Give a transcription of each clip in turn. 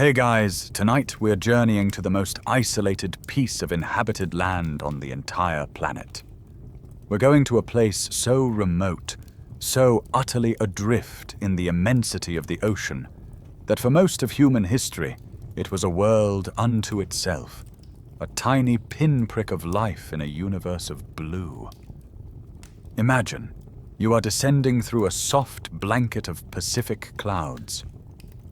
Hey guys, tonight we're journeying to the most isolated piece of inhabited land on the entire planet. We're going to a place so remote, so utterly adrift in the immensity of the ocean, that for most of human history, it was a world unto itself, a tiny pinprick of life in a universe of blue. Imagine, you are descending through a soft blanket of Pacific clouds.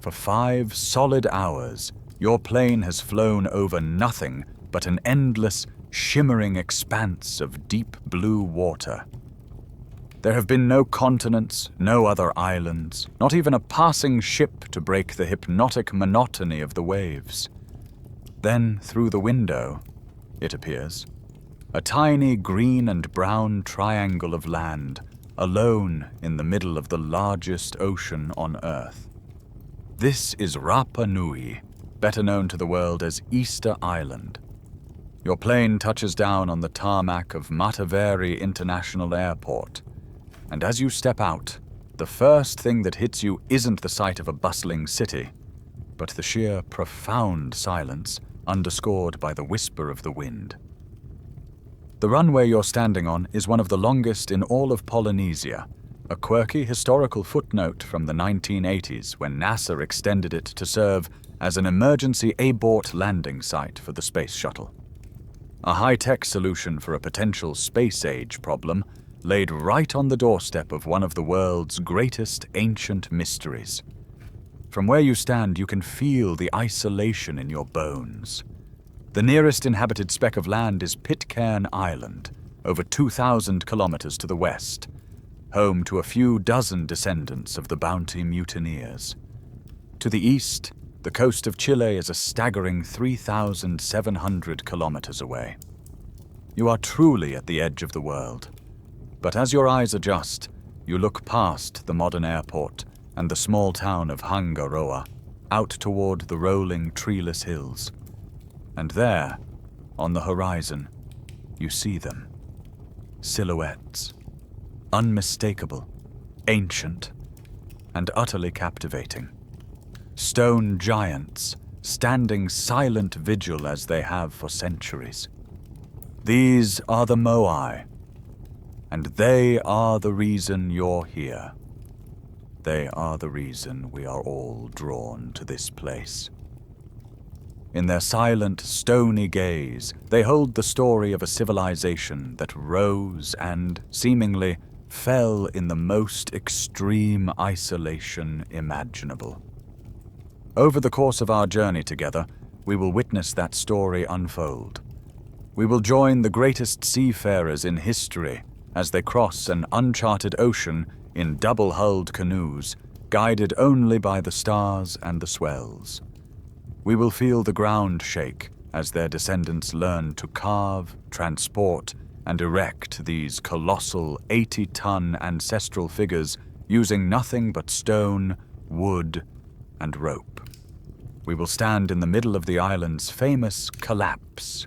For 5 solid hours, your plane has flown over nothing but an endless, shimmering expanse of deep blue water. There have been no continents, no other islands, not even a passing ship to break the hypnotic monotony of the waves. Then, through the window, it appears, a tiny green and brown triangle of land, alone in the middle of the largest ocean on Earth. This is Rapa Nui, better known to the world as Easter Island. Your plane touches down on the tarmac of Mataveri International Airport, and as you step out, the first thing that hits you isn't the sight of a bustling city, but the sheer profound silence underscored by the whisper of the wind. The runway you're standing on is one of the longest in all of Polynesia, a quirky historical footnote from the 1980s when NASA extended it to serve as an emergency abort landing site for the space shuttle. A high-tech solution for a potential space-age problem laid right on the doorstep of one of the world's greatest ancient mysteries. From where you stand, you can feel the isolation in your bones. The nearest inhabited speck of land is Pitcairn Island, over 2,000 kilometers to the west, home to a few dozen descendants of the Bounty mutineers. To the east, the coast of Chile is a staggering 3,700 kilometers away. You are truly at the edge of the world. But as your eyes adjust, you look past the modern airport and the small town of Hangaroa, out toward the rolling treeless hills. And there, on the horizon, you see them. Silhouettes. Unmistakable, ancient, and utterly captivating. Stone giants, standing silent vigil as they have for centuries. These are the Moai, and they are the reason you're here. They are the reason we are all drawn to this place. In their silent, stony gaze, they hold the story of a civilization that rose and, seemingly, fell in the most extreme isolation imaginable. Over the course of our journey together, we will witness that story unfold. We will join the greatest seafarers in history as they cross an uncharted ocean in double-hulled canoes, guided only by the stars and the swells. We will feel the ground shake as their descendants learn to carve, transport, and erect these colossal 80-ton ancestral figures using nothing but stone, wood, and rope. We will stand in the middle of the island's famous collapse,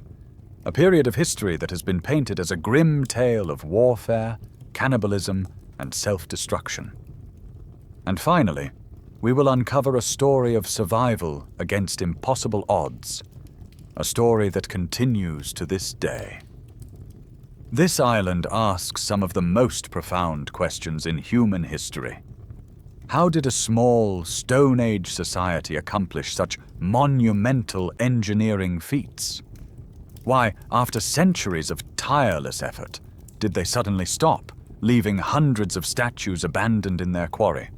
a period of history that has been painted as a grim tale of warfare, cannibalism, and self-destruction. And finally, we will uncover a story of survival against impossible odds, a story that continues to this day. This island asks some of the most profound questions in human history. How did a small, Stone Age society accomplish such monumental engineering feats? Why, after centuries of tireless effort, did they suddenly stop, leaving hundreds of statues abandoned in their quarry?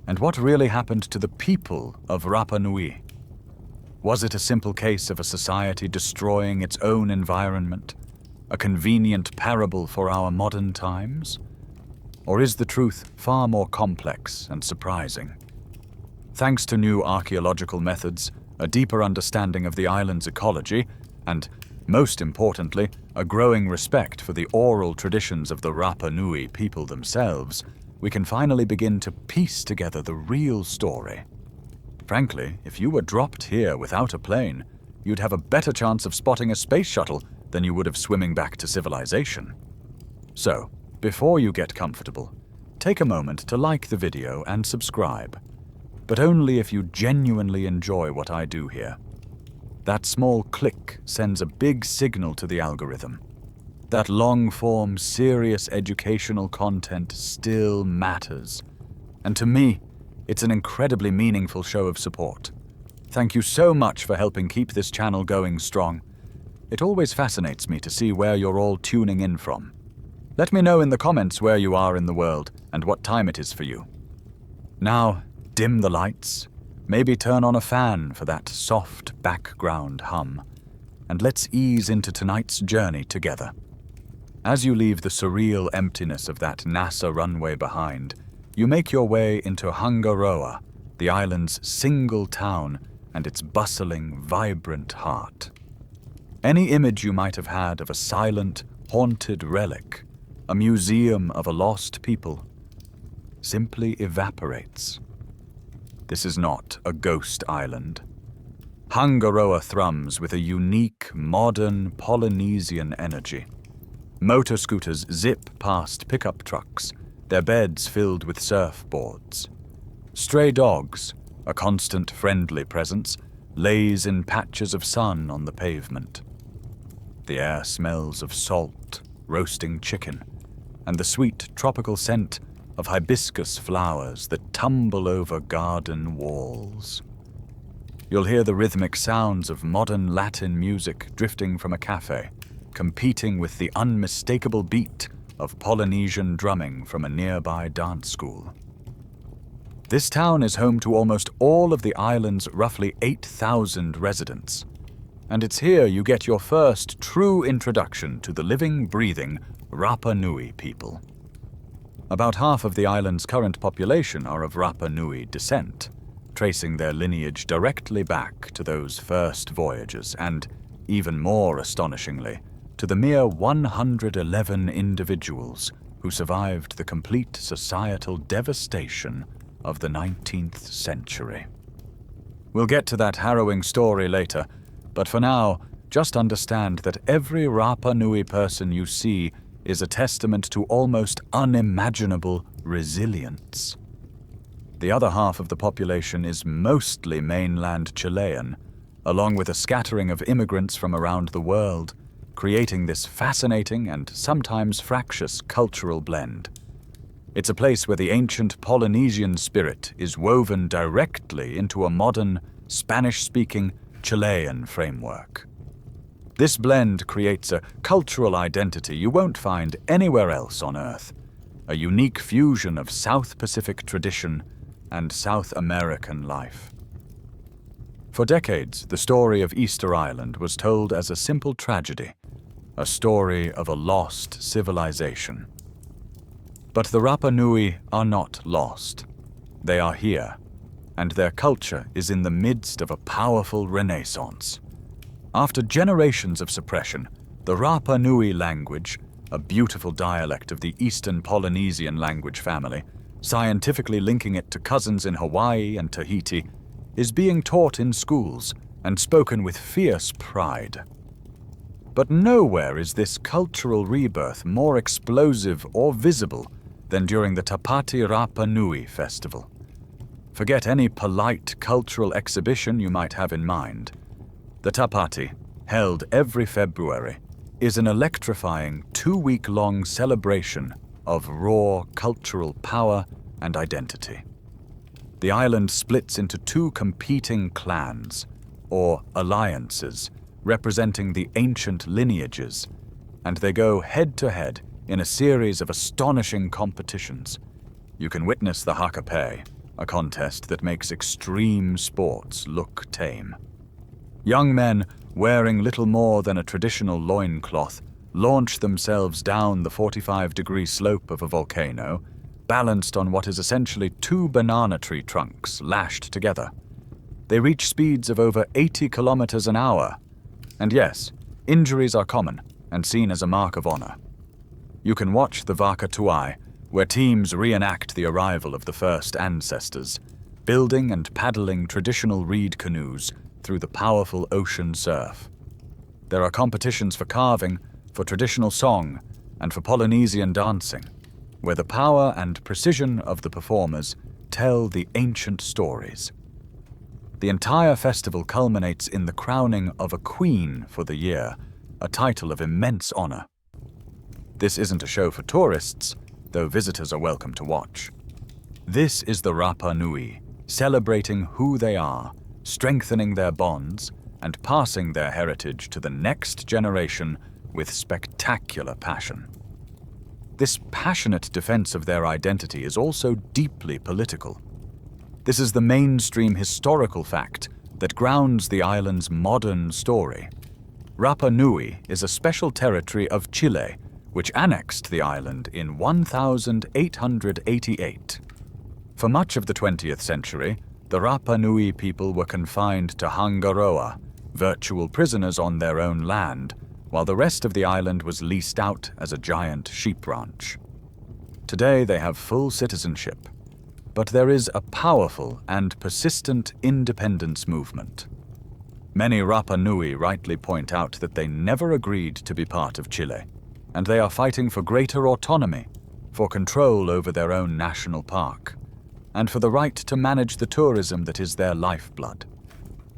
And what really happened to the people of Rapa Nui? Was it a simple case of a society destroying its own environment? A convenient parable for our modern times? Or is the truth far more complex and surprising? Thanks to new archaeological methods, a deeper understanding of the island's ecology, and, most importantly, a growing respect for the oral traditions of the Rapa Nui people themselves, we can finally begin to piece together the real story. Frankly, if you were dropped here without a plane, you'd have a better chance of spotting a space shuttle than you would of swimming back to civilization. So, before you get comfortable, take a moment to like the video and subscribe. but only if you genuinely enjoy what I do here. That small click sends a big signal to the algorithm. That long-form, serious educational content still matters. And to me, it's an incredibly meaningful show of support. Thank you so much for helping keep this channel going strong. It always fascinates me to see where you're all tuning in from. Let me know in the comments where you are in the world and what time it is for you. Now, dim the lights, maybe turn on a fan for that soft background hum, and let's ease into tonight's journey together. As you leave the surreal emptiness of that NASA runway behind, you make your way into Hangaroa, the island's single town and its bustling, vibrant heart. Any image you might have had of a silent, haunted relic, a museum of a lost people, simply evaporates. This is not a ghost island. Hangaroa thrums with a unique, modern, Polynesian energy. Motor scooters zip past pickup trucks, their beds filled with surfboards. Stray dogs, a constant friendly presence, laze in patches of sun on the pavement. The air smells of salt, roasting chicken, and the sweet tropical scent of hibiscus flowers that tumble over garden walls. You'll hear the rhythmic sounds of modern Latin music drifting from a cafe, competing with the unmistakable beat of Polynesian drumming from a nearby dance school. This town is home to almost all of the island's roughly 8,000 residents, and it's here you get your first true introduction to the living, breathing Rapa Nui people. About half of the island's current population are of Rapa Nui descent, tracing their lineage directly back to those first voyagers and, even more astonishingly, to the mere 111 individuals who survived the complete societal devastation of the 19th century. We'll get to that harrowing story later, but for now, just understand that every Rapa Nui person you see is a testament to almost unimaginable resilience. The other half of the population is mostly mainland Chilean, along with a scattering of immigrants from around the world, creating this fascinating and sometimes fractious cultural blend. It's a place where the ancient Polynesian spirit is woven directly into a modern, Spanish-speaking Chilean framework. This blend creates a cultural identity you won't find anywhere else on Earth, a unique fusion of South Pacific tradition and South American life. For decades, the story of Easter Island was told as a simple tragedy, a story of a lost civilization. But the Rapa Nui are not lost. They are here, and their culture is in the midst of a powerful renaissance. After generations of suppression, the Rapa Nui language, a beautiful dialect of the Eastern Polynesian language family, scientifically linking it to cousins in Hawaii and Tahiti, is being taught in schools and spoken with fierce pride. But nowhere is this cultural rebirth more explosive or visible than during the Tapati Rapa Nui festival. Forget any polite cultural exhibition you might have in mind. The Tapati, held every February, is an electrifying 2-week-long celebration of raw cultural power and identity. The island splits into 2 competing clans, or alliances, representing the ancient lineages, and they go head-to-head in a series of astonishing competitions. You can witness the Hakape, a contest that makes extreme sports look tame. Young men, wearing little more than a traditional loincloth, launch themselves down the 45-degree slope of a volcano, balanced on what is essentially 2 banana tree trunks lashed together. They reach speeds of over 80 kilometers an hour. And yes, injuries are common and seen as a mark of honor. You can watch the Vaka Tuai, where teams reenact the arrival of the first ancestors, building and paddling traditional reed canoes through the powerful ocean surf. There are competitions for carving, for traditional song, and for Polynesian dancing, where the power and precision of the performers tell the ancient stories. The entire festival culminates in the crowning of a queen for the year, a title of immense honor. This isn't a show for tourists, though visitors are welcome to watch. This is the Rapa Nui, celebrating who they are, strengthening their bonds, and passing their heritage to the next generation with spectacular passion. This passionate defense of their identity is also deeply political. This is the mainstream historical fact that grounds the island's modern story. Rapa Nui is a special territory of Chile, which annexed the island in 1888. For much of the 20th century, the Rapa Nui people were confined to Hangaroa, virtual prisoners on their own land, while the rest of the island was leased out as a giant sheep ranch. Today they have full citizenship, but there is a powerful and persistent independence movement. Many Rapa Nui rightly point out that they never agreed to be part of Chile, and they are fighting for greater autonomy, for control over their own national park, and for the right to manage the tourism that is their lifeblood,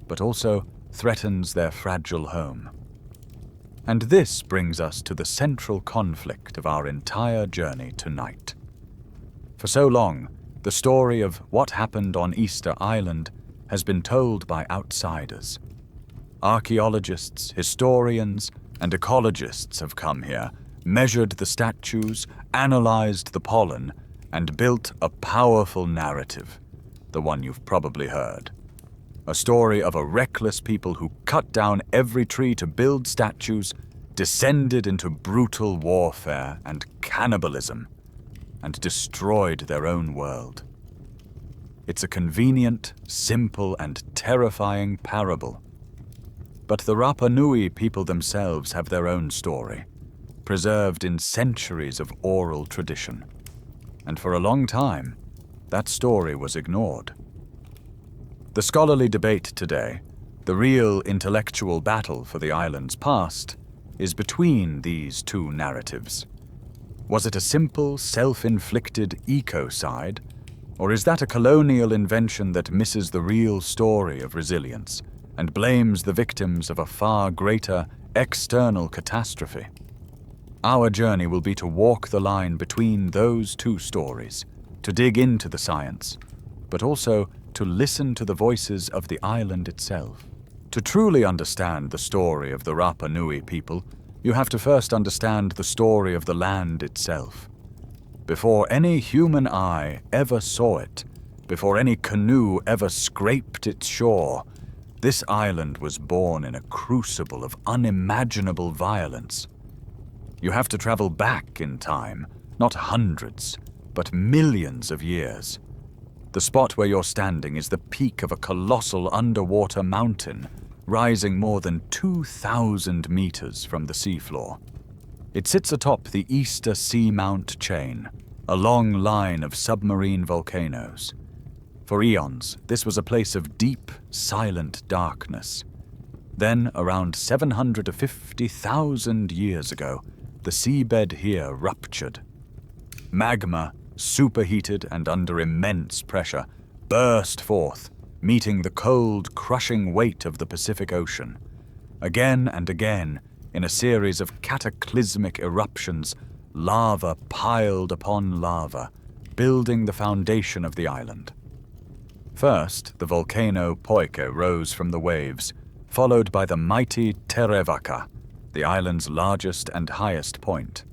but also threatens their fragile home. And this brings us to the central conflict of our entire journey tonight. For so long, the story of what happened on Easter Island has been told by outsiders. Archaeologists, historians, and ecologists have come here, measured the statues, analyzed the pollen, and built a powerful narrative, the one you've probably heard. A story of a reckless people who cut down every tree to build statues, descended into brutal warfare and cannibalism, and destroyed their own world. It's a convenient, simple, and terrifying parable. But the Rapa Nui people themselves have their own story, preserved in centuries of oral tradition. And for a long time, that story was ignored. The scholarly debate today, the real intellectual battle for the island's past, is between these two narratives. Was it a simple, self-inflicted ecocide, or is that a colonial invention that misses the real story of resilience and blames the victims of a far greater external catastrophe? Our journey will be to walk the line between those two stories, to dig into the science, but also to listen to the voices of the island itself. To truly understand the story of the Rapa Nui people, you have to first understand the story of the land itself. Before any human eye ever saw it, before any canoe ever scraped its shore, this island was born in a crucible of unimaginable violence. You have to travel back in time, not hundreds, but millions of years. The spot where you're standing is the peak of a colossal underwater mountain, rising more than 2,000 meters from the seafloor. It sits atop the Easter Seamount chain, a long line of submarine volcanoes. For eons, this was a place of deep, silent darkness. Then, around 750,000 years ago, the seabed here ruptured. Magma, superheated and under immense pressure, burst forth, meeting the cold, crushing weight of the Pacific Ocean. Again and again, in a series of cataclysmic eruptions, lava piled upon lava, building the foundation of the island. First, the volcano Poike rose from the waves, followed by the mighty Terevaka, the island's largest and highest point.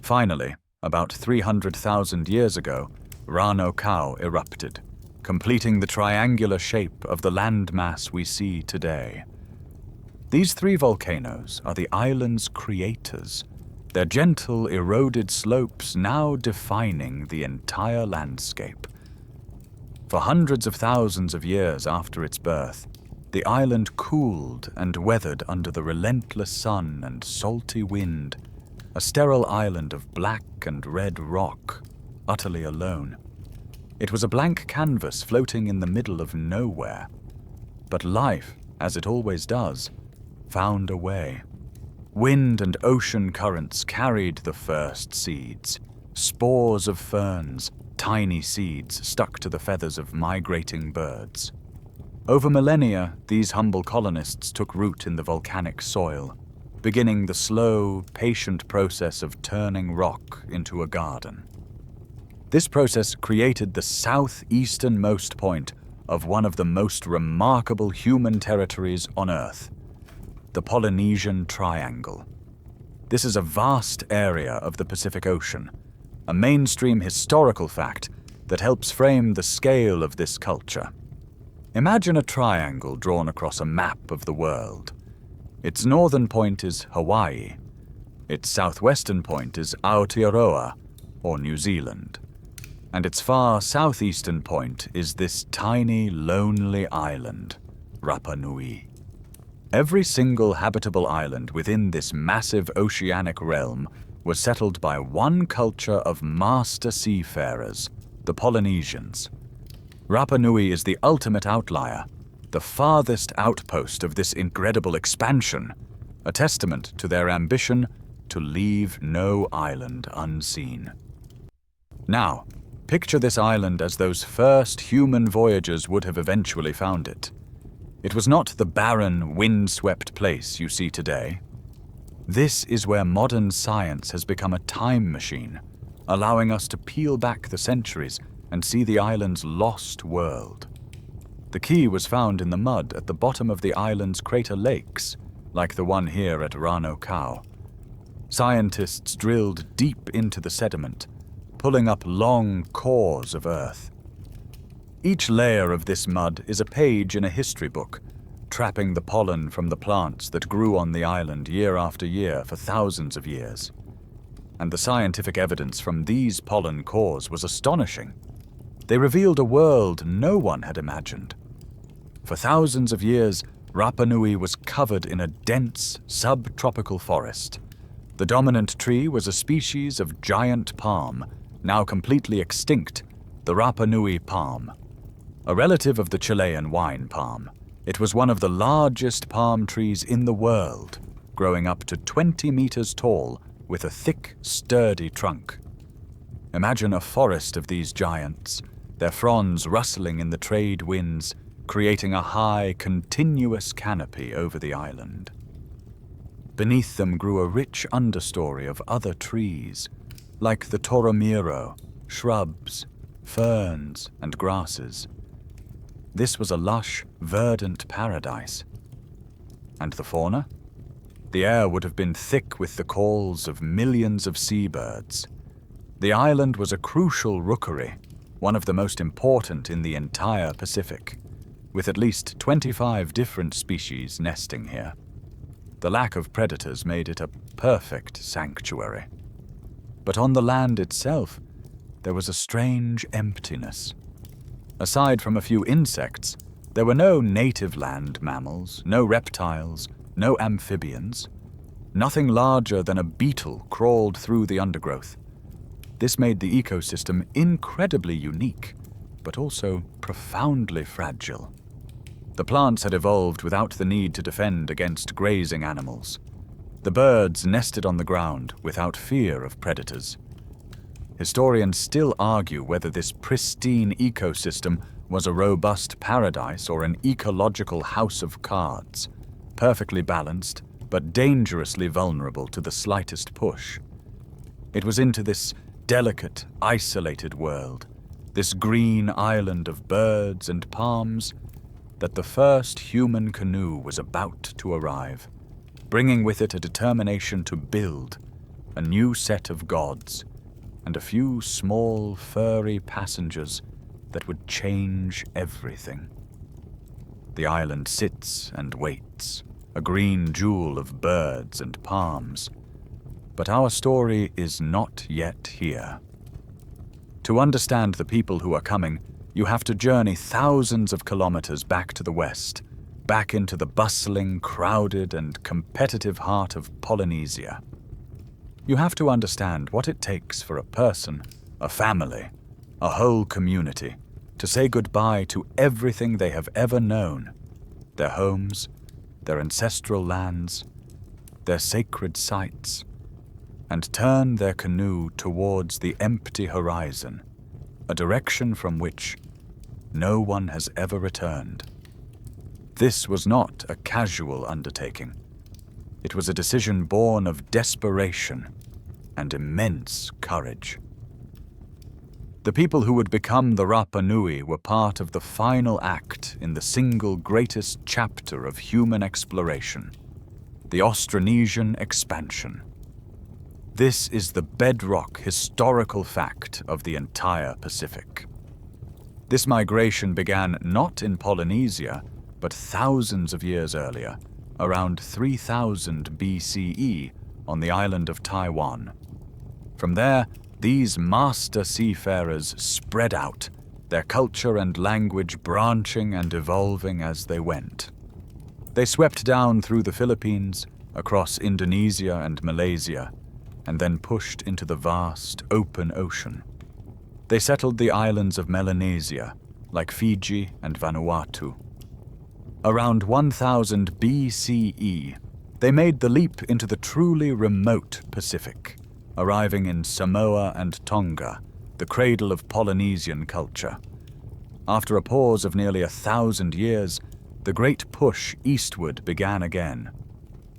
Finally, about 300,000 years ago, Rano Kau erupted, completing the triangular shape of the landmass we see today. These three volcanoes are the island's creators, their gentle, eroded slopes now defining the entire landscape. For hundreds of thousands of years after its birth, the island cooled and weathered under the relentless sun and salty wind, a sterile island of black and red rock, utterly alone. It was a blank canvas floating in the middle of nowhere. But life, as it always does, found a way. Wind and ocean currents carried the first seeds, spores of ferns, tiny seeds stuck to the feathers of migrating birds. Over millennia, these humble colonists took root in the volcanic soil, beginning the slow, patient process of turning rock into a garden. This process created the southeasternmost point of one of the most remarkable human territories on Earth, the Polynesian Triangle. This is a vast area of the Pacific Ocean, a mainstream historical fact that helps frame the scale of this culture. Imagine a triangle drawn across a map of the world. Its northern point is Hawaii. Its southwestern point is Aotearoa, or New Zealand. And its far southeastern point is this tiny, lonely island, Rapa Nui. Every single habitable island within this massive oceanic realm was settled by one culture of master seafarers, the Polynesians. Rapa Nui is the ultimate outlier, the farthest outpost of this incredible expansion, a testament to their ambition to leave no island unseen. Now, picture this island as those first human voyagers would have eventually found it. It was not the barren, wind-swept place you see today. This is where modern science has become a time machine, allowing us to peel back the centuries and see the island's lost world. The key was found in the mud at the bottom of the island's crater lakes, like the one here at Rano Kau. Scientists drilled deep into the sediment, pulling up long cores of earth. Each layer of this mud is a page in a history book, trapping the pollen from the plants that grew on the island year after year for thousands of years. And the scientific evidence from these pollen cores was astonishing. They revealed a world no one had imagined. For thousands of years, Rapa Nui was covered in a dense, subtropical forest. The dominant tree was a species of giant palm, now completely extinct, the Rapa Nui palm. A relative of the Chilean wine palm, it was one of the largest palm trees in the world, growing up to 20 meters tall with a thick, sturdy trunk. Imagine a forest of these giants, their fronds rustling in the trade winds, creating a high, continuous canopy over the island. Beneath them grew a rich understory of other trees, like the toromiro, shrubs, ferns, and grasses. This was a lush, verdant paradise. And the fauna? The air would have been thick with the calls of millions of seabirds. The island was a crucial rookery, one of the most important in the entire Pacific, with at least 25 different species nesting here. The lack of predators made it a perfect sanctuary. But on the land itself, there was a strange emptiness. Aside from a few insects, there were no native land mammals, no reptiles, no amphibians. Nothing larger than a beetle crawled through the undergrowth. This made the ecosystem incredibly unique, but also profoundly fragile. The plants had evolved without the need to defend against grazing animals. The birds nested on the ground without fear of predators. Historians still argue whether this pristine ecosystem was a robust paradise or an ecological house of cards, perfectly balanced but dangerously vulnerable to the slightest push. It was into this delicate, isolated world, this green island of birds and palms, that the first human canoe was about to arrive, bringing with it a determination to build a new set of gods and a few small, furry passengers that would change everything. The island sits and waits, a green jewel of birds and palms. But our story is not yet here. To understand the people who are coming, you have to journey thousands of kilometers back to the west, back into the bustling, crowded, and competitive heart of Polynesia. You have to understand what it takes for a person, a family, a whole community, to say goodbye to everything they have ever known, their homes, their ancestral lands, their sacred sites, and turn their canoe towards the empty horizon, a direction from which no one has ever returned. This was not a casual undertaking. It was a decision born of desperation and immense courage. The people who would become the Rapa Nui were part of the final act in the single greatest chapter of human exploration, the Austronesian expansion. This is the bedrock historical fact of the entire Pacific. This migration began not in Polynesia, but thousands of years earlier, around 3000 BCE, on the island of Taiwan. From there, these master seafarers spread out, their culture and language branching and evolving as they went. They swept down through the Philippines, across Indonesia and Malaysia, and then pushed into the vast, open ocean. They settled the islands of Melanesia, like Fiji and Vanuatu. Around 1000 BCE, they made the leap into the truly remote Pacific, arriving in Samoa and Tonga, the cradle of Polynesian culture. After a pause of nearly 1,000 years, the great push eastward began again.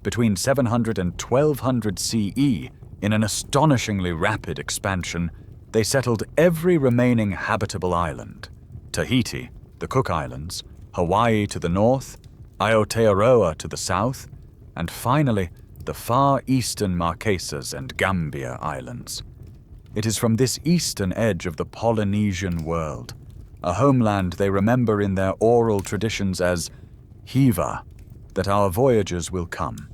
Between 700 and 1200 CE, in an astonishingly rapid expansion, they settled every remaining habitable island: Tahiti, the Cook Islands, Hawaii to the north, Aotearoa to the south, and finally, the far eastern Marquesas and Gambia Islands. It is from this eastern edge of the Polynesian world, a homeland they remember in their oral traditions as Hiva, that our voyagers will come.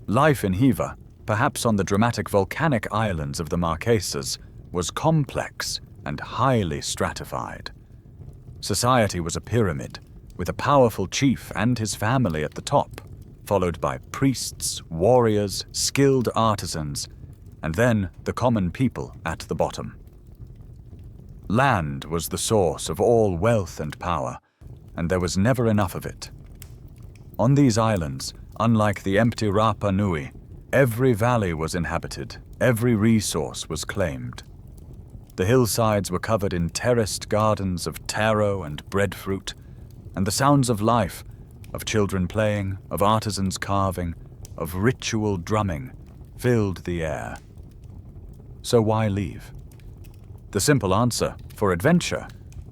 Life in Hiva, perhaps on the dramatic volcanic islands of the Marquesas, was complex and highly stratified. Society was a pyramid, with a powerful chief and his family at the top, followed by priests, warriors, skilled artisans, and then the common people at the bottom. Land was the source of all wealth and power, and there was never enough of it. On these islands, unlike the empty Rapa Nui, every valley was inhabited, every resource was claimed. The hillsides were covered in terraced gardens of taro and breadfruit, and the sounds of life, of children playing, of artisans carving, of ritual drumming, filled the air. So why leave? The simple answer, for adventure,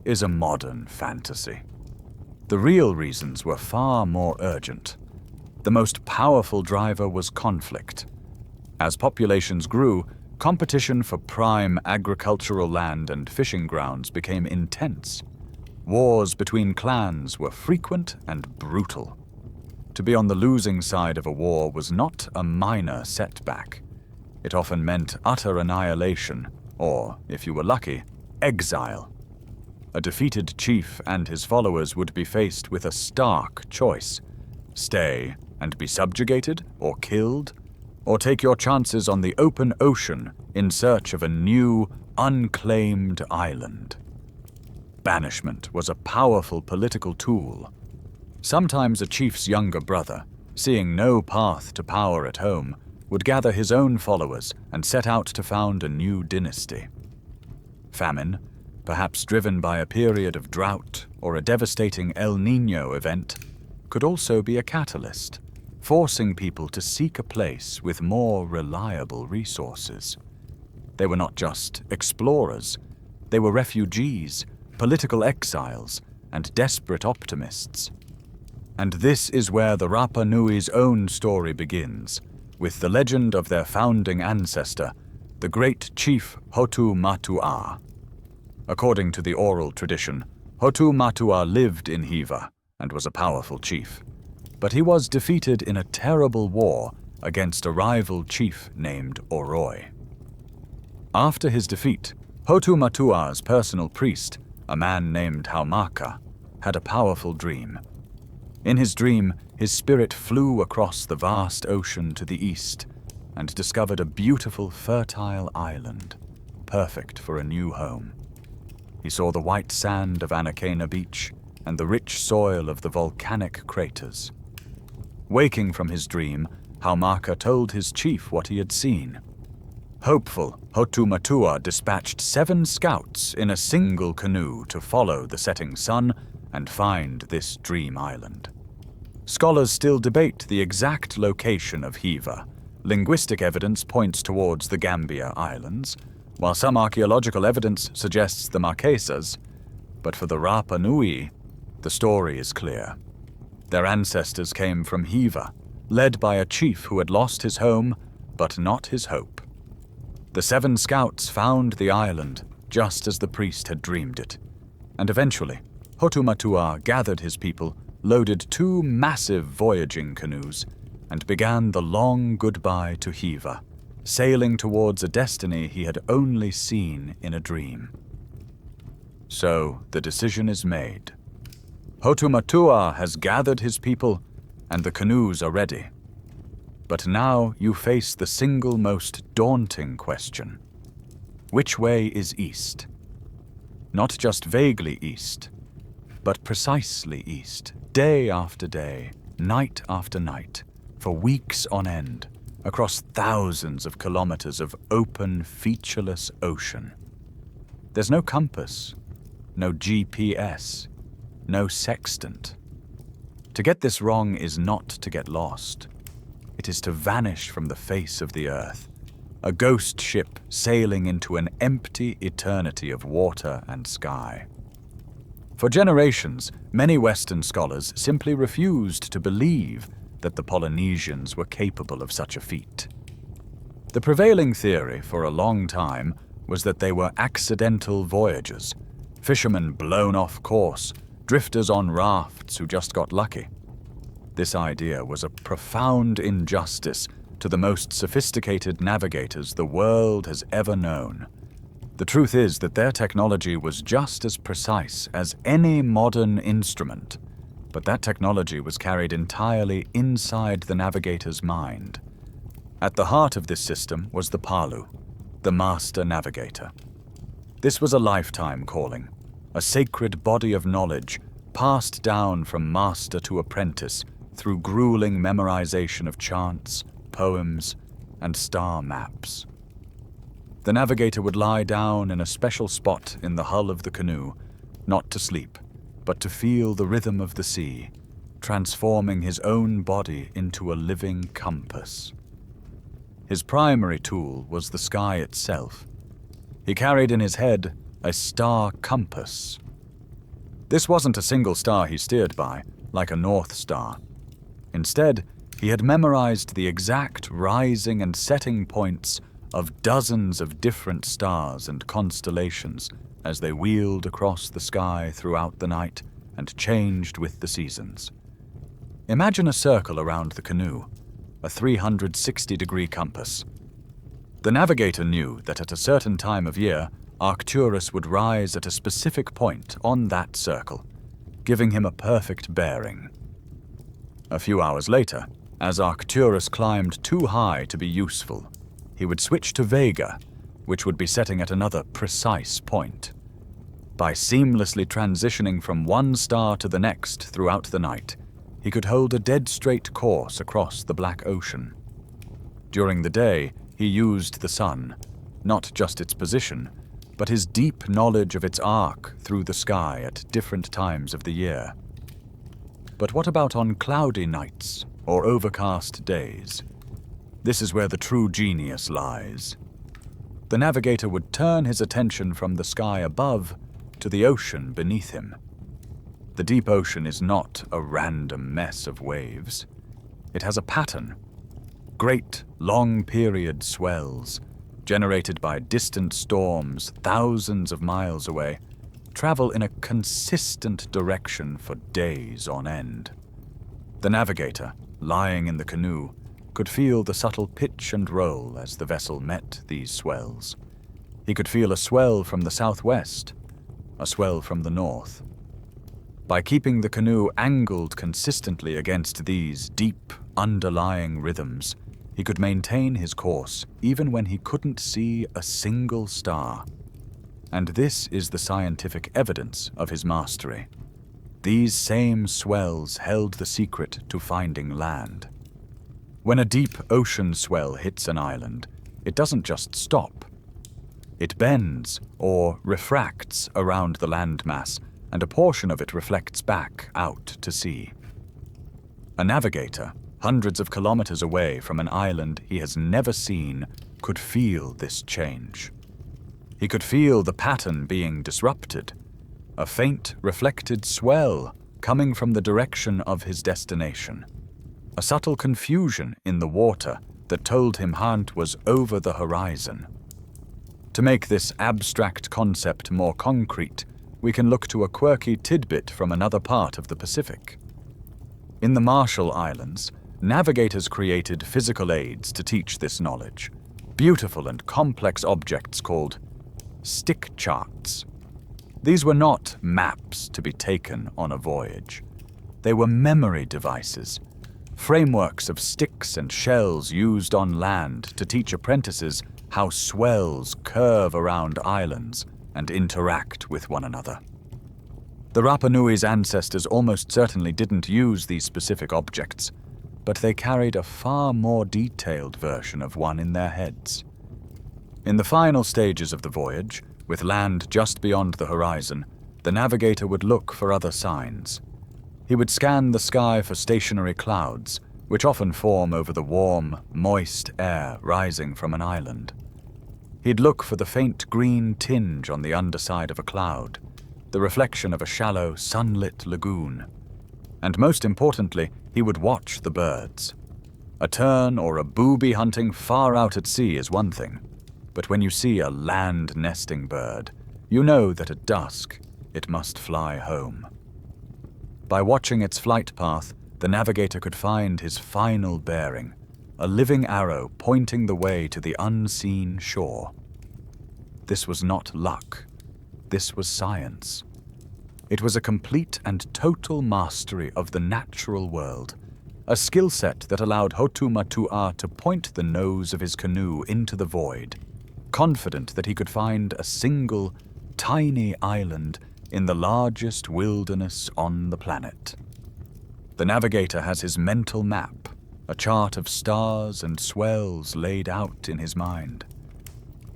is a modern fantasy. The real reasons were far more urgent. The most powerful driver was conflict. As populations grew, competition for prime agricultural land and fishing grounds became intense. Wars between clans were frequent and brutal. To be on the losing side of a war was not a minor setback. It often meant utter annihilation, or, if you were lucky, exile. A defeated chief and his followers would be faced with a stark choice: stay and be subjugated or killed, or take your chances on the open ocean in search of a new, unclaimed island. Banishment was a powerful political tool. Sometimes a chief's younger brother, seeing no path to power at home, would gather his own followers and set out to found a new dynasty. Famine, perhaps driven by a period of drought or a devastating El Niño event, could also be a catalyst, forcing people to seek a place with more reliable resources. They were not just explorers, they were refugees, political exiles, and desperate optimists. And this is where the Rapa Nui's own story begins, with the legend of their founding ancestor, the great chief Hotu Matua. According to the oral tradition, Hotu Matua lived in Hiva and was a powerful chief, but he was defeated in a terrible war against a rival chief named Oroi. After his defeat, Hotu Matua's personal priest, a man named Haumaka, had a powerful dream. In his dream, his spirit flew across the vast ocean to the east and discovered a beautiful, fertile island, perfect for a new home. He saw the white sand of Anakena Beach and the rich soil of the volcanic craters. Waking from his dream, Haumaka told his chief what he had seen. Hopeful, Hotumatua dispatched 7 scouts in a single canoe to follow the setting sun and find this dream island. Scholars still debate the exact location of Hiva. Linguistic evidence points towards the Gambia Islands, while some archaeological evidence suggests the Marquesas. But for the Rapa Nui, the story is clear. Their ancestors came from Hiva, led by a chief who had lost his home, but not his hope. The 7 scouts found the island just as the priest had dreamed it, and eventually, Hotumatua gathered his people, loaded 2 massive voyaging canoes, and began the long goodbye to Hiva, sailing towards a destiny he had only seen in a dream. So the decision is made. Hotumatua has gathered his people, and the canoes are ready. But now you face the single most daunting question. Which way is east? Not just vaguely east, but precisely east, day after day, night after night, for weeks on end, across thousands of kilometers of open, featureless ocean. There's no compass, no GPS, no sextant. To get this wrong is not to get lost. It is to vanish from the face of the earth, a ghost ship sailing into an empty eternity of water and sky. For generations, many Western scholars simply refused to believe that the Polynesians were capable of such a feat. The prevailing theory for a long time was that they were accidental voyagers, fishermen blown off course, drifters on rafts who just got lucky. This idea was a profound injustice to the most sophisticated navigators the world has ever known. The truth is that their technology was just as precise as any modern instrument, but that technology was carried entirely inside the navigator's mind. At the heart of this system was the Palu, the master navigator. This was a lifetime calling, a sacred body of knowledge passed down from master to apprentice through grueling memorization of chants, poems, and star maps. The navigator would lie down in a special spot in the hull of the canoe, not to sleep, but to feel the rhythm of the sea, transforming his own body into a living compass. His primary tool was the sky itself. He carried in his head a star compass. This wasn't a single star he steered by, like a North Star. Instead, he had memorized the exact rising and setting points of dozens of different stars and constellations as they wheeled across the sky throughout the night and changed with the seasons. Imagine a circle around the canoe, a 360-degree compass. The navigator knew that at a certain time of year, Arcturus would rise at a specific point on that circle, giving him a perfect bearing. A few hours later, as Arcturus climbed too high to be useful, he would switch to Vega, which would be setting at another precise point. By seamlessly transitioning from one star to the next throughout the night, he could hold a dead-straight course across the Black Ocean. During the day, he used the sun, not just its position, but his deep knowledge of its arc through the sky at different times of the year. But what about on cloudy nights or overcast days? This is where the true genius lies. The navigator would turn his attention from the sky above to the ocean beneath him. The deep ocean is not a random mess of waves. It has a pattern. Great, long-period swells, generated by distant storms thousands of miles away, travel in a consistent direction for days on end. The navigator, lying in the canoe, could feel the subtle pitch and roll as the vessel met these swells. He could feel a swell from the southwest, a swell from the north. By keeping the canoe angled consistently against these deep, underlying rhythms, he could maintain his course even when he couldn't see a single star. And this is the scientific evidence of his mastery. These same swells held the secret to finding land. When a deep ocean swell hits an island, it doesn't just stop. It bends or refracts around the landmass, and a portion of it reflects back out to sea. A navigator, hundreds of kilometers away from an island he has never seen, could feel this change. He could feel the pattern being disrupted, a faint reflected swell coming from the direction of his destination, a subtle confusion in the water that told him Hunt was over the horizon. To make this abstract concept more concrete, we can look to a quirky tidbit from another part of the Pacific. In the Marshall Islands, navigators created physical aids to teach this knowledge, beautiful and complex objects called stick charts. These were not maps to be taken on a voyage. They were memory devices, frameworks of sticks and shells used on land to teach apprentices how swells curve around islands and interact with one another. The Rapa Nui's ancestors almost certainly didn't use these specific objects, but they carried a far more detailed version of one in their heads. In the final stages of the voyage, with land just beyond the horizon, the navigator would look for other signs. He would scan the sky for stationary clouds, which often form over the warm, moist air rising from an island. He'd look for the faint green tinge on the underside of a cloud, the reflection of a shallow, sunlit lagoon. And most importantly, he would watch the birds. A tern or a booby hunting far out at sea is one thing, but when you see a land-nesting bird, you know that at dusk it must fly home. By watching its flight path, the navigator could find his final bearing, a living arrow pointing the way to the unseen shore. This was not luck. This was science. It was a complete and total mastery of the natural world, a skill set that allowed Hotu Matua to point the nose of his canoe into the void, confident that he could find a single, tiny island in the largest wilderness on the planet. The navigator has his mental map, a chart of stars and swells laid out in his mind.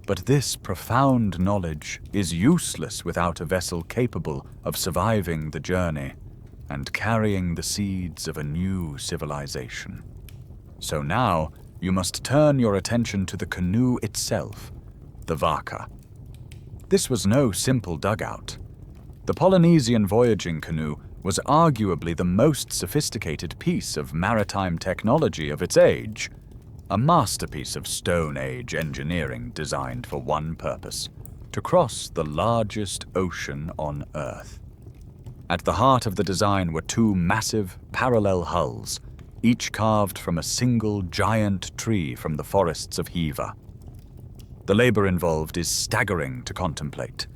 But this profound knowledge is useless without a vessel capable of surviving the journey and carrying the seeds of a new civilization. So now you must turn your attention to the canoe itself, the Vaka. This was no simple dugout. The Polynesian voyaging canoe was arguably the most sophisticated piece of maritime technology of its age, a masterpiece of Stone Age engineering designed for one purpose: to cross the largest ocean on Earth. At the heart of the design were two massive, parallel hulls, each carved from a single giant tree from the forests of Hiva. The labor involved is staggering to contemplate.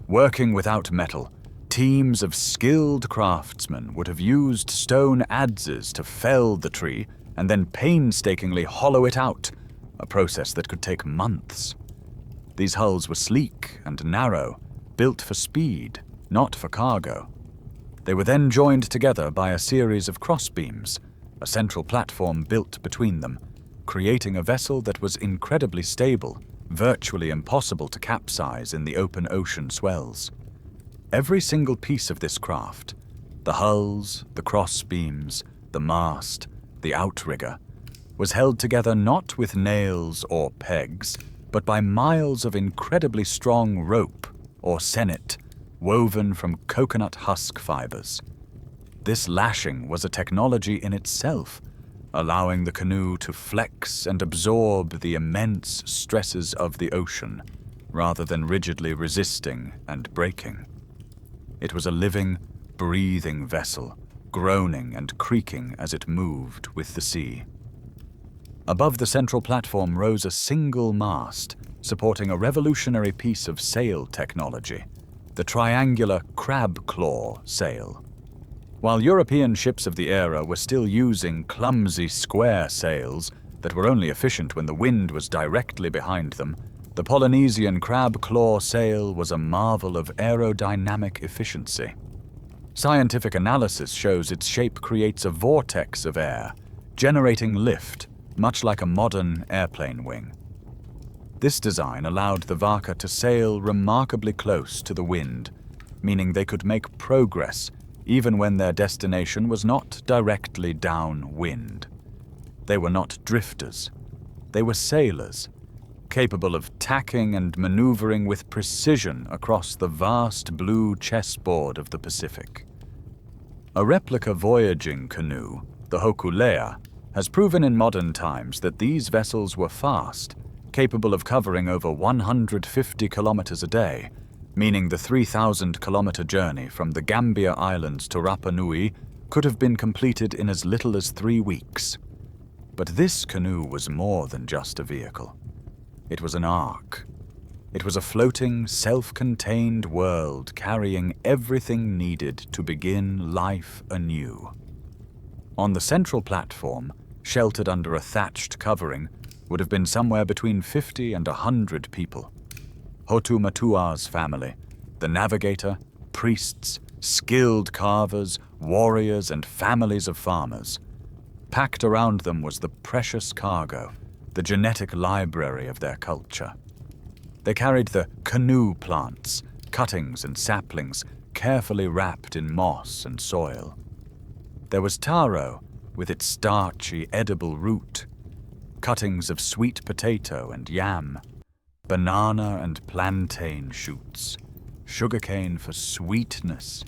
Working without metal, teams of skilled craftsmen would have used stone adzes to fell the tree and then painstakingly hollow it out, a process that could take months. These hulls were sleek and narrow, built for speed, not for cargo. They were then joined together by a series of crossbeams, a central platform built between them, creating a vessel that was incredibly stable, virtually impossible to capsize in the open ocean swells. Every single piece of this craft, the hulls, the crossbeams, the mast, the outrigger, was held together not with nails or pegs, but by miles of incredibly strong rope, or sennet, woven from coconut husk fibers. This lashing was a technology in itself, allowing the canoe to flex and absorb the immense stresses of the ocean, rather than rigidly resisting and breaking. It was a living, breathing vessel, groaning and creaking as it moved with the sea. Above the central platform rose a single mast, supporting a revolutionary piece of sail technology, the triangular crab claw sail. While European ships of the era were still using clumsy square sails that were only efficient when the wind was directly behind them, the Polynesian crab claw sail was a marvel of aerodynamic efficiency. Scientific analysis shows its shape creates a vortex of air, generating lift, much like a modern airplane wing. This design allowed the Vaka to sail remarkably close to the wind, meaning they could make progress even when their destination was not directly downwind. They were not drifters. They were sailors, capable of tacking and maneuvering with precision across the vast blue chessboard of the Pacific. A replica voyaging canoe, the Hokulea, has proven in modern times that these vessels were fast, capable of covering over 150 kilometers a day, meaning the 3,000-kilometer journey from the Gambia Islands to Rapa Nui could have been completed in as little as 3 weeks. But this canoe was more than just a vehicle. It was an ark. It was a floating, self-contained world carrying everything needed to begin life anew. On the central platform, sheltered under a thatched covering, would have been somewhere between 50 and 100 people. Hotu Matua's family, the navigator, priests, skilled carvers, warriors, and families of farmers. Packed around them was the precious cargo, the genetic library of their culture. They carried the canoe plants, cuttings and saplings carefully wrapped in moss and soil. There was taro, with its starchy, edible root, cuttings of sweet potato and yam, banana and plantain shoots, sugarcane for sweetness,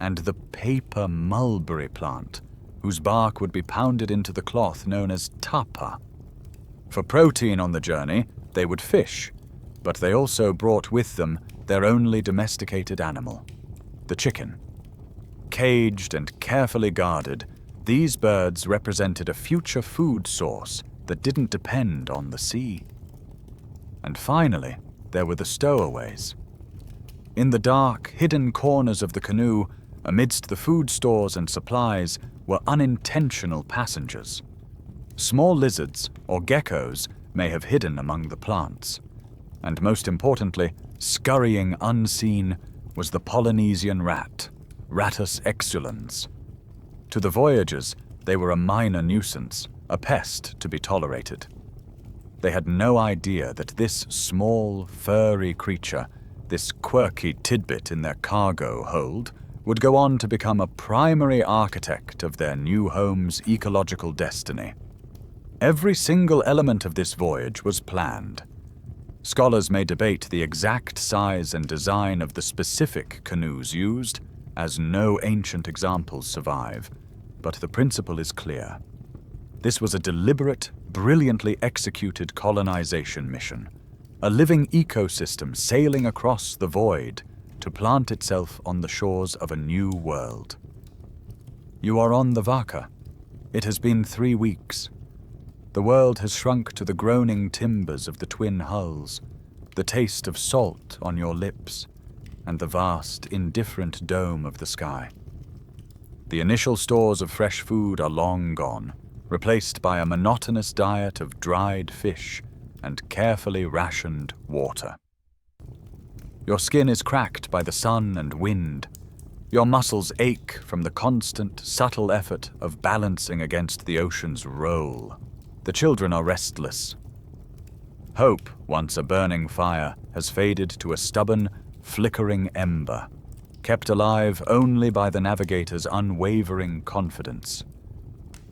and the paper mulberry plant, whose bark would be pounded into the cloth known as tapa. For protein on the journey, they would fish, but they also brought with them their only domesticated animal, the chicken. Caged and carefully guarded, these birds represented a future food source that didn't depend on the sea. And finally, there were the stowaways. In the dark, hidden corners of the canoe, amidst the food stores and supplies, were unintentional passengers. Small lizards or geckos may have hidden among the plants. And most importantly, scurrying unseen, was the Polynesian rat, Rattus exulans. To the voyagers, they were a minor nuisance, a pest to be tolerated. They had no idea that this small, furry creature, this quirky tidbit in their cargo hold, would go on to become a primary architect of their new home's ecological destiny. Every single element of this voyage was planned. Scholars may debate the exact size and design of the specific canoes used, as no ancient examples survive, but the principle is clear. This was a deliberate, brilliantly executed colonization mission, a living ecosystem sailing across the void to plant itself on the shores of a new world. You are on the Vaka. It has been 3 weeks. The world has shrunk to the groaning timbers of the twin hulls, the taste of salt on your lips, and the vast, indifferent dome of the sky. The initial stores of fresh food are long gone, replaced by a monotonous diet of dried fish and carefully rationed water. Your skin is cracked by the sun and wind. Your muscles ache from the constant, subtle effort of balancing against the ocean's roll. The children are restless. Hope, once a burning fire, has faded to a stubborn, flickering ember, kept alive only by the navigator's unwavering confidence.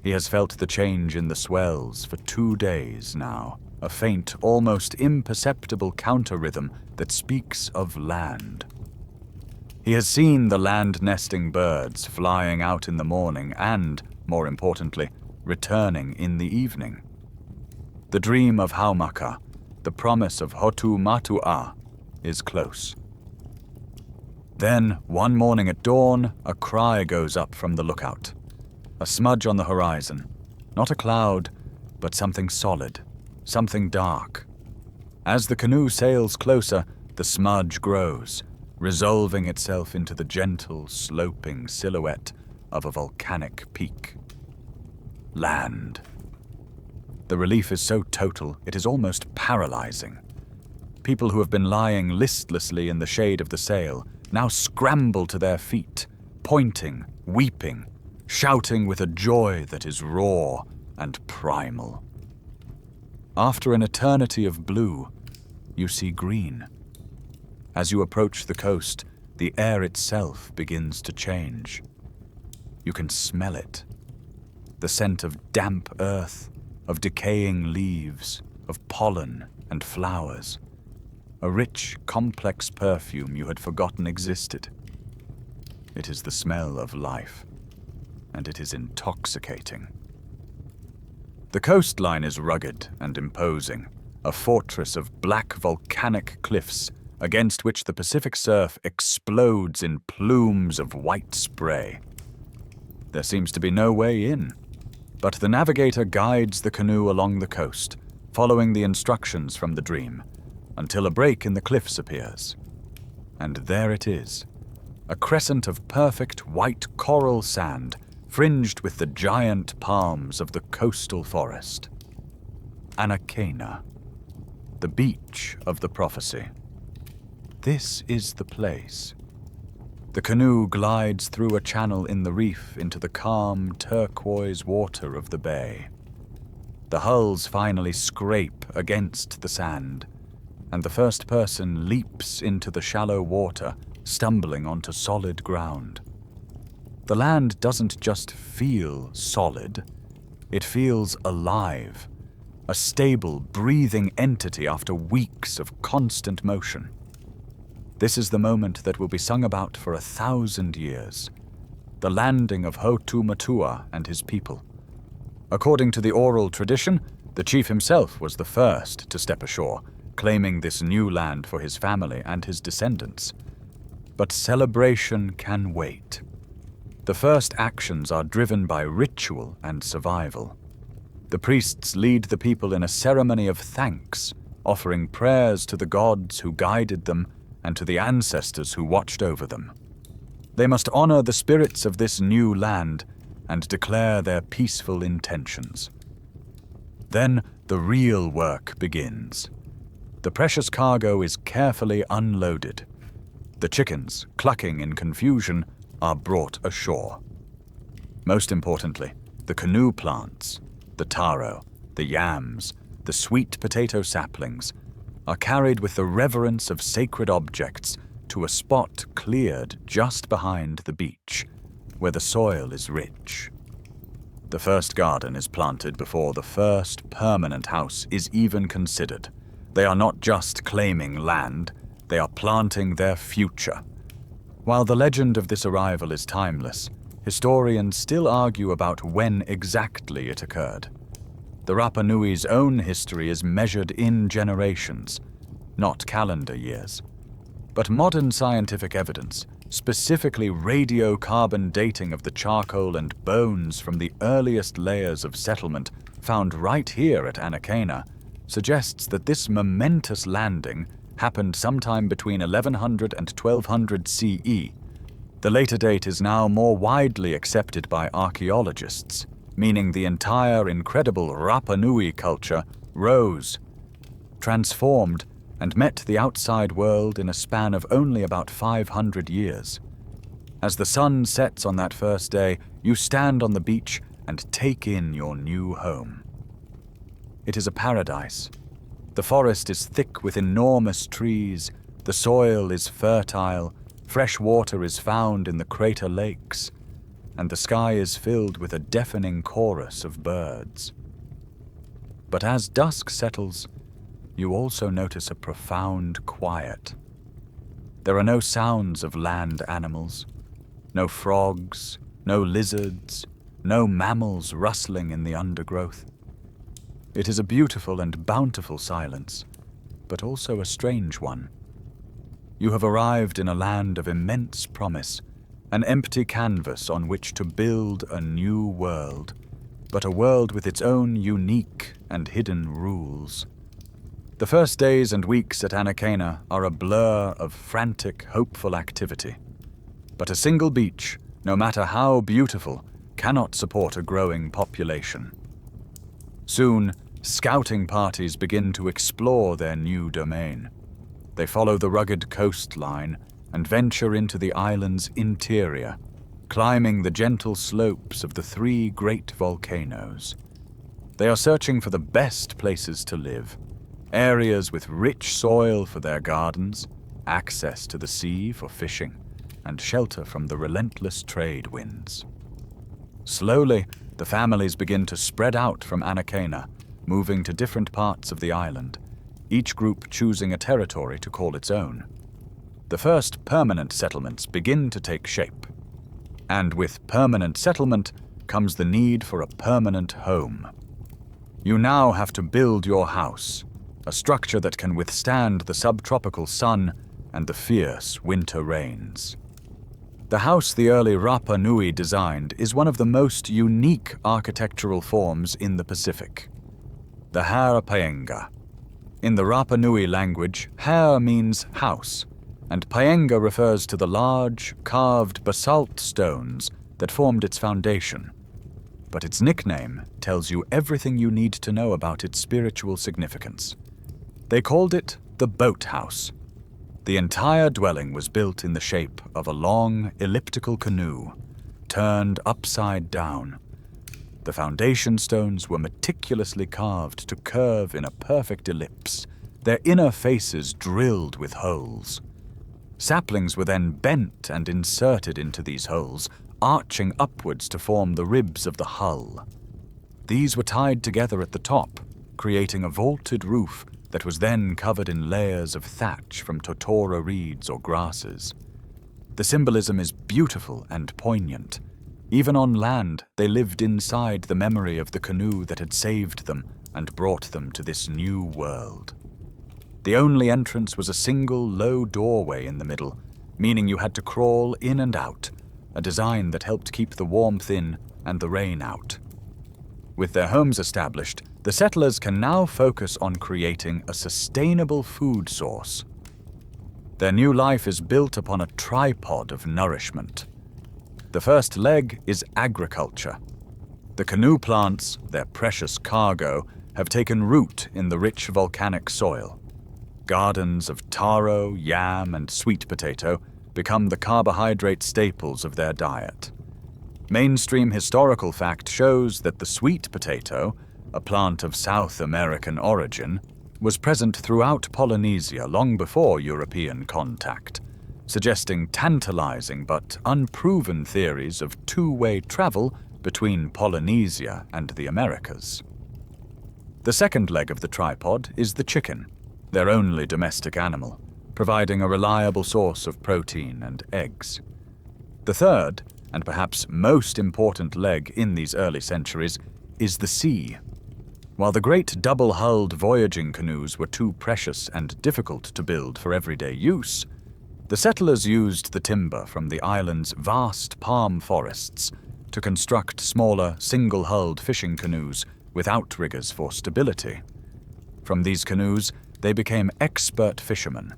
He has felt the change in the swells for 2 days now, a faint, almost imperceptible counter-rhythm that speaks of land. He has seen the land-nesting birds flying out in the morning and, more importantly, returning in the evening. The dream of Haumaka, the promise of Hotu Matua, is close. Then, one morning at dawn, a cry goes up from the lookout. A smudge on the horizon. Not a cloud, but something solid, something dark. As the canoe sails closer, the smudge grows, resolving itself into the gentle, sloping silhouette of a volcanic peak. Land. The relief is so total, it is almost paralyzing. People who have been lying listlessly in the shade of the sail now scramble to their feet, pointing, weeping, shouting with a joy that is raw and primal. After an eternity of blue, you see green. As you approach the coast, the air itself begins to change. You can smell it. The scent of damp earth, of decaying leaves, of pollen and flowers. A rich, complex perfume you had forgotten existed. It is the smell of life, and it is intoxicating. The coastline is rugged and imposing, a fortress of black volcanic cliffs against which the Pacific surf explodes in plumes of white spray. There seems to be no way in, but the navigator guides the canoe along the coast, following the instructions from the dream, until a break in the cliffs appears. And there it is, a crescent of perfect white coral sand fringed with the giant palms of the coastal forest. Anacaina, the beach of the prophecy. This is the place. The canoe glides through a channel in the reef into the calm, turquoise water of the bay. The hulls finally scrape against the sand, and the first person leaps into the shallow water, stumbling onto solid ground. The land doesn't just feel solid, it feels alive, a stable, breathing entity after weeks of constant motion. This is the moment that will be sung about for 1,000 years, the landing of Hotumatua and his people. According to the oral tradition, the chief himself was the first to step ashore, claiming this new land for his family and his descendants. But celebration can wait. The first actions are driven by ritual and survival. The priests lead the people in a ceremony of thanks, offering prayers to the gods who guided them and to the ancestors who watched over them. They must honor the spirits of this new land and declare their peaceful intentions. Then the real work begins. The precious cargo is carefully unloaded. The chickens, clucking in confusion, are brought ashore. Most importantly, the canoe plants, the taro, the yams, the sweet potato saplings, are carried with the reverence of sacred objects to a spot cleared just behind the beach, where the soil is rich. The first garden is planted before the first permanent house is even considered. They are not just claiming land, they are planting their future. While the legend of this arrival is timeless, historians still argue about when exactly it occurred. The Rapa Nui's own history is measured in generations, not calendar years. But modern scientific evidence, specifically radiocarbon dating of the charcoal and bones from the earliest layers of settlement found right here at Anacaina, suggests that this momentous landing happened sometime between 1100 and 1200 CE. The later date is now more widely accepted by archaeologists, meaning the entire incredible Rapa Nui culture rose, transformed, and met the outside world in a span of only about 500 years. As the sun sets on that first day, you stand on the beach and take in your new home. It is a paradise. The forest is thick with enormous trees, the soil is fertile, fresh water is found in the crater lakes, and the sky is filled with a deafening chorus of birds. But as dusk settles, you also notice a profound quiet. There are no sounds of land animals, no frogs, no lizards, no mammals rustling in the undergrowth. It is a beautiful and bountiful silence, but also a strange one. You have arrived in a land of immense promise, an empty canvas on which to build a new world, but a world with its own unique and hidden rules. The first days and weeks at Anacaina are a blur of frantic, hopeful activity. But a single beach, no matter how beautiful, cannot support a growing population. Soon, scouting parties begin to explore their new domain. They follow the rugged coastline and venture into the island's interior, climbing the gentle slopes of the 3 great volcanoes. They are searching for the best places to live, areas with rich soil for their gardens, access to the sea for fishing, and shelter from the relentless trade winds. Slowly, the families begin to spread out from Anakena, moving to different parts of the island, each group choosing a territory to call its own. The first permanent settlements begin to take shape. And with permanent settlement comes the need for a permanent home. You now have to build your house, a structure that can withstand the subtropical sun and the fierce winter rains. The house the early Rapa Nui designed is one of the most unique architectural forms in the Pacific. The Hara Paenga. In the Rapa Nui language, Hara means house, and Paenga refers to the large, carved basalt stones that formed its foundation. But its nickname tells you everything you need to know about its spiritual significance. They called it the boathouse. The entire dwelling was built in the shape of a long, elliptical canoe, turned upside down. The foundation stones were meticulously carved to curve in a perfect ellipse, their inner faces drilled with holes. Saplings were then bent and inserted into these holes, arching upwards to form the ribs of the hull. These were tied together at the top, creating a vaulted roof that was then covered in layers of thatch from totora reeds or grasses. The symbolism is beautiful and poignant. Even on land, they lived inside the memory of the canoe that had saved them and brought them to this new world. The only entrance was a single low doorway in the middle, meaning you had to crawl in and out, a design that helped keep the warmth in and the rain out. With their homes established, the settlers can now focus on creating a sustainable food source. Their new life is built upon a tripod of nourishment. The first leg is agriculture. The canoe plants, their precious cargo, have taken root in the rich volcanic soil. Gardens of taro, yam, and sweet potato become the carbohydrate staples of their diet. Mainstream historical fact shows that the sweet potato, a plant of South American origin, was present throughout Polynesia long before European contact, suggesting tantalizing but unproven theories of two-way travel between Polynesia and the Americas. The second leg of the tripod is the chicken, their only domestic animal, providing a reliable source of protein and eggs. The third, and perhaps most important leg in these early centuries, is the sea. While the great double-hulled voyaging canoes were too precious and difficult to build for everyday use, the settlers used the timber from the island's vast palm forests to construct smaller, single-hulled fishing canoes with outriggers for stability. From these canoes, they became expert fishermen.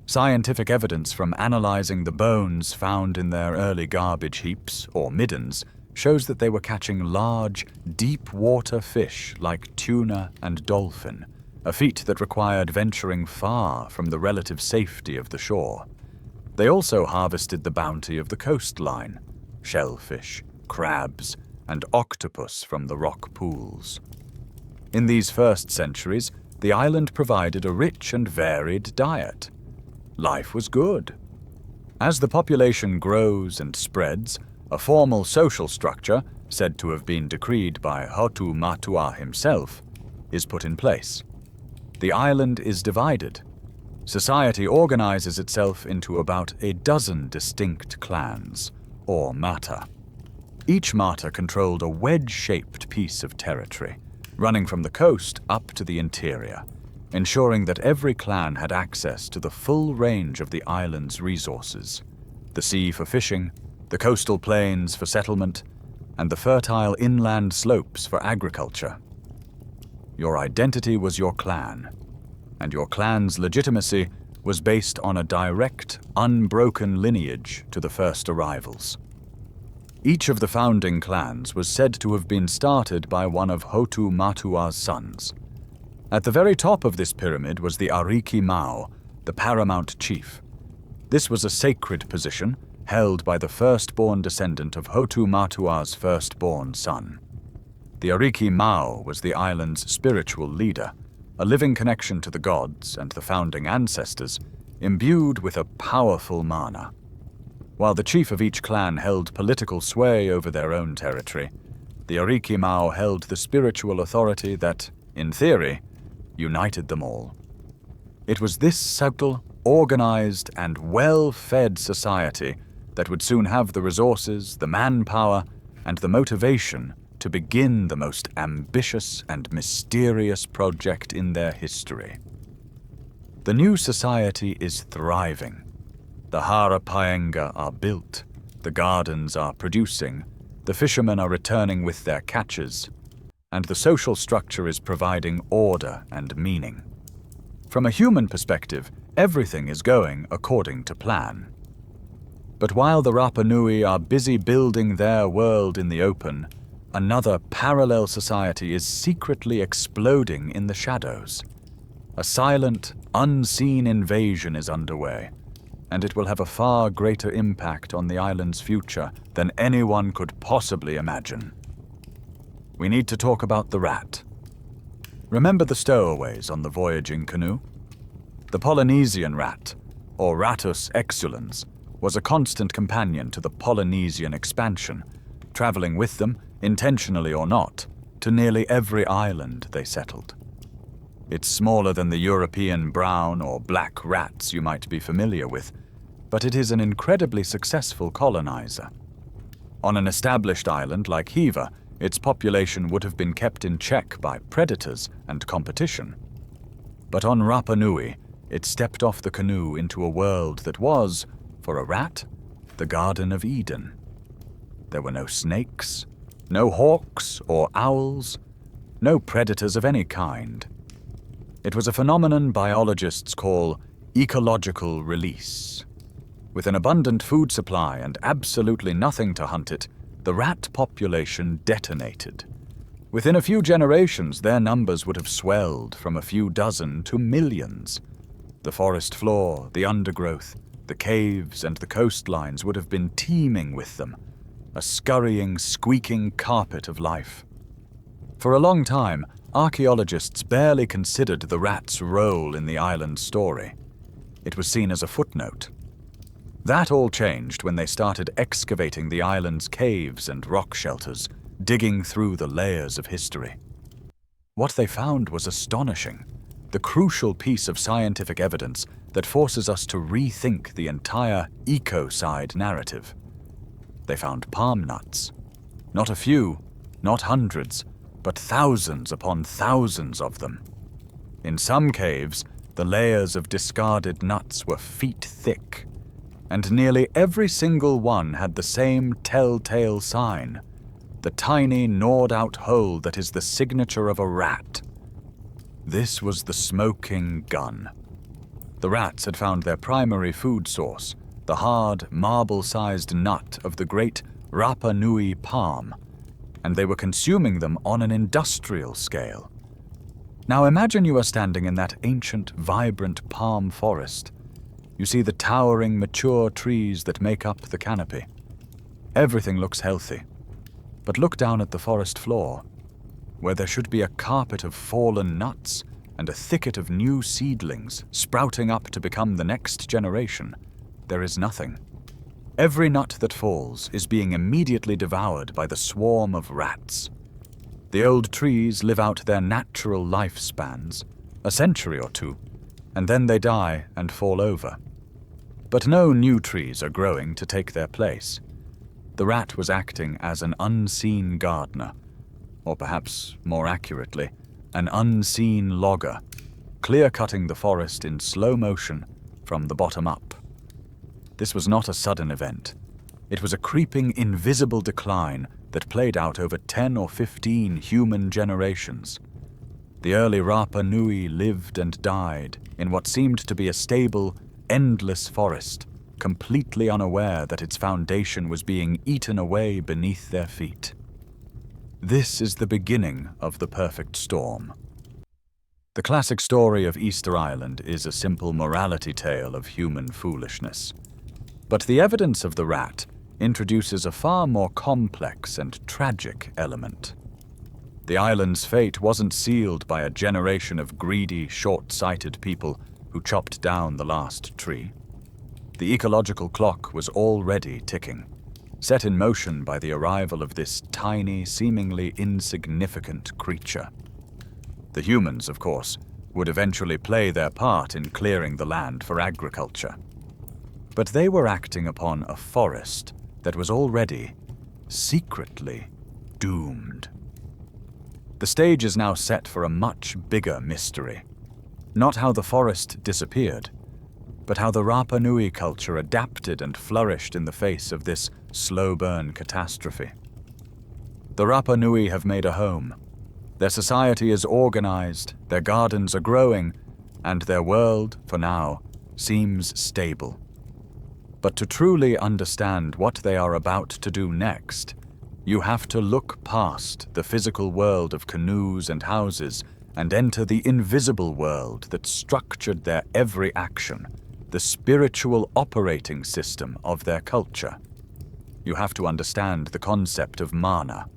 Scientific evidence from analyzing the bones found in their early garbage heaps, or middens, shows that they were catching large, deep-water fish like tuna and dolphin, a feat that required venturing far from the relative safety of the shore. They also harvested the bounty of the coastline, shellfish, crabs, and octopus from the rock pools. In these first centuries, the island provided a rich and varied diet. Life was good. As the population grows and spreads, a formal social structure, said to have been decreed by Hotu Matua himself, is put in place. The island is divided. Society organizes itself into about a dozen distinct clans, or mata. Each mata controlled a wedge-shaped piece of territory, running from the coast up to the interior, ensuring that every clan had access to the full range of the island's resources: the sea for fishing, the coastal plains for settlement, and the fertile inland slopes for agriculture. Your identity was your clan, and your clan's legitimacy was based on a direct, unbroken lineage to the first arrivals. Each of the founding clans was said to have been started by one of Hotu Matua's sons. At the very top of this pyramid was the Ariki Mau, the paramount chief. This was a sacred position held by the firstborn descendant of Hotu Matua's firstborn son. The Ariki Mau was the island's spiritual leader, a living connection to the gods and the founding ancestors, imbued with a powerful mana. While the chief of each clan held political sway over their own territory, the Arikimau held the spiritual authority that, in theory, united them all. It was this subtle, organized, and well-fed society that would soon have the resources, the manpower, and the motivation to begin the most ambitious and mysterious project in their history. The new society is thriving. The harapaenga are built, the gardens are producing, the fishermen are returning with their catches, and the social structure is providing order and meaning. From a human perspective, everything is going according to plan. But while the Rapa Nui are busy building their world in the open, another parallel society is secretly exploding in the shadows. A silent, unseen invasion is underway, and it will have a far greater impact on the island's future than anyone could possibly imagine. We need to talk about the rat. Remember the stowaways on the voyaging canoe? The Polynesian rat, or Rattus exulans, was a constant companion to the Polynesian expansion, traveling with them, intentionally or not, to nearly every island they settled. It's smaller than the European brown or black rats you might be familiar with, but it is an incredibly successful colonizer. On an established island like Hiva, its population would have been kept in check by predators and competition. But on Rapa Nui, it stepped off the canoe into a world that was, for a rat, the Garden of Eden. There were no snakes, no hawks or owls, no predators of any kind. It was a phenomenon biologists call ecological release. With an abundant food supply and absolutely nothing to hunt it, the rat population detonated. Within a few generations, their numbers would have swelled from a few dozen to millions. The forest floor, the undergrowth, the caves, and the coastlines would have been teeming with them, a scurrying, squeaking carpet of life. For a long time, archaeologists barely considered the rat's role in the island's story. It was seen as a footnote. That all changed when they started excavating the island's caves and rock shelters, digging through the layers of history. What they found was astonishing, the crucial piece of scientific evidence that forces us to rethink the entire ecocide narrative. They found palm nuts. Not a few, not hundreds, but thousands upon thousands of them. In some caves, the layers of discarded nuts were feet thick, and nearly every single one had the same telltale sign, the tiny gnawed-out hole that is the signature of a rat. This was the smoking gun. The rats had found their primary food source, the hard, marble-sized nut of the great Rapa Nui palm, and they were consuming them on an industrial scale. Now imagine you are standing in that ancient, vibrant palm forest. You see the towering, mature trees that make up the canopy. Everything looks healthy. But look down at the forest floor, where there should be a carpet of fallen nuts and a thicket of new seedlings sprouting up to become the next generation. There is nothing. Every nut that falls is being immediately devoured by the swarm of rats. The old trees live out their natural lifespans, a century or two, and then they die and fall over. But no new trees are growing to take their place. The rat was acting as an unseen gardener, or perhaps more accurately, an unseen logger, clear-cutting the forest in slow motion from the bottom up. This was not a sudden event. It was a creeping, invisible decline that played out over 10 or 15 human generations. The early Rapa Nui lived and died in what seemed to be a stable, endless forest, completely unaware that its foundation was being eaten away beneath their feet. This is the beginning of the perfect storm. The classic story of Easter Island is a simple morality tale of human foolishness. But the evidence of the rat introduces a far more complex and tragic element. The island's fate wasn't sealed by a generation of greedy, short-sighted people who chopped down the last tree. The ecological clock was already ticking, set in motion by the arrival of this tiny, seemingly insignificant creature. The humans, of course, would eventually play their part in clearing the land for agriculture. But they were acting upon a forest that was already, secretly, doomed. The stage is now set for a much bigger mystery. Not how the forest disappeared, but how the Rapa Nui culture adapted and flourished in the face of this slow-burn catastrophe. The Rapa Nui have made a home. Their society is organized, their gardens are growing, and their world, for now, seems stable. But to truly understand what they are about to do next, you have to look past the physical world of canoes and houses and enter the invisible world that structured their every action, the spiritual operating system of their culture. You have to understand the concept of mana.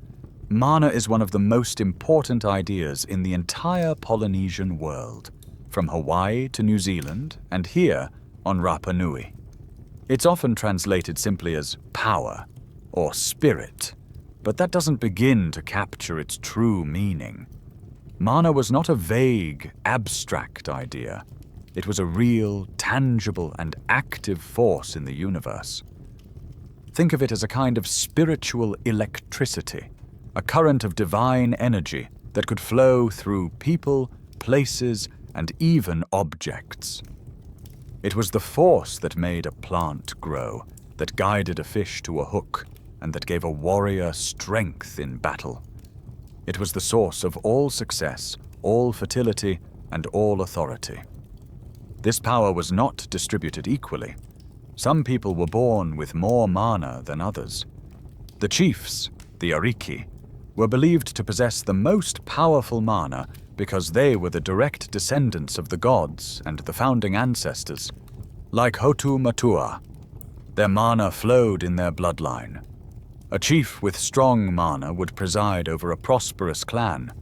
Mana is one of the most important ideas in the entire Polynesian world, from Hawaii to New Zealand and here on Rapa Nui. It's often translated simply as power or spirit, but that doesn't begin to capture its true meaning. Mana was not a vague, abstract idea. It was a real, tangible, and active force in the universe. Think of it as a kind of spiritual electricity, a current of divine energy that could flow through people, places, and even objects. It was the force that made a plant grow, that guided a fish to a hook, and that gave a warrior strength in battle. It was the source of all success, all fertility, and all authority. This power was not distributed equally. Some people were born with more mana than others. The chiefs, the Ariki, were believed to possess the most powerful mana because they were the direct descendants of the gods and the founding ancestors. Like Hotu Matua, their mana flowed in their bloodline. A chief with strong mana would preside over a prosperous clan.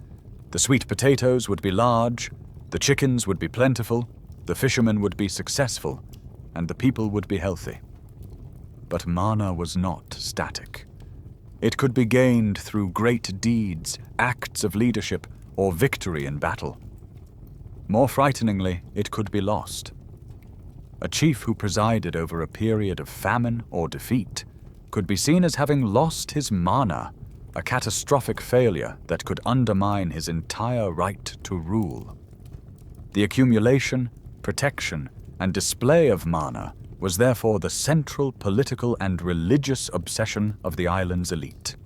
The sweet potatoes would be large, the chickens would be plentiful, the fishermen would be successful, and the people would be healthy. But mana was not static. It could be gained through great deeds, acts of leadership, or victory in battle. More frighteningly, it could be lost. A chief who presided over a period of famine or defeat could be seen as having lost his mana, a catastrophic failure that could undermine his entire right to rule. The accumulation, protection, and display of mana was therefore the central political and religious obsession of the island's elite.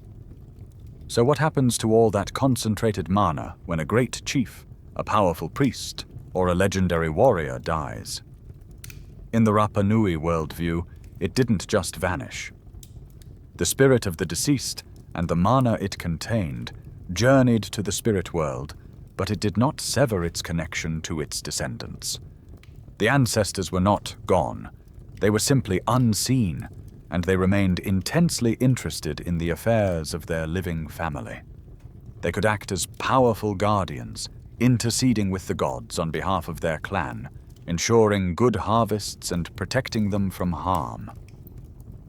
So what happens to all that concentrated mana when a great chief, a powerful priest, or a legendary warrior dies? In the Rapa Nui worldview, it didn't just vanish. The spirit of the deceased and the mana it contained journeyed to the spirit world, but it did not sever its connection to its descendants. The ancestors were not gone. They were simply unseen, and they remained intensely interested in the affairs of their living family. They could act as powerful guardians, interceding with the gods on behalf of their clan, ensuring good harvests and protecting them from harm.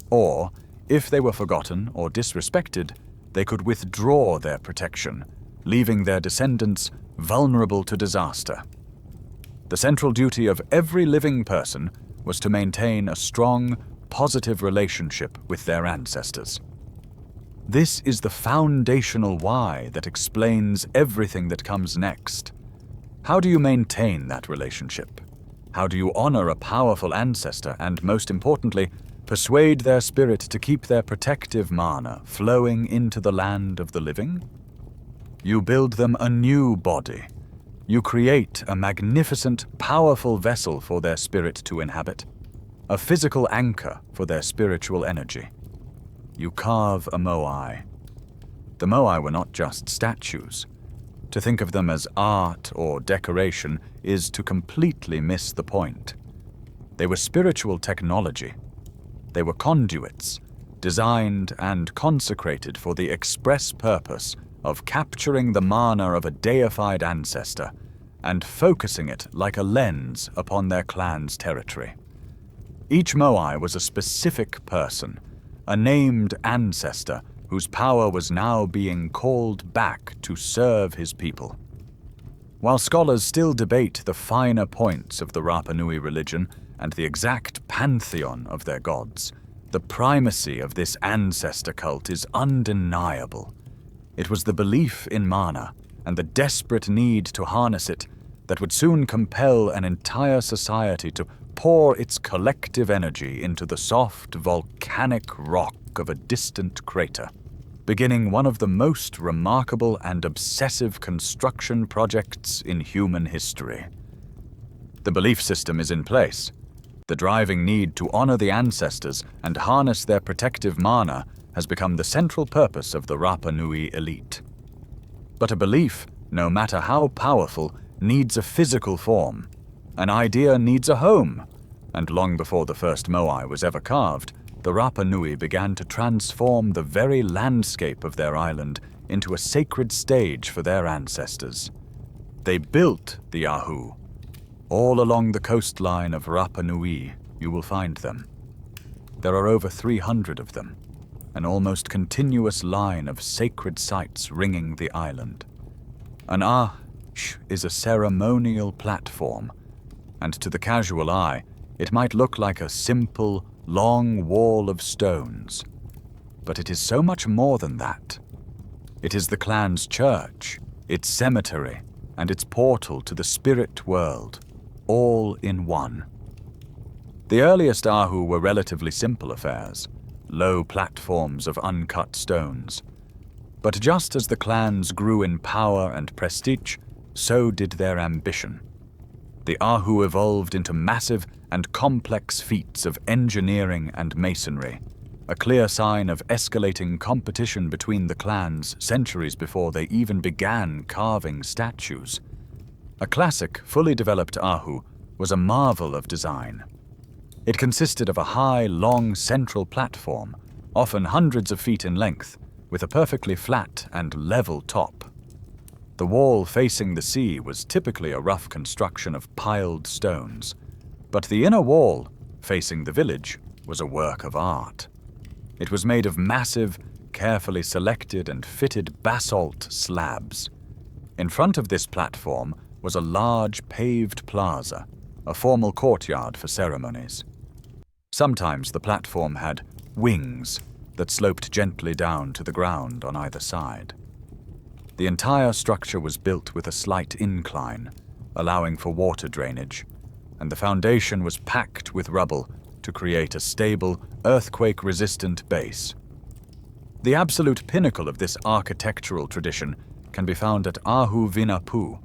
Or, if they were forgotten or disrespected, they could withdraw their protection, leaving their descendants vulnerable to disaster. The central duty of every living person was to maintain a strong, positive relationship with their ancestors. This is the foundational why that explains everything that comes next. How do you maintain that relationship? How do you honor a powerful ancestor and, most importantly, persuade their spirit to keep their protective mana flowing into the land of the living? You build them a new body. You create a magnificent, powerful vessel for their spirit to inhabit, a physical anchor for their spiritual energy. You carve a moai. The moai were not just statues. To think of them as art or decoration is to completely miss the point. They were spiritual technology. They were conduits, designed and consecrated for the express purpose of capturing the mana of a deified ancestor and focusing it like a lens upon their clan's territory. Each moai was a specific person, a named ancestor whose power was now being called back to serve his people. While scholars still debate the finer points of the Rapa Nui religion and the exact pantheon of their gods, the primacy of this ancestor cult is undeniable. It was the belief in mana and the desperate need to harness it that would soon compel an entire society to pour its collective energy into the soft, volcanic rock of a distant crater, beginning one of the most remarkable and obsessive construction projects in human history. The belief system is in place. The driving need to honor the ancestors and harness their protective mana has become the central purpose of the Rapa Nui elite. But a belief, no matter how powerful, needs a physical form. An idea needs a home, and long before the first moai was ever carved, the Rapa Nui began to transform the very landscape of their island into a sacred stage for their ancestors. They built the ahu. All along the coastline of Rapa Nui, you will find them. There are over 300 of them, an almost continuous line of sacred sites ringing the island. An is a ceremonial platform, and to the casual eye, it might look like a simple, long wall of stones. But it is so much more than that. It is the clan's church, its cemetery, and its portal to the spirit world, all in one. The earliest ahu were relatively simple affairs, low platforms of uncut stones. But just as the clans grew in power and prestige, so did their ambition. The ahu evolved into massive and complex feats of engineering and masonry, a clear sign of escalating competition between the clans centuries before they even began carving statues. A classic, fully developed ahu was a marvel of design. It consisted of a high, long central platform, often hundreds of feet in length, with a perfectly flat and level top. The wall facing the sea was typically a rough construction of piled stones, but the inner wall, facing the village, was a work of art. It was made of massive, carefully selected and fitted basalt slabs. In front of this platform was a large paved plaza, a formal courtyard for ceremonies. Sometimes the platform had wings that sloped gently down to the ground on either side. The entire structure was built with a slight incline, allowing for water drainage, and the foundation was packed with rubble to create a stable, earthquake-resistant base. The absolute pinnacle of this architectural tradition can be found at Ahu Vinapu.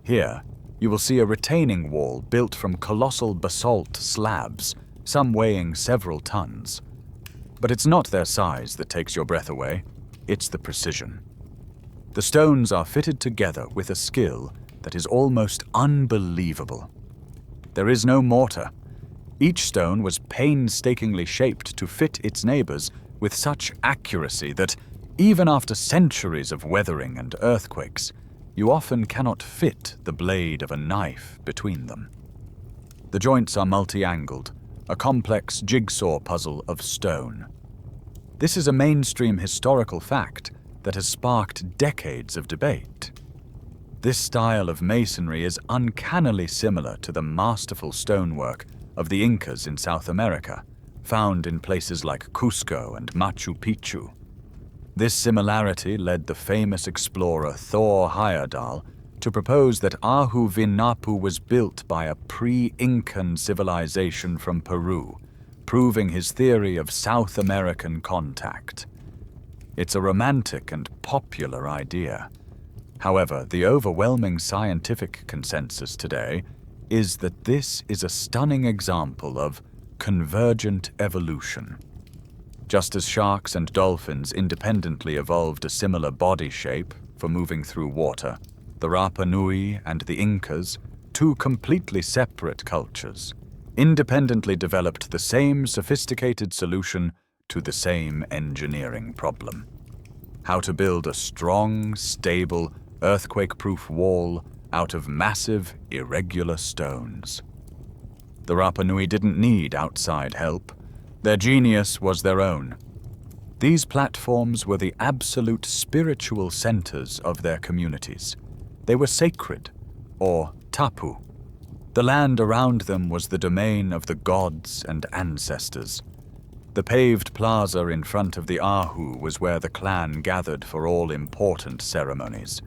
Here, you will see a retaining wall built from colossal basalt slabs, some weighing several tons. But it's not their size that takes your breath away, it's the precision. The stones are fitted together with a skill that is almost unbelievable. There is no mortar. Each stone was painstakingly shaped to fit its neighbors with such accuracy that, even after centuries of weathering and earthquakes, you often cannot fit the blade of a knife between them. The joints are multi-angled, a complex jigsaw puzzle of stone. This is a mainstream historical fact that has sparked decades of debate. This style of masonry is uncannily similar to the masterful stonework of the Incas in South America, found in places like Cusco and Machu Picchu. This similarity led the famous explorer Thor Heyerdahl to propose that Ahu Vinapu was built by a pre-Incan civilization from Peru, proving his theory of South American contact. It's a romantic and popular idea. However, the overwhelming scientific consensus today is that this is a stunning example of convergent evolution. Just as sharks and dolphins independently evolved a similar body shape for moving through water, the Rapa Nui and the Incas, two completely separate cultures, independently developed the same sophisticated solution to the same engineering problem. how to build a strong, stable, earthquake-proof wall out of massive, irregular stones. The Rapa Nui didn't need outside help. Their genius was their own. These platforms were the absolute spiritual centers of their communities. They were sacred, or tapu. The land around them was the domain of the gods and ancestors. The paved plaza in front of the Ahu was where the clan gathered for all important ceremonies.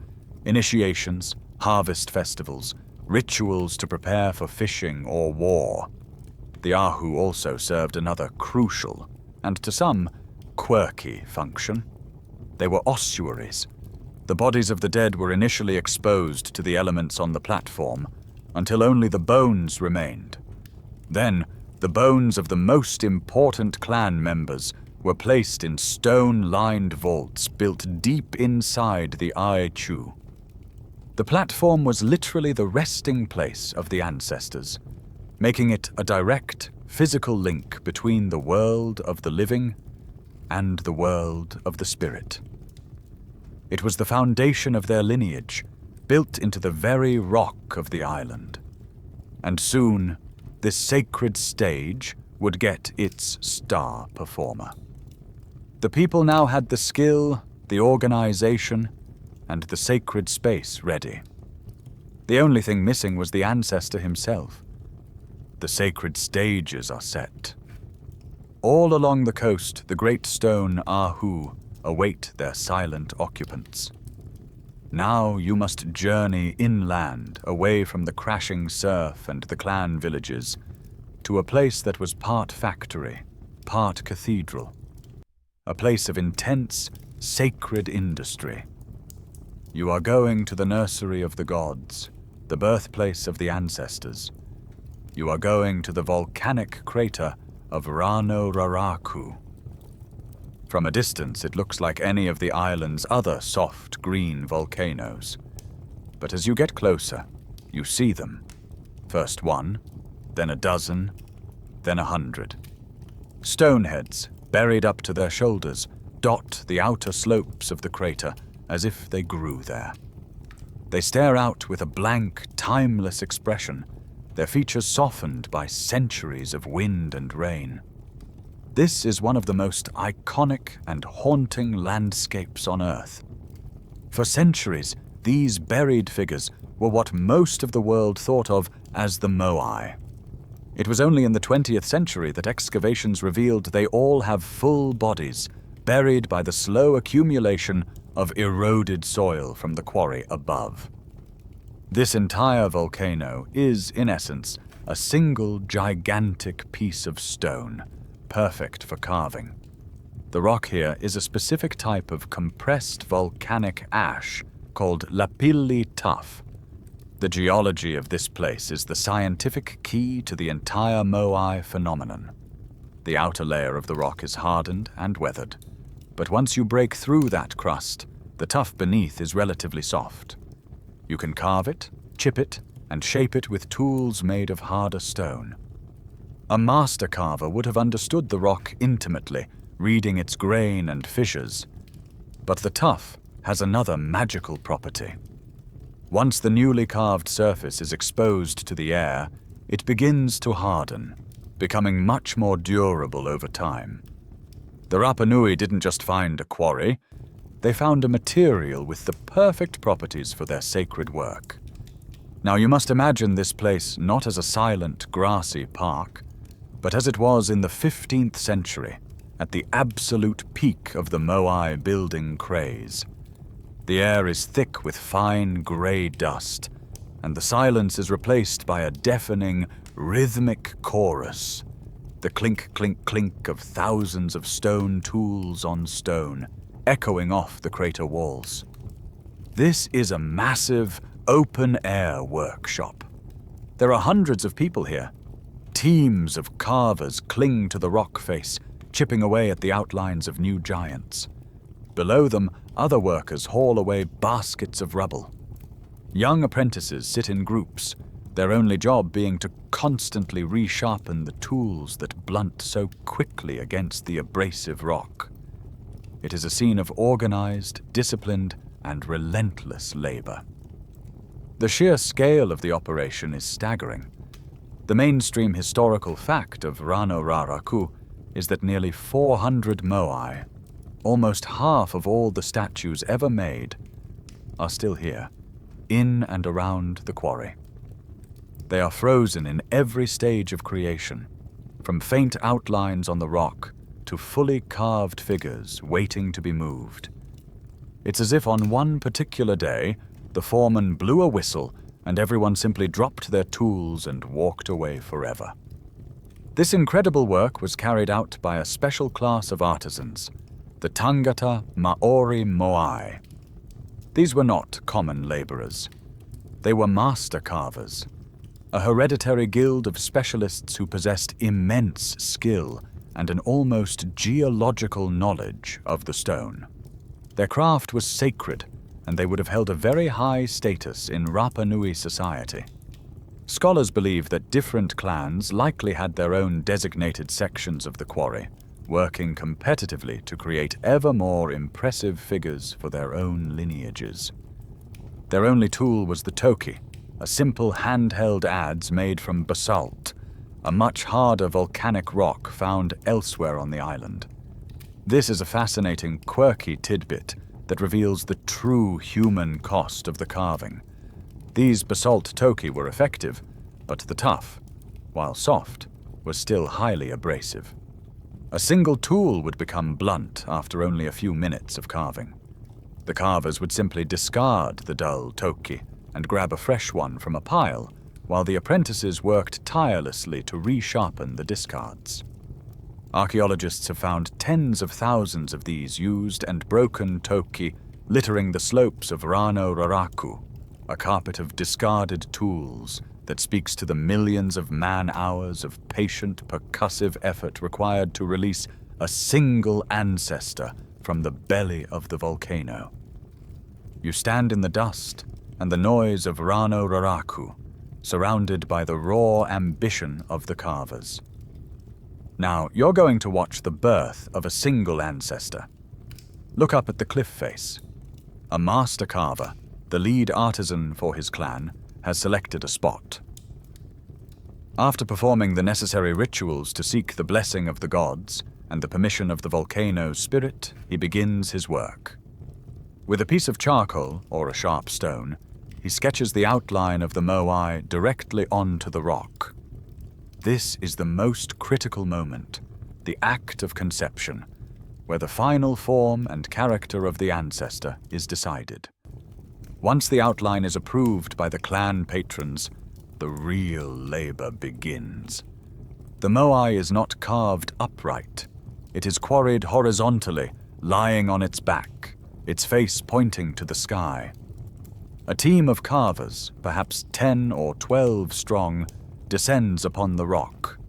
Initiations, harvest festivals, rituals to prepare for fishing or war. The Ahu also served another crucial, and to some, quirky function. They were ossuaries. The bodies of the dead were initially exposed to the elements on the platform, until only the bones remained. Then, the bones of the most important clan members were placed in stone-lined vaults built deep inside the Ai-Chu. The platform was literally the resting place of the ancestors, making it a direct, physical link between the world of the living and the world of the spirit. It was the foundation of their lineage, built into the very rock of the island. And soon, this sacred stage would get its star performer. The people now had the skill, the organization, and the sacred space ready. The only thing missing was the ancestor himself. The sacred stages are set. All along the coast, the great stone Ahu await their silent occupants. Now you must journey inland, away from the crashing surf and the clan villages, to a place that was part factory, part cathedral. A place of intense, sacred industry. You are going to the nursery of the gods, the birthplace of the ancestors. You are going to the volcanic crater of Rano Raraku. From a distance, it looks like any of the island's other soft green volcanoes. But as you get closer, you see them. First one, then a dozen, then 100. Stoneheads, buried up to their shoulders, dot the outer slopes of the crater as if they grew there. They stare out with a blank, timeless expression, their features softened by centuries of wind and rain. This is one of the most iconic and haunting landscapes on Earth. For centuries, these buried figures were what most of the world thought of as the Moai. It was only in the 20th century that excavations revealed they all have full bodies, buried by the slow accumulation of eroded soil from the quarry above. This entire volcano is, in essence, a single gigantic piece of stone, perfect for carving. The rock here is a specific type of compressed volcanic ash called lapilli tuff. The geology of this place is the scientific key to the entire Moai phenomenon. The outer layer of the rock is hardened and weathered, but once you break through that crust, the tuff beneath is relatively soft. You can carve it, chip it, and shape it with tools made of harder stone. A master carver would have understood the rock intimately, reading its grain and fissures. But the tuff has another magical property. Once the newly carved surface is exposed to the air, it begins to harden, becoming much more durable over time. The Rapa Nui didn't just find a quarry, they found a material with the perfect properties for their sacred work. Now you must imagine this place not as a silent, grassy park, but as it was in the 15th century, at the absolute peak of the Moai building craze. The air is thick with fine grey dust, and the silence is replaced by a deafening, rhythmic chorus. The clink, clink, clink of thousands of stone tools on stone, echoing off the crater walls. This is a massive, open-air workshop. There are hundreds of people here. Teams of carvers cling to the rock face, chipping away at the outlines of new giants. Below them, other workers haul away baskets of rubble. Young apprentices sit in groups, their only job being to constantly resharpen the tools that blunt so quickly against the abrasive rock. It is a scene of organized, disciplined, and relentless labor. The sheer scale of the operation is staggering. The mainstream historical fact of Rano Raraku is that nearly 400 moai, almost half of all the statues ever made, are still here, in and around the quarry. They are frozen in every stage of creation, from faint outlines on the rock to fully carved figures waiting to be moved. It's as if on one particular day, the foreman blew a whistle and everyone simply dropped their tools and walked away forever. This incredible work was carried out by a special class of artisans, the Tangata Maori Moai. These were not common laborers. They were master carvers, a hereditary guild of specialists who possessed immense skill and an almost geological knowledge of the stone. Their craft was sacred, and they would have held a very high status in Rapa Nui society. Scholars believe that different clans likely had their own designated sections of the quarry, working competitively to create ever more impressive figures for their own lineages. Their only tool was the toki, a simple handheld adze made from basalt, a much harder volcanic rock found elsewhere on the island. This is a fascinating, quirky tidbit that reveals the true human cost of the carving. These basalt toki were effective, but the tough, while soft, was still highly abrasive. A single tool would become blunt after only a few minutes of carving. The carvers would simply discard the dull toki and grab a fresh one from a pile, while the apprentices worked tirelessly to resharpen the discards. Archaeologists have found tens of thousands of these used and broken toki littering the slopes of Rano Raraku, a carpet of discarded tools that speaks to the millions of man-hours of patient, percussive effort required to release a single ancestor from the belly of the volcano. You stand in the dust and the noise of Rano Raraku, surrounded by the raw ambition of the carvers. Now, you're going to watch the birth of a single ancestor. Look up at the cliff face. A master carver, the lead artisan for his clan, has selected a spot. After performing the necessary rituals to seek the blessing of the gods and the permission of the volcano's spirit, he begins his work. With a piece of charcoal or a sharp stone, he sketches the outline of the moai directly onto the rock. This is the most critical moment, the act of conception, where the final form and character of the ancestor is decided. Once the outline is approved by the clan patrons, the real labor begins. The moai is not carved upright. It is quarried horizontally, lying on its back, its face pointing to the sky. A team of carvers, perhaps 10 or 12 strong, descends upon the rock.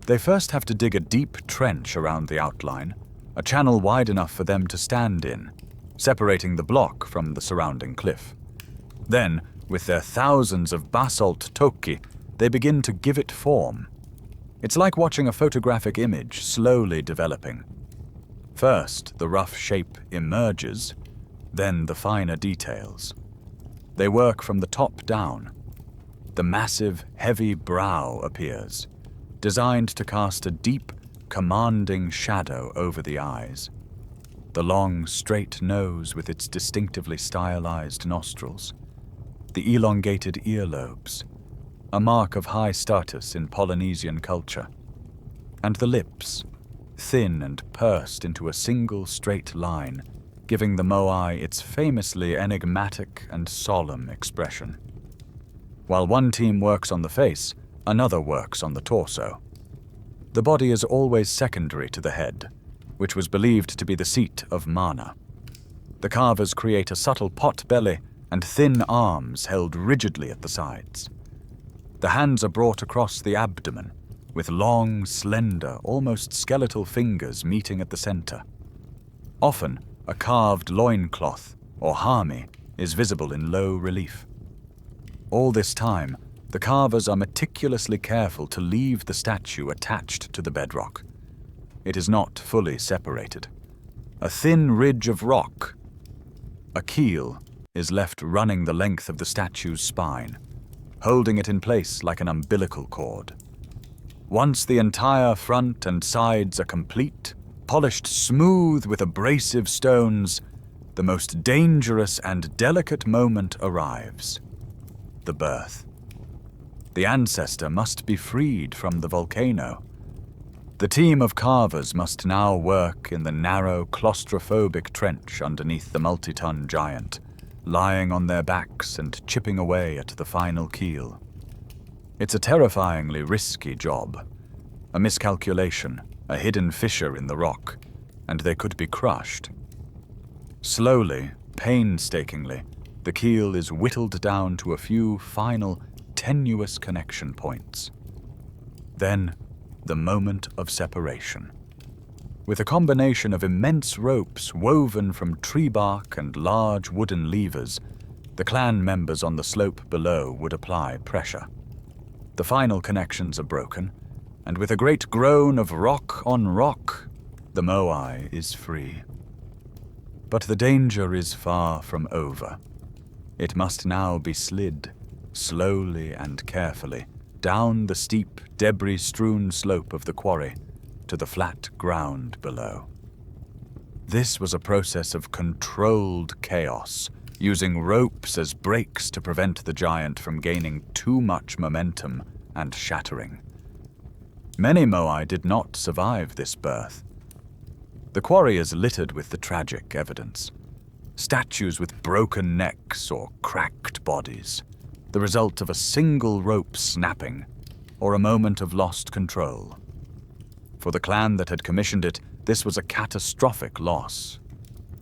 They first have to dig a deep trench around the outline, a channel wide enough for them to stand in, separating the block from the surrounding cliff. Then, with their thousands of basalt toki, they begin to give it form. It's like watching a photographic image slowly developing. First, the rough shape emerges, then the finer details. They work from the top down. The massive, heavy brow appears, designed to cast a deep, commanding shadow over the eyes. The long, straight nose with its distinctively stylized nostrils. The elongated earlobes, a mark of high status in Polynesian culture. And the lips, thin and pursed into a single straight line, giving the moai its famously enigmatic and solemn expression. While one team works on the face, another works on the torso. The body is always secondary to the head, which was believed to be the seat of mana. The carvers create a subtle pot belly and thin arms held rigidly at the sides. The hands are brought across the abdomen, with long, slender, almost skeletal fingers meeting at the center. Often, a carved loincloth, or hami, is visible in low relief. All this time, the carvers are meticulously careful to leave the statue attached to the bedrock. It is not fully separated. a thin ridge of rock. A keel is left running the length of the statue's spine, holding it in place like an umbilical cord. Once the entire front and sides are complete, polished smooth with abrasive stones, the most dangerous and delicate moment arrives: the birth. The ancestor must be freed from the volcano. The team of carvers must now work in the narrow, claustrophobic trench underneath the multi-ton giant, lying on their backs and chipping away at the final keel. It's a terrifyingly risky job. A miscalculation, a hidden fissure in the rock, and they could be crushed. Slowly, painstakingly, the keel is whittled down to a few final, tenuous connection points. Then, the moment of separation. With a combination of immense ropes woven from tree bark and large wooden levers, the clan members on the slope below would apply pressure. The final connections are broken, and with a great groan of rock on rock, the Moai is free. But the danger is far from over. It must now be slid, slowly and carefully, down the steep, debris-strewn slope of the quarry to the flat ground below. This was a process of controlled chaos, using ropes as brakes to prevent the giant from gaining too much momentum and shattering. Many Moai did not survive this birth. The quarry is littered with the tragic evidence. Statues with broken necks or cracked bodies, the result of a single rope snapping or a moment of lost control. For the clan that had commissioned it, this was a catastrophic loss,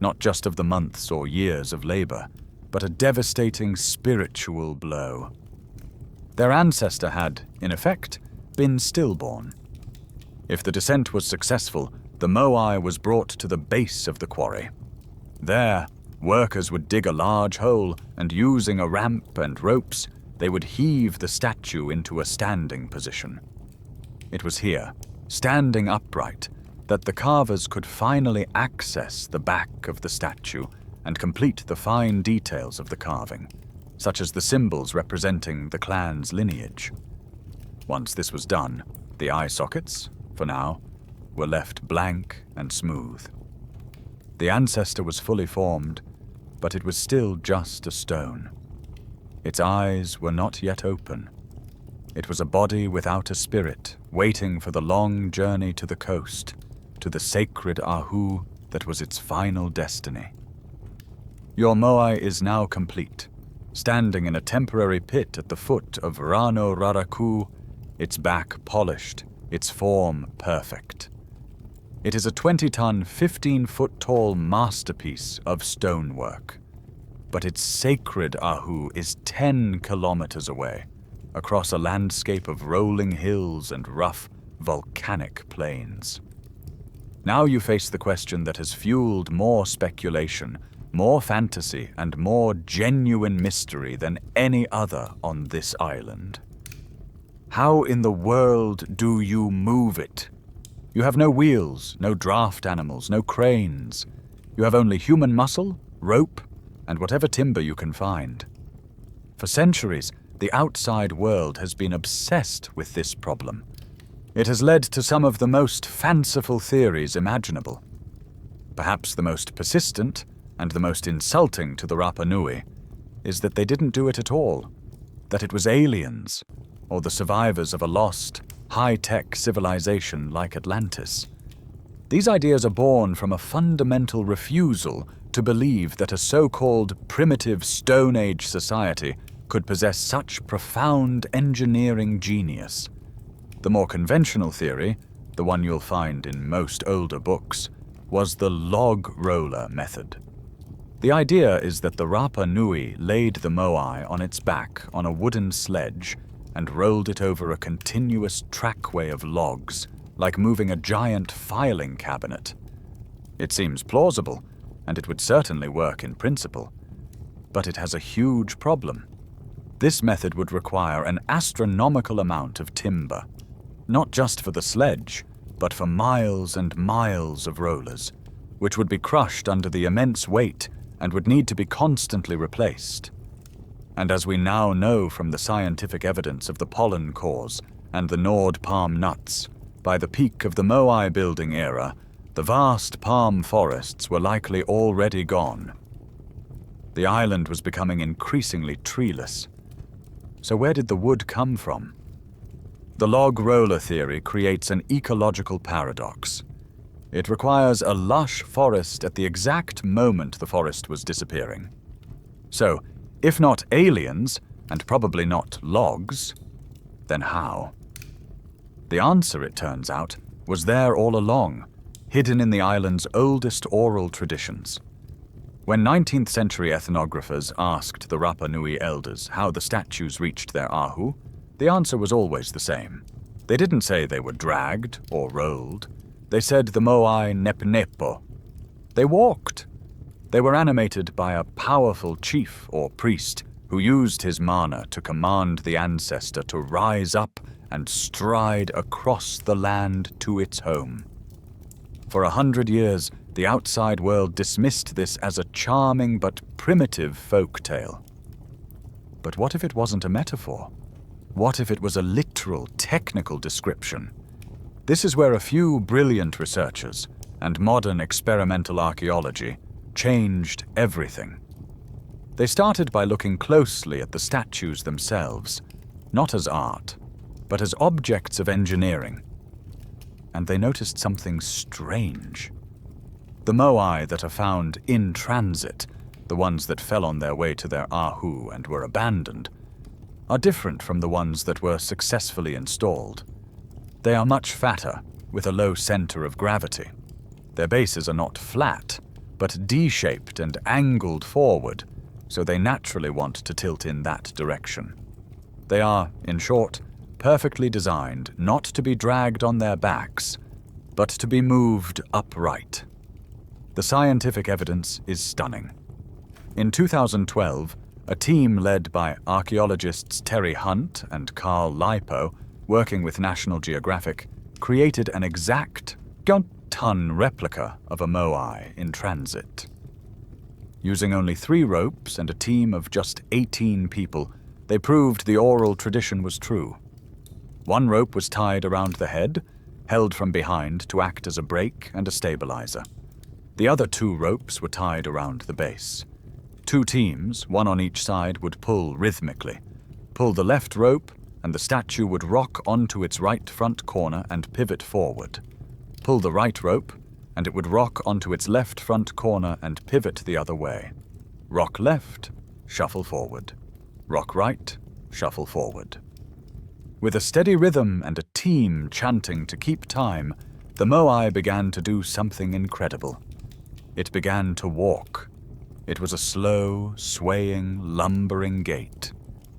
not just of the months or years of labor, but a devastating spiritual blow. Their ancestor had, in effect, been stillborn. If the descent was successful, the Moai was brought to the base of the quarry. There, workers would dig a large hole, and using a ramp and ropes, they would heave the statue into a standing position. It was here, standing upright, that the carvers could finally access the back of the statue and complete the fine details of the carving, such as the symbols representing the clan's lineage. Once this was done, the eye sockets, for now, were left blank and smooth. The ancestor was fully formed, but it was still just a stone. Its eyes were not yet open. It was a body without a spirit, waiting for the long journey to the coast, to the sacred Ahu that was its final destiny. Your Moai is now complete, standing in a temporary pit at the foot of Rano Raraku, its back polished, its form perfect. It is a 20-ton, 15-foot-tall masterpiece of stonework. But its sacred Ahu is 10 kilometers away, across a landscape of rolling hills and rough, volcanic plains. Now you face the question that has fueled more speculation, more fantasy, and more genuine mystery than any other on this island. How in the world do you move it? You have no wheels, no draft animals, no cranes. You have only human muscle, rope, and whatever timber you can find. For centuries, the outside world has been obsessed with this problem. It has led to some of the most fanciful theories imaginable. Perhaps the most persistent, and the most insulting to the Rapa Nui, is that they didn't do it at all, that it was aliens, or the survivors of a lost, high-tech civilization like Atlantis. These ideas are born from a fundamental refusal to believe that a so-called primitive Stone Age society could possess such profound engineering genius. The more conventional theory, the one you'll find in most older books, was the log roller method. The idea is that the Rapa Nui laid the Moai on its back on a wooden sledge and rolled it over a continuous trackway of logs, like moving a giant filing cabinet. It seems plausible, and it would certainly work in principle. But it has a huge problem. This method would require an astronomical amount of timber, not just for the sledge, but for miles and miles of rollers. which would be crushed under the immense weight and would need to be constantly replaced. And as we now know from the scientific evidence of the pollen cores and the gnawed palm nuts, by the peak of the Moai building era, the vast palm forests were likely already gone. The island was becoming increasingly treeless. So where did the wood come from? The log roller theory creates an ecological paradox. It requires a lush forest at the exact moment the forest was disappearing. So, if not aliens, and probably not logs, then how? The answer, it turns out, was there all along, hidden in the island's oldest oral traditions. When 19th century ethnographers asked the Rapa Nui elders how the statues reached their ahu, the answer was always the same. They didn't say they were dragged or rolled. They said the Moai nepnepo. They walked. They were animated by a powerful chief or priest who used his mana to command the ancestor to rise up and stride across the land to its home. For 100 years, the outside world dismissed this as a charming but primitive folk tale. But what if it wasn't a metaphor? What if it was a literal, technical description? This is where a few brilliant researchers and modern experimental archaeology changed everything. They started by looking closely at the statues themselves, not as art, but as objects of engineering. And they noticed something strange. The Moai that are found in transit, the ones that fell on their way to their ahu and were abandoned, are different from the ones that were successfully installed. They are much fatter, with a low center of gravity. Their bases are not flat, but D-shaped and angled forward, so they naturally want to tilt in that direction. They are, in short, perfectly designed not to be dragged on their backs, but to be moved upright. The scientific evidence is stunning. In 2012, a team led by archaeologists Terry Hunt and Carl Lipo, working with National Geographic, created an exact ton replica of a Moai in transit. Using only 3 ropes and a team of just 18 people, they proved the oral tradition was true. 1 rope was tied around the head, held from behind to act as a brake and a stabilizer. The other 2 ropes were tied around the base. 2 teams, 1 on each side, would pull rhythmically. Pull the left rope, and the statue would rock onto its right front corner and pivot forward. Pull the right rope, and it would rock onto its left front corner and pivot the other way. Rock left, shuffle forward. Rock right, shuffle forward. With a steady rhythm and a team chanting to keep time, the Moai began to do something incredible. It began to walk. It was a slow, swaying, lumbering gait,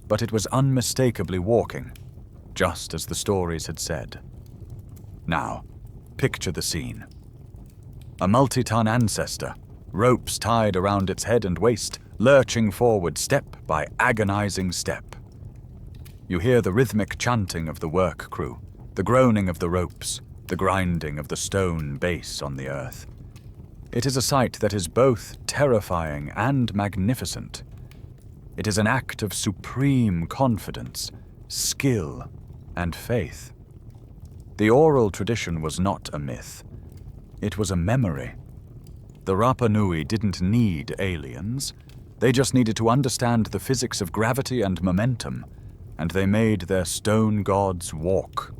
but it was unmistakably walking, just as the stories had said. Now, picture the scene. A multi-ton ancestor, ropes tied around its head and waist, lurching forward step by agonizing step. You hear the rhythmic chanting of the work crew, the groaning of the ropes, the grinding of the stone base on the earth. It is a sight that is both terrifying and magnificent. It is an act of supreme confidence, skill, and faith. The oral tradition was not a myth. It was a memory. The Rapa Nui didn't need aliens. They just needed to understand the physics of gravity and momentum, and they made their stone gods walk.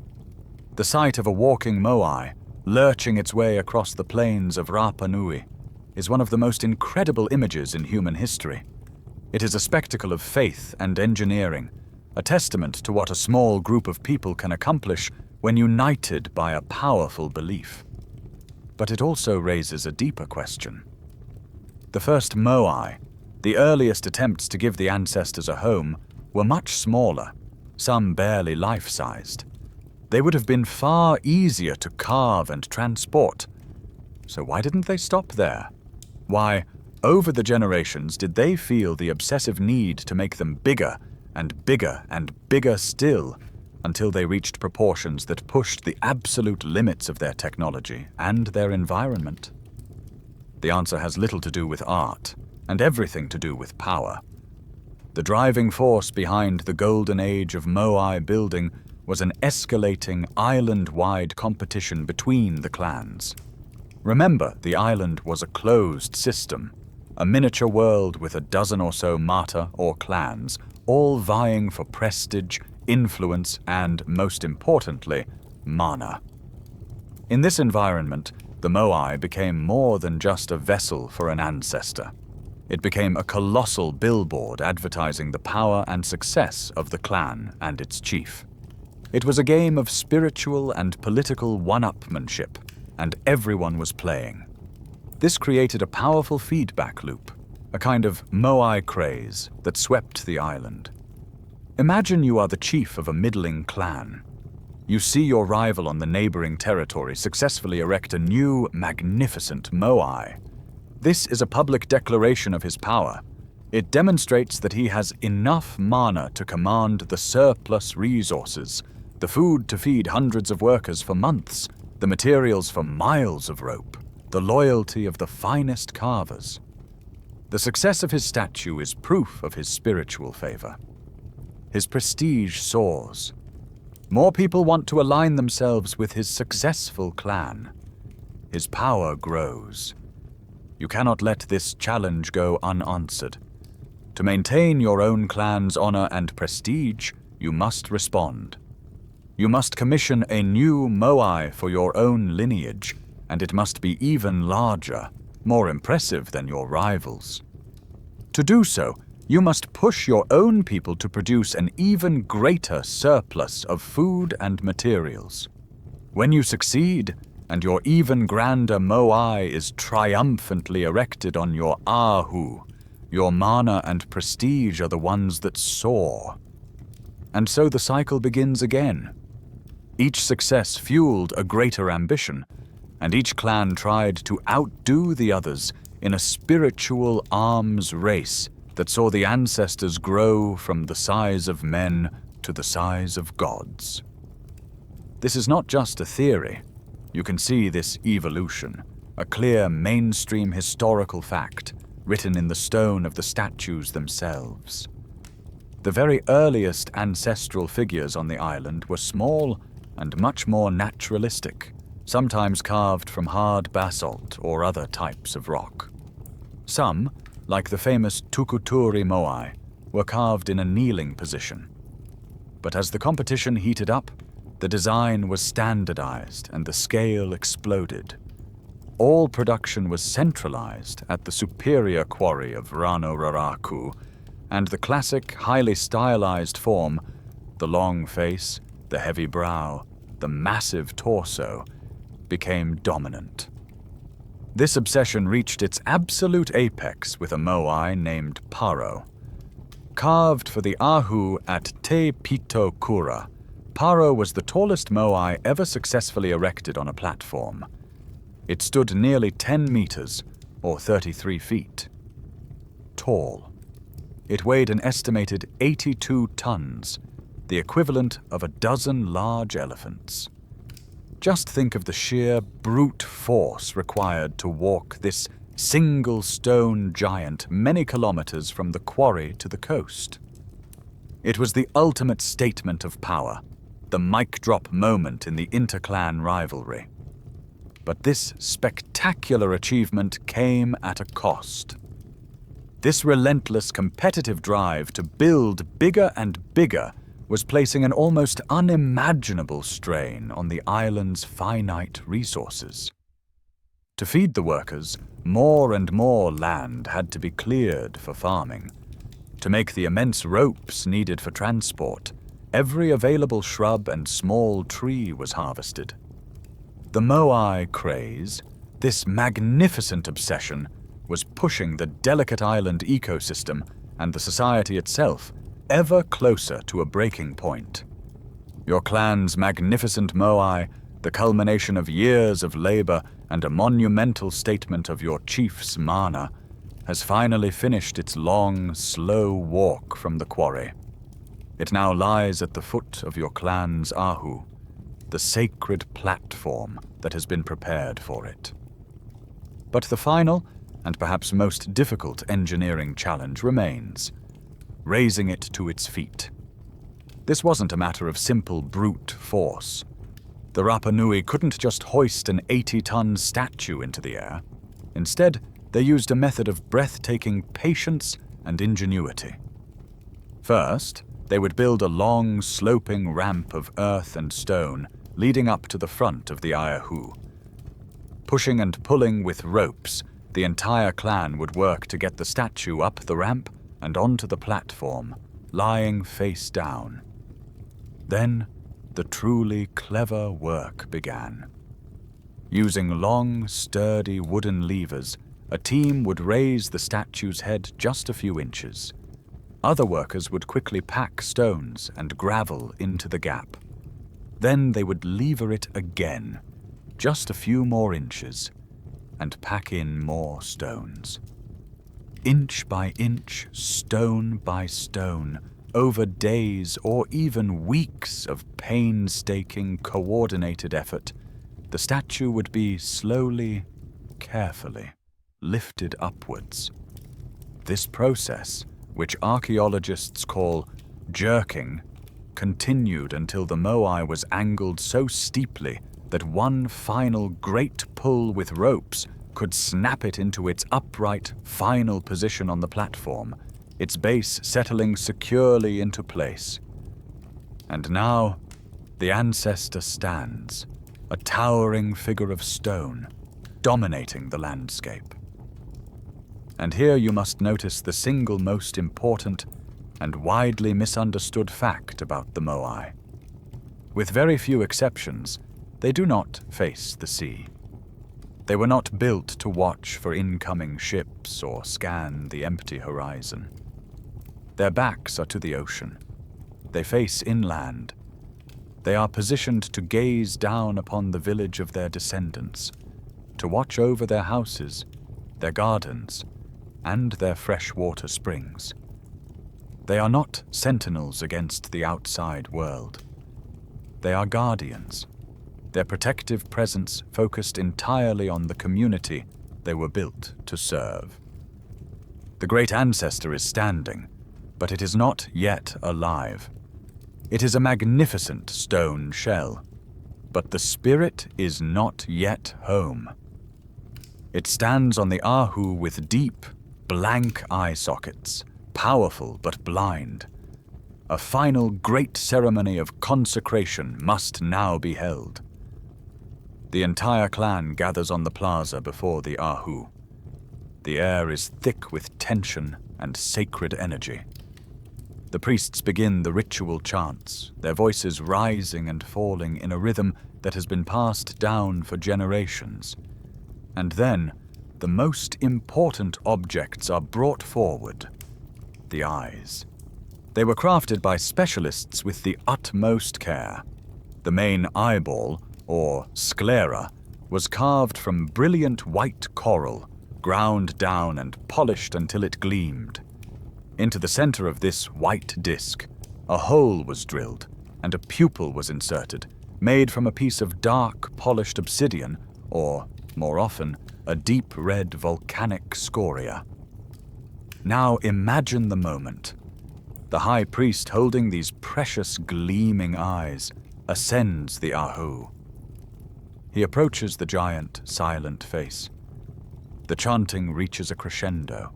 The sight of a walking Moai, lurching its way across the plains of Rapa Nui, is one of the most incredible images in human history. It is a spectacle of faith and engineering, a testament to what a small group of people can accomplish when united by a powerful belief. But it also raises a deeper question. The first Moai, the earliest attempts to give the ancestors a home, were much smaller, some barely life-sized. They would have been far easier to carve and transport. So why didn't they stop there? Why, over the generations, did they feel the obsessive need to make them bigger and bigger and bigger still, until they reached proportions that pushed the absolute limits of their technology and their environment? The answer has little to do with art, and everything to do with power. The driving force behind the golden age of Moai building was an escalating island-wide competition between the clans. Remember, the island was a closed system, a miniature world with a dozen or so mata or clans, all vying for prestige, influence, and, most importantly, mana. In this environment, the Moai became more than just a vessel for an ancestor. It became a colossal billboard advertising the power and success of the clan and its chief. It was a game of spiritual and political one-upmanship, and everyone was playing. This created a powerful feedback loop, a kind of Moai craze that swept the island. Imagine you are the chief of a middling clan. You see your rival on the neighboring territory successfully erect a new, magnificent Moai. This is a public declaration of his power. It demonstrates that he has enough mana to command the surplus resources, the food to feed hundreds of workers for months, the materials for miles of rope, the loyalty of the finest carvers. The success of his statue is proof of his spiritual favor. His prestige soars. More people want to align themselves with his successful clan. His power grows. You cannot let this challenge go unanswered. To maintain your own clan's honor and prestige, you must respond. You must commission a new Moai for your own lineage, and it must be even larger, more impressive than your rivals. To do so, you must push your own people to produce an even greater surplus of food and materials. When you succeed, and your even grander Moai is triumphantly erected on your Ahu, your mana and prestige are the ones that soar. And so the cycle begins again. Each success fueled a greater ambition, and each clan tried to outdo the others in a spiritual arms race that saw the ancestors grow from the size of men to the size of gods. This is not just a theory. You can see this evolution, a clear mainstream historical fact written in the stone of the statues themselves. The very earliest ancestral figures on the island were small and much more naturalistic, sometimes carved from hard basalt or other types of rock. Some, like the famous Tukuturi Moai, were carved in a kneeling position. But as the competition heated up, the design was standardized and the scale exploded. All production was centralized at the superior quarry of Rano Raraku, and the classic, highly stylized form, the long face, the heavy brow, the massive torso, became dominant. This obsession reached its absolute apex with a Moai named Paro. Carved for the Ahu at Te Pito Kura, Paro was the tallest Moai ever successfully erected on a platform. It stood nearly 10 meters, or 33 feet. Tall. It weighed an estimated 82 tons, the equivalent of a dozen large elephants. Just think of the sheer brute force required to walk this single stone giant many kilometers from the quarry to the coast. It was the ultimate statement of power, the mic-drop moment in the interclan rivalry. But this spectacular achievement came at a cost. This relentless competitive drive to build bigger and bigger was placing an almost unimaginable strain on the island's finite resources. To feed the workers, more and more land had to be cleared for farming. To make the immense ropes needed for transport, every available shrub and small tree was harvested. The Moai craze, this magnificent obsession, was pushing the delicate island ecosystem and the society itself ever closer to a breaking point. Your clan's magnificent Moai, the culmination of years of labor and a monumental statement of your chief's mana, has finally finished its long, slow walk from the quarry. It now lies at the foot of your clan's Ahu, the sacred platform that has been prepared for it. But the final, and perhaps most difficult engineering challenge remains: raising it to its feet. This wasn't a matter of simple brute force. The Rapa Nui couldn't just hoist an 80-ton statue into the air. Instead, they used a method of breathtaking patience and ingenuity. First, they would build a long, sloping ramp of earth and stone leading up to the front of the Ayahu. Pushing and pulling with ropes, the entire clan would work to get the statue up the ramp and onto the platform, lying face down. Then, the truly clever work began. Using long, sturdy wooden levers, a team would raise the statue's head just a few inches. Other workers would quickly pack stones and gravel into the gap. Then they would lever it again, just a few more inches, and pack in more stones. Inch by inch, stone by stone, over days or even weeks of painstaking, coordinated effort, the statue would be slowly, carefully lifted upwards. This process, which archaeologists call jerking, continued until the moai was angled so steeply that one final great pull with ropes could snap it into its upright, final position on the platform, its base settling securely into place. And now, the ancestor stands, a towering figure of stone, dominating the landscape. And here you must notice the single most important and widely misunderstood fact about the moai. With very few exceptions, they do not face the sea. They were not built to watch for incoming ships or scan the empty horizon. Their backs are to the ocean. They face inland. They are positioned to gaze down upon the village of their descendants, to watch over their houses, their gardens, and their freshwater springs. They are not sentinels against the outside world. They are guardians, their protective presence focused entirely on the community they were built to serve. The great ancestor is standing, but it is not yet alive. It is a magnificent stone shell, but the spirit is not yet home. It stands on the Ahu with deep, blank eye sockets, powerful but blind. A final great ceremony of consecration must now be held. The entire clan gathers on the plaza before the Ahu. The air is thick with tension and sacred energy. The priests begin the ritual chants, their voices rising and falling in a rhythm that has been passed down for generations. And then, the most important objects are brought forward: the eyes. They were crafted by specialists with the utmost care. The main eyeball, or sclera, was carved from brilliant white coral, ground down and polished until it gleamed. Into the center of this white disc, a hole was drilled, and a pupil was inserted, made from a piece of dark, polished obsidian, or, more often, a deep red volcanic scoria. Now imagine the moment. The high priest, holding these precious gleaming eyes, ascends the Ahu. He approaches the giant, silent face. The chanting reaches a crescendo.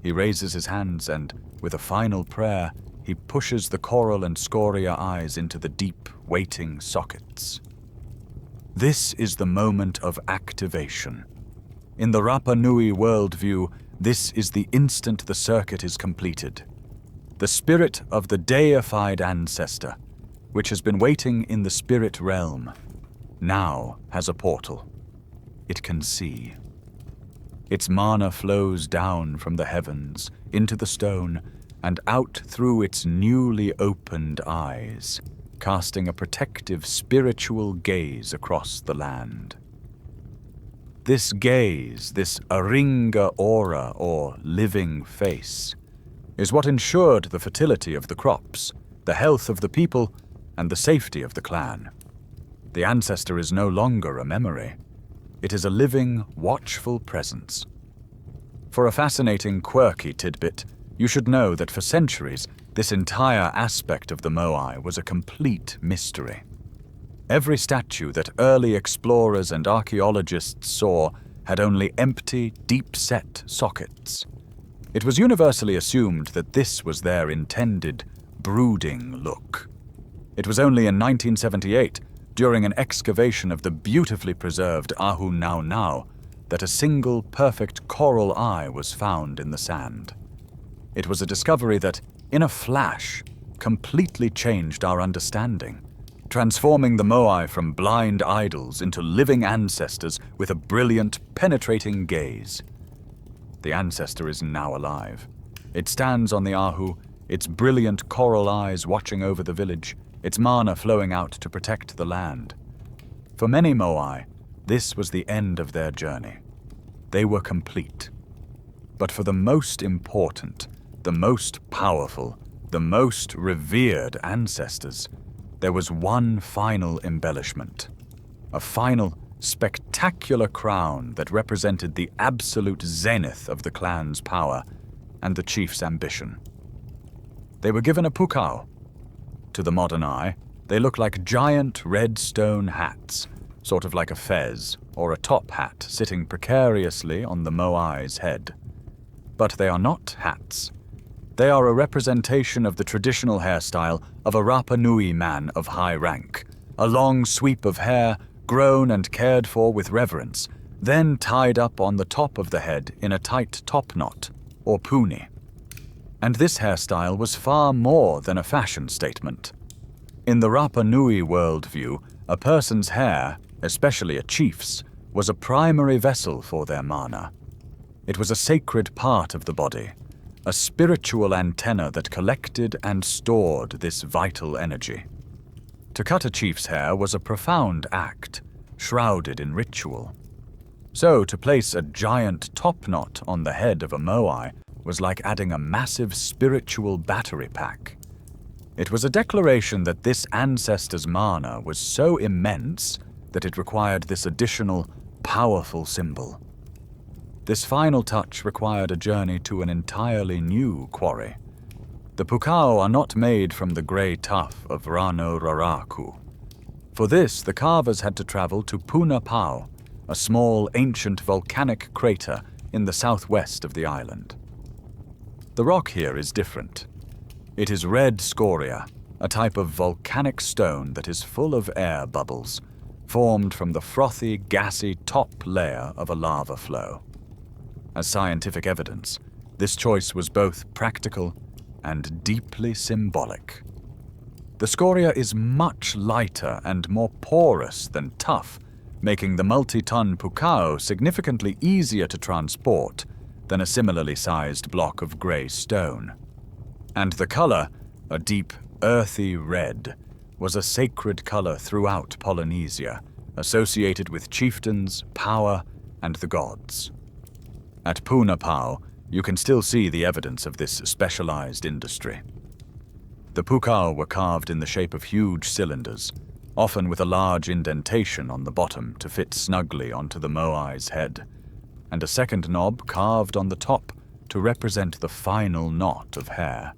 He raises his hands and, with a final prayer, he pushes the coral and scoria eyes into the deep, waiting sockets. This is the moment of activation. In the Rapa Nui worldview, this is the instant the circuit is completed. The spirit of the deified ancestor, which has been waiting in the spirit realm, now has a portal. It can see. Its mana flows down from the heavens into the stone and out through its newly opened eyes, casting a protective spiritual gaze across the land. This gaze, this Aringa aura, or living face, is what ensured the fertility of the crops, the health of the people, and the safety of the clan. The ancestor is no longer a memory. It is a living, watchful presence. For a fascinating, quirky tidbit, you should know that for centuries, this entire aspect of the moai was a complete mystery. Every statue that early explorers and archaeologists saw had only empty, deep-set sockets. It was universally assumed that this was their intended, brooding look. It was only in 1978, during an excavation of the beautifully preserved Ahu Nau Nau, that a single perfect coral eye was found in the sand. It was a discovery that, in a flash, completely changed our understanding, transforming the moai from blind idols into living ancestors with a brilliant, penetrating gaze. The ancestor is now alive. It stands on the Ahu, its brilliant coral eyes watching over the village, its mana flowing out to protect the land. For many moai, this was the end of their journey. They were complete. But for the most important, the most powerful, the most revered ancestors, there was one final embellishment. A final, spectacular crown that represented the absolute zenith of the clan's power and the chief's ambition. They were given a pukao. To the modern eye, they look like giant red stone hats, sort of like a fez or a top hat sitting precariously on the moai's head. But they are not hats. They are a representation of the traditional hairstyle of a Rapa Nui man of high rank, a long sweep of hair grown and cared for with reverence, then tied up on the top of the head in a tight top knot, or puni. And this hairstyle was far more than a fashion statement. In the Rapa Nui worldview, a person's hair, especially a chief's, was a primary vessel for their mana. It was a sacred part of the body, a spiritual antenna that collected and stored this vital energy. To cut a chief's hair was a profound act, shrouded in ritual. So to place a giant top knot on the head of a moai was like adding a massive spiritual battery pack. It was a declaration that this ancestor's mana was so immense that it required this additional, powerful symbol. This final touch required a journey to an entirely new quarry. The pukao are not made from the grey tuff of Rano Raraku. For this, the carvers had to travel to Puna Pau, a small, ancient volcanic crater in the southwest of the island. The rock here is different. It is red scoria, a type of volcanic stone that is full of air bubbles, formed from the frothy, gassy top layer of a lava flow. As scientific evidence, this choice was both practical and deeply symbolic. The scoria is much lighter and more porous than tuff, making the multi-ton pukao significantly easier to transport than a similarly sized block of grey stone. And the color, a deep, earthy red, was a sacred color throughout Polynesia, associated with chieftains, power, and the gods. At Puna Pau, you can still see the evidence of this specialized industry. The pukao were carved in the shape of huge cylinders, often with a large indentation on the bottom to fit snugly onto the moai's head, and a second knob carved on the top to represent the final knot of hair.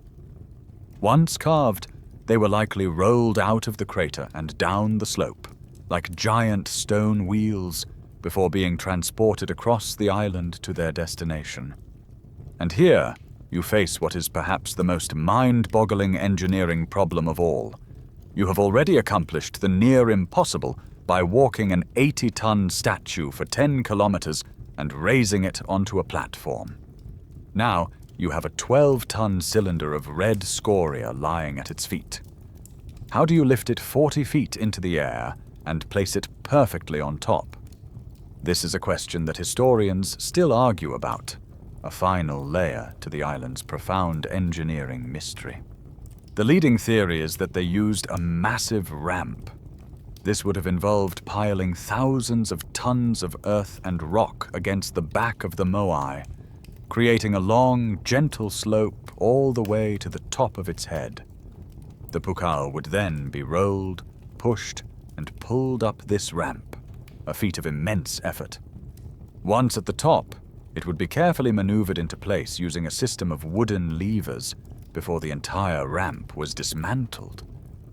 Once carved, they were likely rolled out of the crater and down the slope, like giant stone wheels, before being transported across the island to their destination. And here, you face what is perhaps the most mind-boggling engineering problem of all. You have already accomplished the near impossible by walking an 80-ton statue for 10 kilometers and raising it onto a platform. Now, you have a 12-ton cylinder of red scoria lying at its feet. How do you lift it 40 feet into the air and place it perfectly on top? This is a question that historians still argue about, a final layer to the island's profound engineering mystery. The leading theory is that they used a massive ramp. This would have involved piling thousands of tons of earth and rock against the back of the moai, creating a long, gentle slope all the way to the top of its head. The pukao would then be rolled, pushed, and pulled up this ramp, a feat of immense effort. Once at the top, it would be carefully maneuvered into place using a system of wooden levers before the entire ramp was dismantled.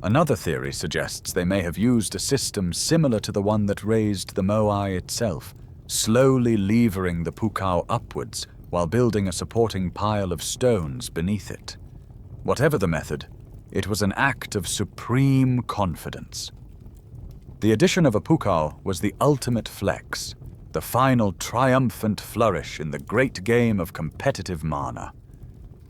Another theory suggests they may have used a system similar to the one that raised the moai itself, slowly levering the pukao upwards while building a supporting pile of stones beneath it. Whatever the method, it was an act of supreme confidence. The addition of a pukao was the ultimate flex, the final triumphant flourish in the great game of competitive mana.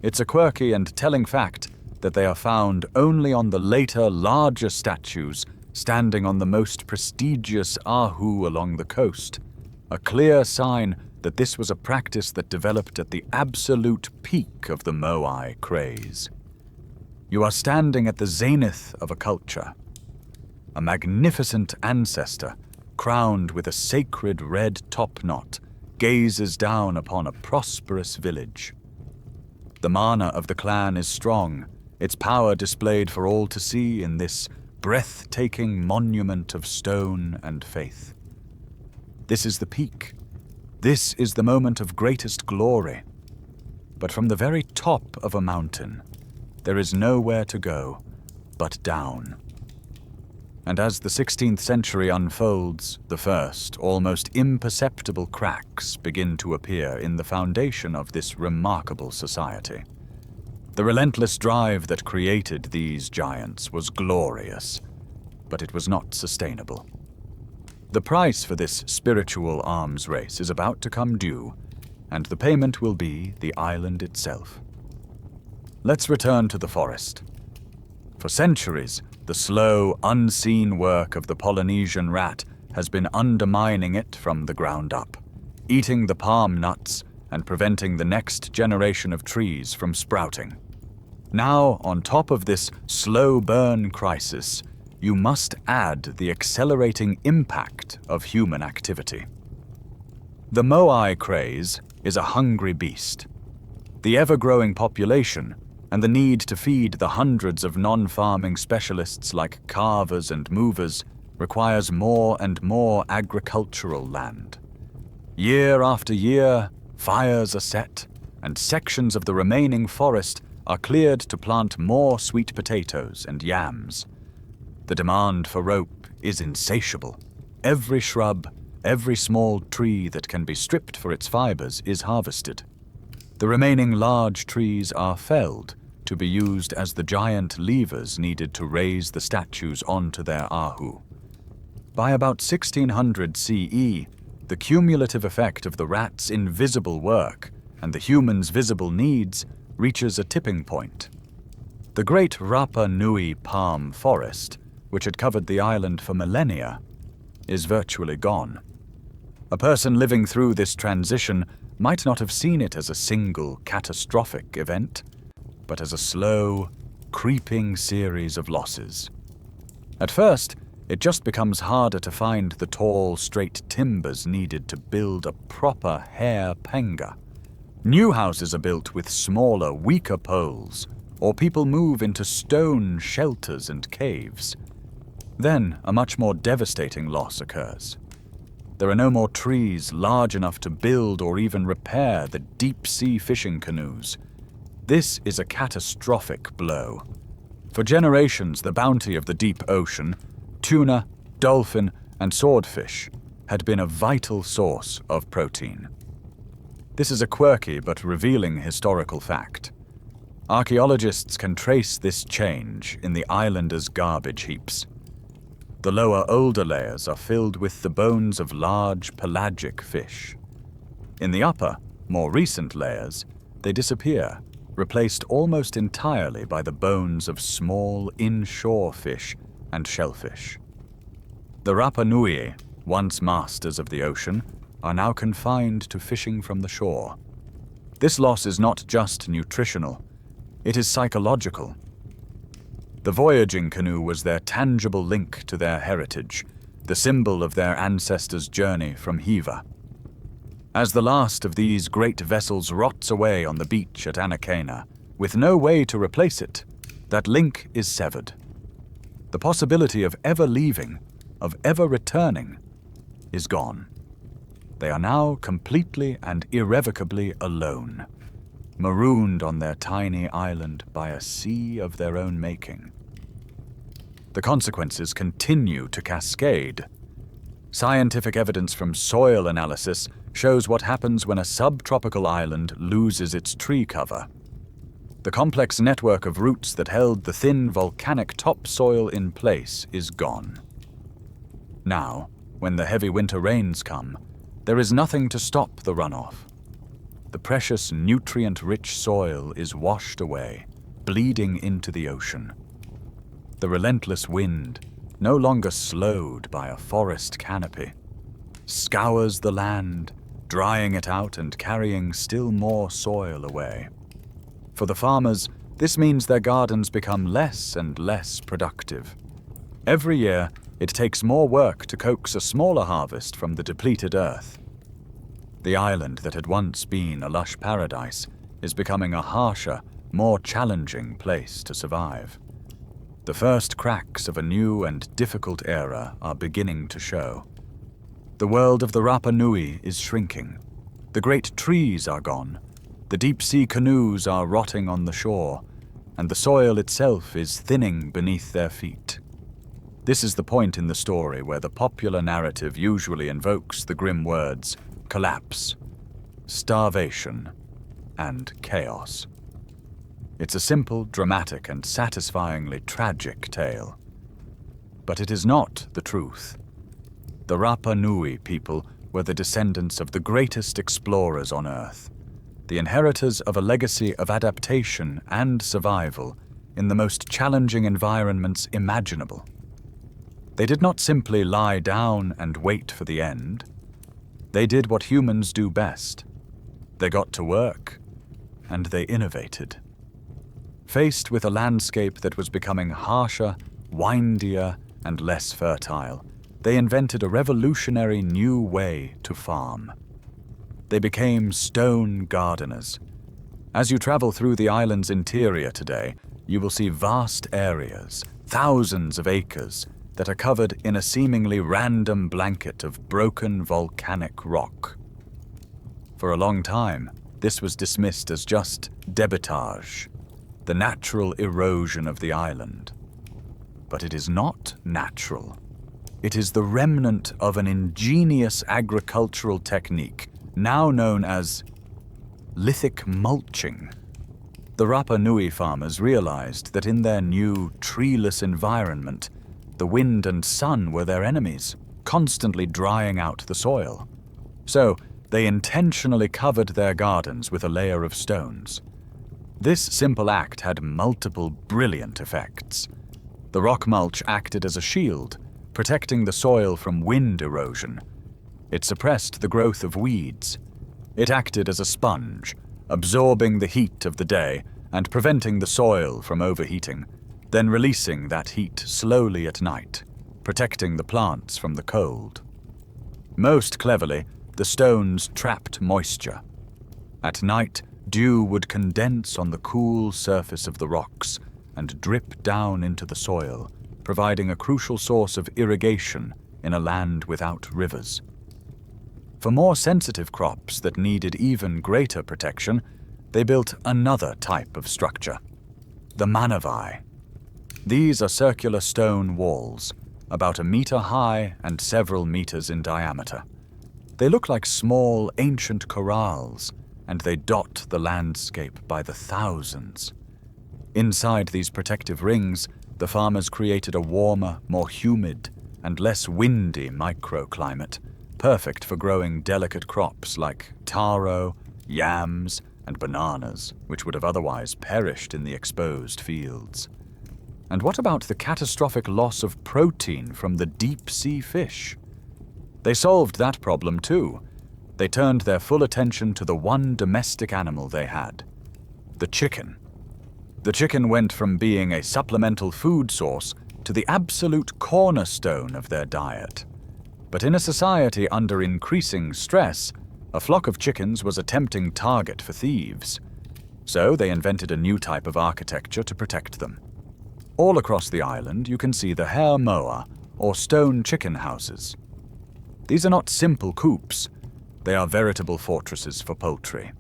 It's a quirky and telling fact that they are found only on the later, larger statues standing on the most prestigious ahu along the coast, a clear sign that this was a practice that developed at the absolute peak of the moai craze. You are standing at the zenith of a culture. A magnificent ancestor, crowned with a sacred red topknot, gazes down upon a prosperous village. The mana of the clan is strong, its power displayed for all to see in this breathtaking monument of stone and faith. This is the peak. This is the moment of greatest glory. But from the very top of a mountain, there is nowhere to go but down. And as the 16th century unfolds, the first, almost imperceptible cracks begin to appear in the foundation of this remarkable society. The relentless drive that created these giants was glorious, but it was not sustainable. The price for this spiritual arms race is about to come due, and the payment will be the island itself. Let's return to the forest. For centuries, the slow, unseen work of the Polynesian rat has been undermining it from the ground up, eating the palm nuts and preventing the next generation of trees from sprouting. Now, on top of this slow burn crisis, you must add the accelerating impact of human activity. The moai craze is a hungry beast. The ever-growing population and the need to feed the hundreds of non-farming specialists like carvers and movers requires more and more agricultural land. Year after year, fires are set, and sections of the remaining forest are cleared to plant more sweet potatoes and yams. The demand for rope is insatiable. Every shrub, every small tree that can be stripped for its fibers is harvested. The remaining large trees are felled to be used as the giant levers needed to raise the statues onto their ahu. By about 1600 CE, the cumulative effect of the rat's invisible work and the human's visible needs reaches a tipping point. The great Rapa Nui palm forest, which had covered the island for millennia, is virtually gone. A person living through this transition might not have seen it as a single catastrophic event, but as a slow, creeping series of losses. At first, it just becomes harder to find the tall, straight timbers needed to build a proper hair panga. New houses are built with smaller, weaker poles, or people move into stone shelters and caves. Then, a much more devastating loss occurs. There are no more trees large enough to build or even repair the deep-sea fishing canoes. This is a catastrophic blow. For generations, the bounty of the deep ocean, tuna, dolphin, and swordfish, had been a vital source of protein. This is a quirky but revealing historical fact. Archaeologists can trace this change in the islanders' garbage heaps. The lower, older layers are filled with the bones of large pelagic fish. In the upper, more recent layers, they disappear, replaced almost entirely by the bones of small inshore fish and shellfish. The Rapa Nui, once masters of the ocean, are now confined to fishing from the shore. This loss is not just nutritional, it is psychological. The voyaging canoe was their tangible link to their heritage, the symbol of their ancestors' journey from Hiva. As the last of these great vessels rots away on the beach at Anakena, with no way to replace it, that link is severed. The possibility of ever leaving, of ever returning, is gone. They are now completely and irrevocably alone, marooned on their tiny island by a sea of their own making. The consequences continue to cascade. Scientific evidence from soil analysis shows what happens when a subtropical island loses its tree cover. The complex network of roots that held the thin volcanic topsoil in place is gone. Now, when the heavy winter rains come, there is nothing to stop the runoff. The precious nutrient-rich soil is washed away, bleeding into the ocean. The relentless wind, no longer slowed by a forest canopy, scours the land, drying it out and carrying still more soil away. For the farmers, this means their gardens become less and less productive. Every year, it takes more work to coax a smaller harvest from the depleted earth. The island that had once been a lush paradise is becoming a harsher, more challenging place to survive. The first cracks of a new and difficult era are beginning to show. The world of the Rapa Nui is shrinking. The great trees are gone. The deep-sea canoes are rotting on the shore, and the soil itself is thinning beneath their feet. This is the point in the story where the popular narrative usually invokes the grim words collapse, starvation, and chaos. It's a simple, dramatic, and satisfyingly tragic tale. But it is not the truth. The Rapa Nui people were the descendants of the greatest explorers on Earth, the inheritors of a legacy of adaptation and survival in the most challenging environments imaginable. They did not simply lie down and wait for the end. They did what humans do best. They got to work, and they innovated. Faced with a landscape that was becoming harsher, windier, and less fertile, they invented a revolutionary new way to farm. They became stone gardeners. As you travel through the island's interior today, you will see vast areas, thousands of acres, that are covered in a seemingly random blanket of broken volcanic rock. For a long time, this was dismissed as just debitage, the natural erosion of the island. But it is not natural. It is the remnant of an ingenious agricultural technique now known as lithic mulching. The Rapa Nui farmers realized that in their new, treeless environment, the wind and sun were their enemies, constantly drying out the soil. So, they intentionally covered their gardens with a layer of stones. This simple act had multiple brilliant effects. The rock mulch acted as a shield, protecting the soil from wind erosion. It suppressed the growth of weeds. It acted as a sponge, absorbing the heat of the day and preventing the soil from overheating, then releasing that heat slowly at night, protecting the plants from the cold. Most cleverly, the stones trapped moisture. At night, dew would condense on the cool surface of the rocks and drip down into the soil, providing a crucial source of irrigation in a land without rivers. For more sensitive crops that needed even greater protection, they built another type of structure, the manavai. These are circular stone walls, about 1 meter high and several meters in diameter. They look like small, ancient corrals, and they dot the landscape by the thousands. Inside these protective rings, the farmers created a warmer, more humid, and less windy microclimate, perfect for growing delicate crops like taro, yams, and bananas, which would have otherwise perished in the exposed fields. And what about the catastrophic loss of protein from the deep-sea fish? They solved that problem too. They turned their full attention to the one domestic animal they had, the chicken. The chicken went from being a supplemental food source to the absolute cornerstone of their diet. But in a society under increasing stress, a flock of chickens was a tempting target for thieves. So they invented a new type of architecture to protect them. All across the island, you can see the hare moa, or stone chicken houses. These are not simple coops. They are veritable fortresses for poultry.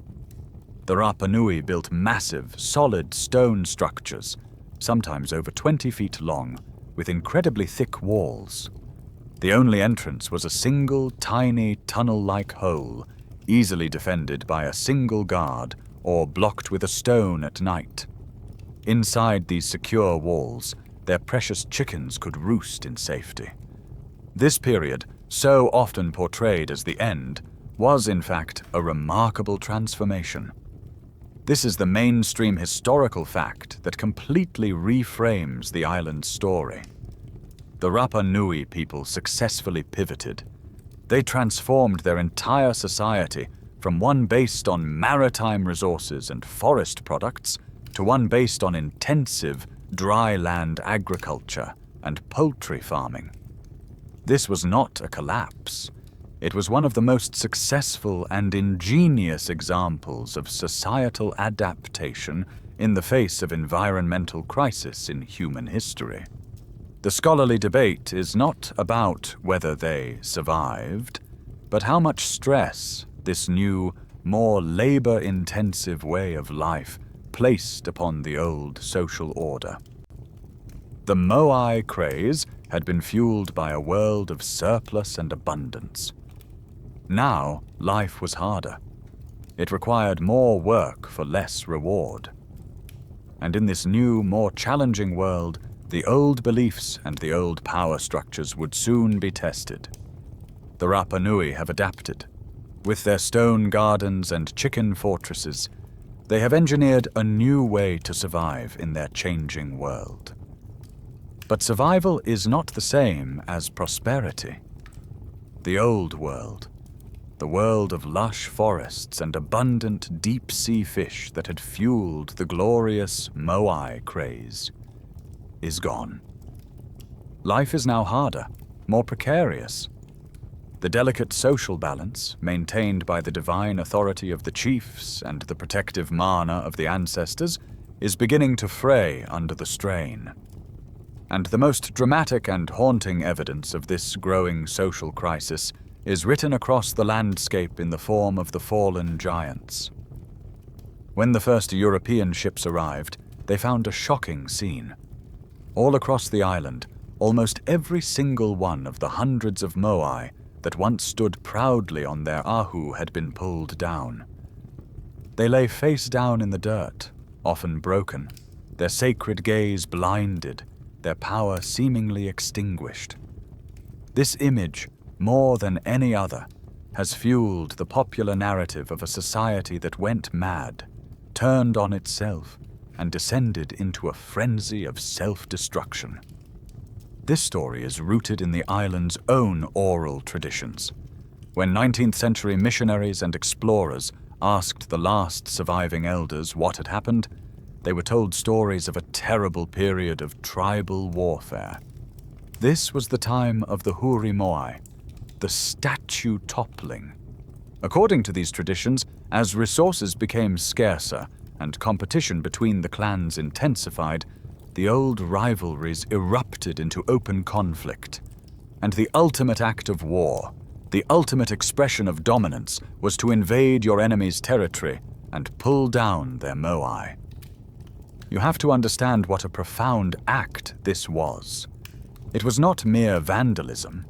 The Rapa Nui built massive, solid stone structures, sometimes over 20 feet long, with incredibly thick walls. The only entrance was a single, tiny, tunnel-like hole, easily defended by a single guard or blocked with a stone at night. Inside these secure walls, their precious chickens could roost in safety. This period, so often portrayed as the end, was in fact a remarkable transformation. This is the mainstream historical fact that completely reframes the island's story. The Rapa Nui people successfully pivoted. They transformed their entire society from one based on maritime resources and forest products to one based on intensive dry land agriculture and poultry farming. This was not a collapse. It was one of the most successful and ingenious examples of societal adaptation in the face of environmental crisis in human history. The scholarly debate is not about whether they survived, but how much stress this new, more labor-intensive way of life placed upon the old social order. The Moai craze had been fueled by a world of surplus and abundance. Now, life was harder. It required more work for less reward. And in this new, more challenging world, the old beliefs and the old power structures would soon be tested. The Rapa Nui have adapted. With their stone gardens and chicken fortresses, they have engineered a new way to survive in their changing world. But survival is not the same as prosperity. The old world, the world of lush forests and abundant deep-sea fish that had fueled the glorious Moai craze, is gone. Life is now harder, more precarious. The delicate social balance, maintained by the divine authority of the chiefs and the protective mana of the ancestors, is beginning to fray under the strain. And the most dramatic and haunting evidence of this growing social crisis is written across the landscape in the form of the fallen giants. When the first European ships arrived, they found a shocking scene. All across the island, almost every single one of the hundreds of Moai that once stood proudly on their ahu had been pulled down. They lay face down in the dirt, often broken, their sacred gaze blinded, their power seemingly extinguished. This image, more than any other, has fueled the popular narrative of a society that went mad, turned on itself, and descended into a frenzy of self-destruction. This story is rooted in the island's own oral traditions. When 19th century missionaries and explorers asked the last surviving elders what had happened, they were told stories of a terrible period of tribal warfare. This was the time of the Huri Moai, the statue toppling. According to these traditions, as resources became scarcer and competition between the clans intensified, the old rivalries erupted into open conflict. And the ultimate act of war, the ultimate expression of dominance, was to invade your enemy's territory and pull down their Moai. You have to understand what a profound act this was. It was not mere vandalism.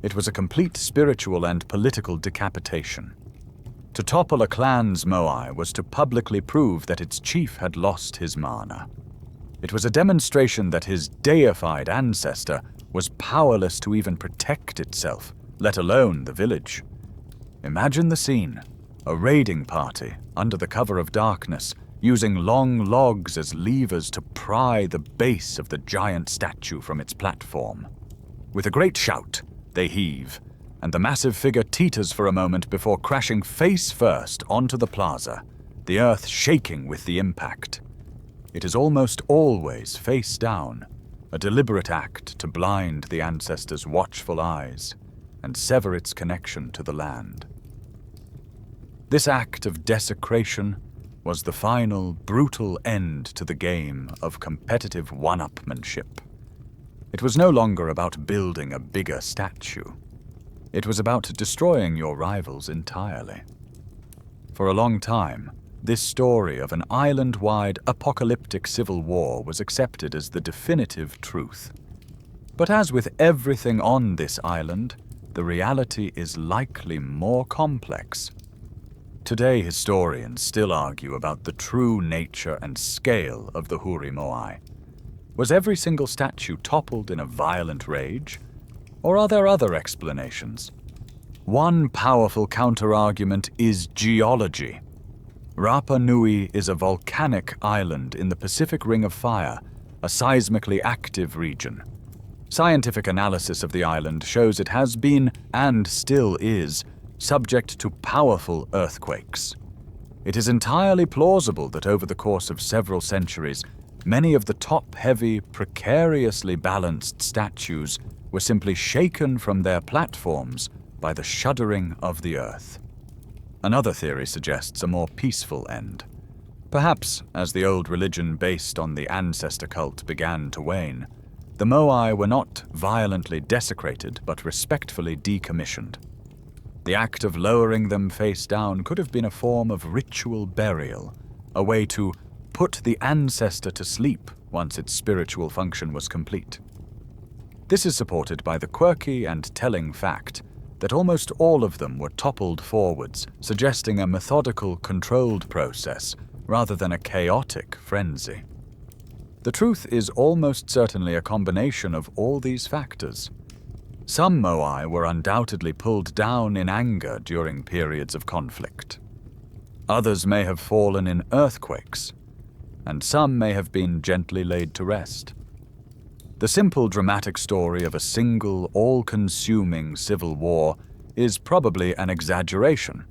It was a complete spiritual and political decapitation. To topple a clan's Moai was to publicly prove that its chief had lost his mana. It was a demonstration that his deified ancestor was powerless to even protect itself, let alone the village. Imagine the scene: a raiding party, under the cover of darkness, using long logs as levers to pry the base of the giant statue from its platform. With a great shout, they heave, and the massive figure teeters for a moment before crashing face first onto the plaza, the earth shaking with the impact. It is almost always face down, a deliberate act to blind the ancestor's watchful eyes and sever its connection to the land. This act of desecration was the final, brutal end to the game of competitive one-upmanship. It was no longer about building a bigger statue. It was about destroying your rivals entirely. For a long time, this story of an island-wide apocalyptic civil war was accepted as the definitive truth. But as with everything on this island, the reality is likely more complex. Today, historians still argue about the true nature and scale of the Huri Moai. Was every single statue toppled in a violent rage? Or are there other explanations? One powerful counter-argument is geology. Rapa Nui is a volcanic island in the Pacific Ring of Fire, a seismically active region. Scientific analysis of the island shows it has been, and still is, subject to powerful earthquakes. It is entirely plausible that over the course of several centuries, many of the top-heavy, precariously balanced statues were simply shaken from their platforms by the shuddering of the earth. Another theory suggests a more peaceful end. Perhaps, as the old religion based on the ancestor cult began to wane, the Moai were not violently desecrated but respectfully decommissioned. The act of lowering them face down could have been a form of ritual burial, a way to put the ancestor to sleep once its spiritual function was complete. This is supported by the quirky and telling fact that almost all of them were toppled forwards, suggesting a methodical, controlled process rather than a chaotic frenzy. The truth is almost certainly a combination of all these factors. Some Moai were undoubtedly pulled down in anger during periods of conflict. Others may have fallen in earthquakes, and some may have been gently laid to rest. The simple dramatic story of a single, all-consuming civil war is probably an exaggeration,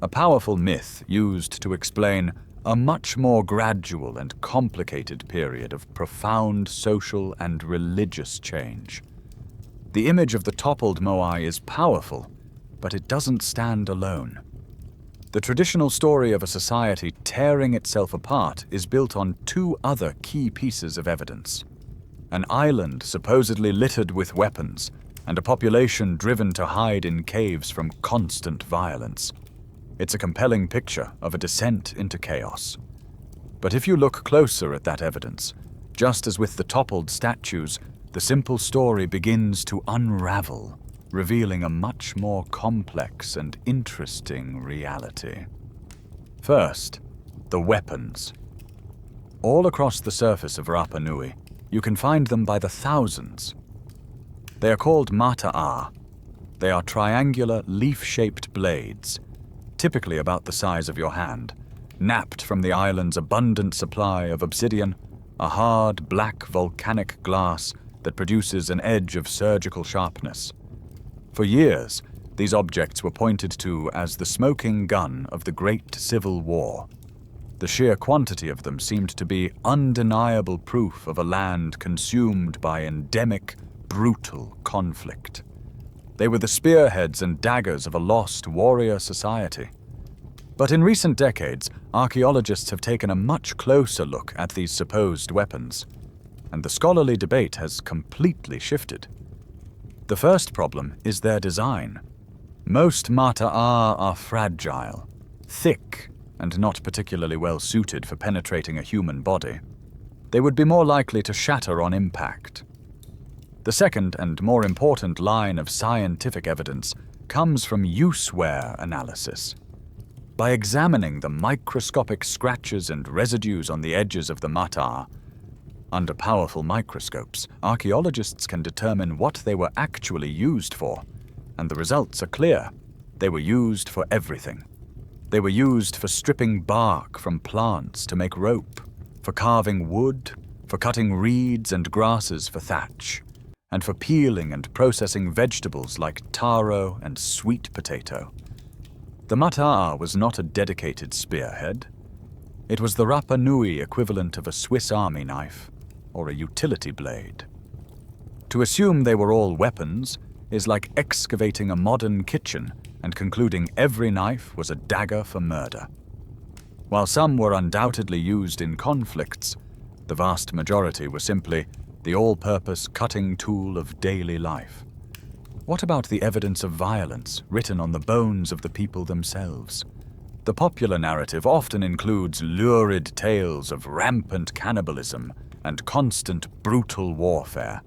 a powerful myth used to explain a much more gradual and complicated period of profound social and religious change. The image of the toppled Moai is powerful, but it doesn't stand alone. The traditional story of a society tearing itself apart is built on two other key pieces of evidence: an island supposedly littered with weapons, and a population driven to hide in caves from constant violence. It's a compelling picture of a descent into chaos. But if you look closer at that evidence, just as with the toppled statues, the simple story begins to unravel, revealing a much more complex and interesting reality. First, the weapons. All across the surface of Rapa Nui, you can find them by the thousands. They are called mata'a. They are triangular, leaf-shaped blades, typically about the size of your hand, napped from the island's abundant supply of obsidian, a hard, black volcanic glass that produces an edge of surgical sharpness. For years, these objects were pointed to as the smoking gun of the Great Civil War. The sheer quantity of them seemed to be undeniable proof of a land consumed by endemic, brutal conflict. They were the spearheads and daggers of a lost warrior society. But in recent decades, archaeologists have taken a much closer look at these supposed weapons, and the scholarly debate has completely shifted. The first problem is their design. Most mata'a are fragile, thick, and not particularly well suited for penetrating a human body. They would be more likely to shatter on impact. The second and more important line of scientific evidence comes from use-wear analysis. By examining the microscopic scratches and residues on the edges of the mata'a, under powerful microscopes, archaeologists can determine what they were actually used for, and the results are clear. They were used for everything. They were used for stripping bark from plants to make rope, for carving wood, for cutting reeds and grasses for thatch, and for peeling and processing vegetables like taro and sweet potato. The mata'a was not a dedicated spearhead. It was the Rapa Nui equivalent of a Swiss Army knife or a utility blade. To assume they were all weapons is like excavating a modern kitchen and concluding every knife was a dagger for murder. While some were undoubtedly used in conflicts, the vast majority were simply the all-purpose cutting tool of daily life. What about the evidence of violence written on the bones of the people themselves? The popular narrative often includes lurid tales of rampant cannibalism and constant brutal warfare.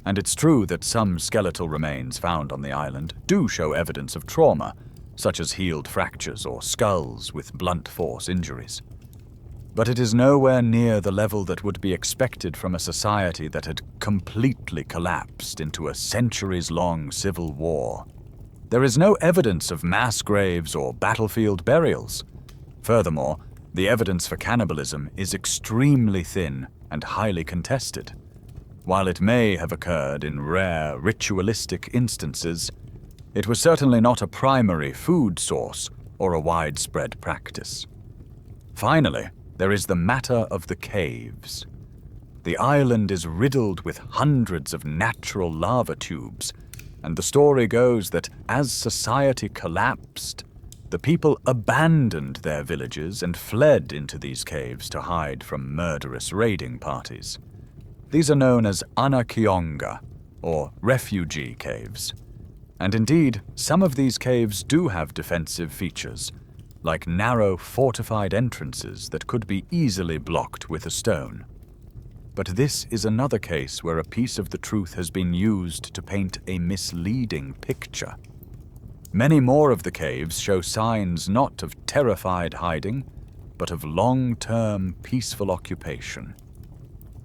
And it's true that some skeletal remains found on the island do show evidence of trauma, such as healed fractures or skulls with blunt force injuries. But it is nowhere near the level that would be expected from a society that had completely collapsed into a centuries-long civil war. There is no evidence of mass graves or battlefield burials. Furthermore, the evidence for cannibalism is extremely thin and highly contested. While it may have occurred in rare, ritualistic instances, it was certainly not a primary food source or a widespread practice. Finally, there is the matter of the caves. The island is riddled with hundreds of natural lava tubes, and the story goes that as society collapsed, the people abandoned their villages and fled into these caves to hide from murderous raiding parties. These are known as Anakionga, or refugee caves. And indeed, some of these caves do have defensive features, like narrow, fortified entrances that could be easily blocked with a stone. But this is another case where a piece of the truth has been used to paint a misleading picture. Many more of the caves show signs not of terrified hiding, but of long-term peaceful occupation.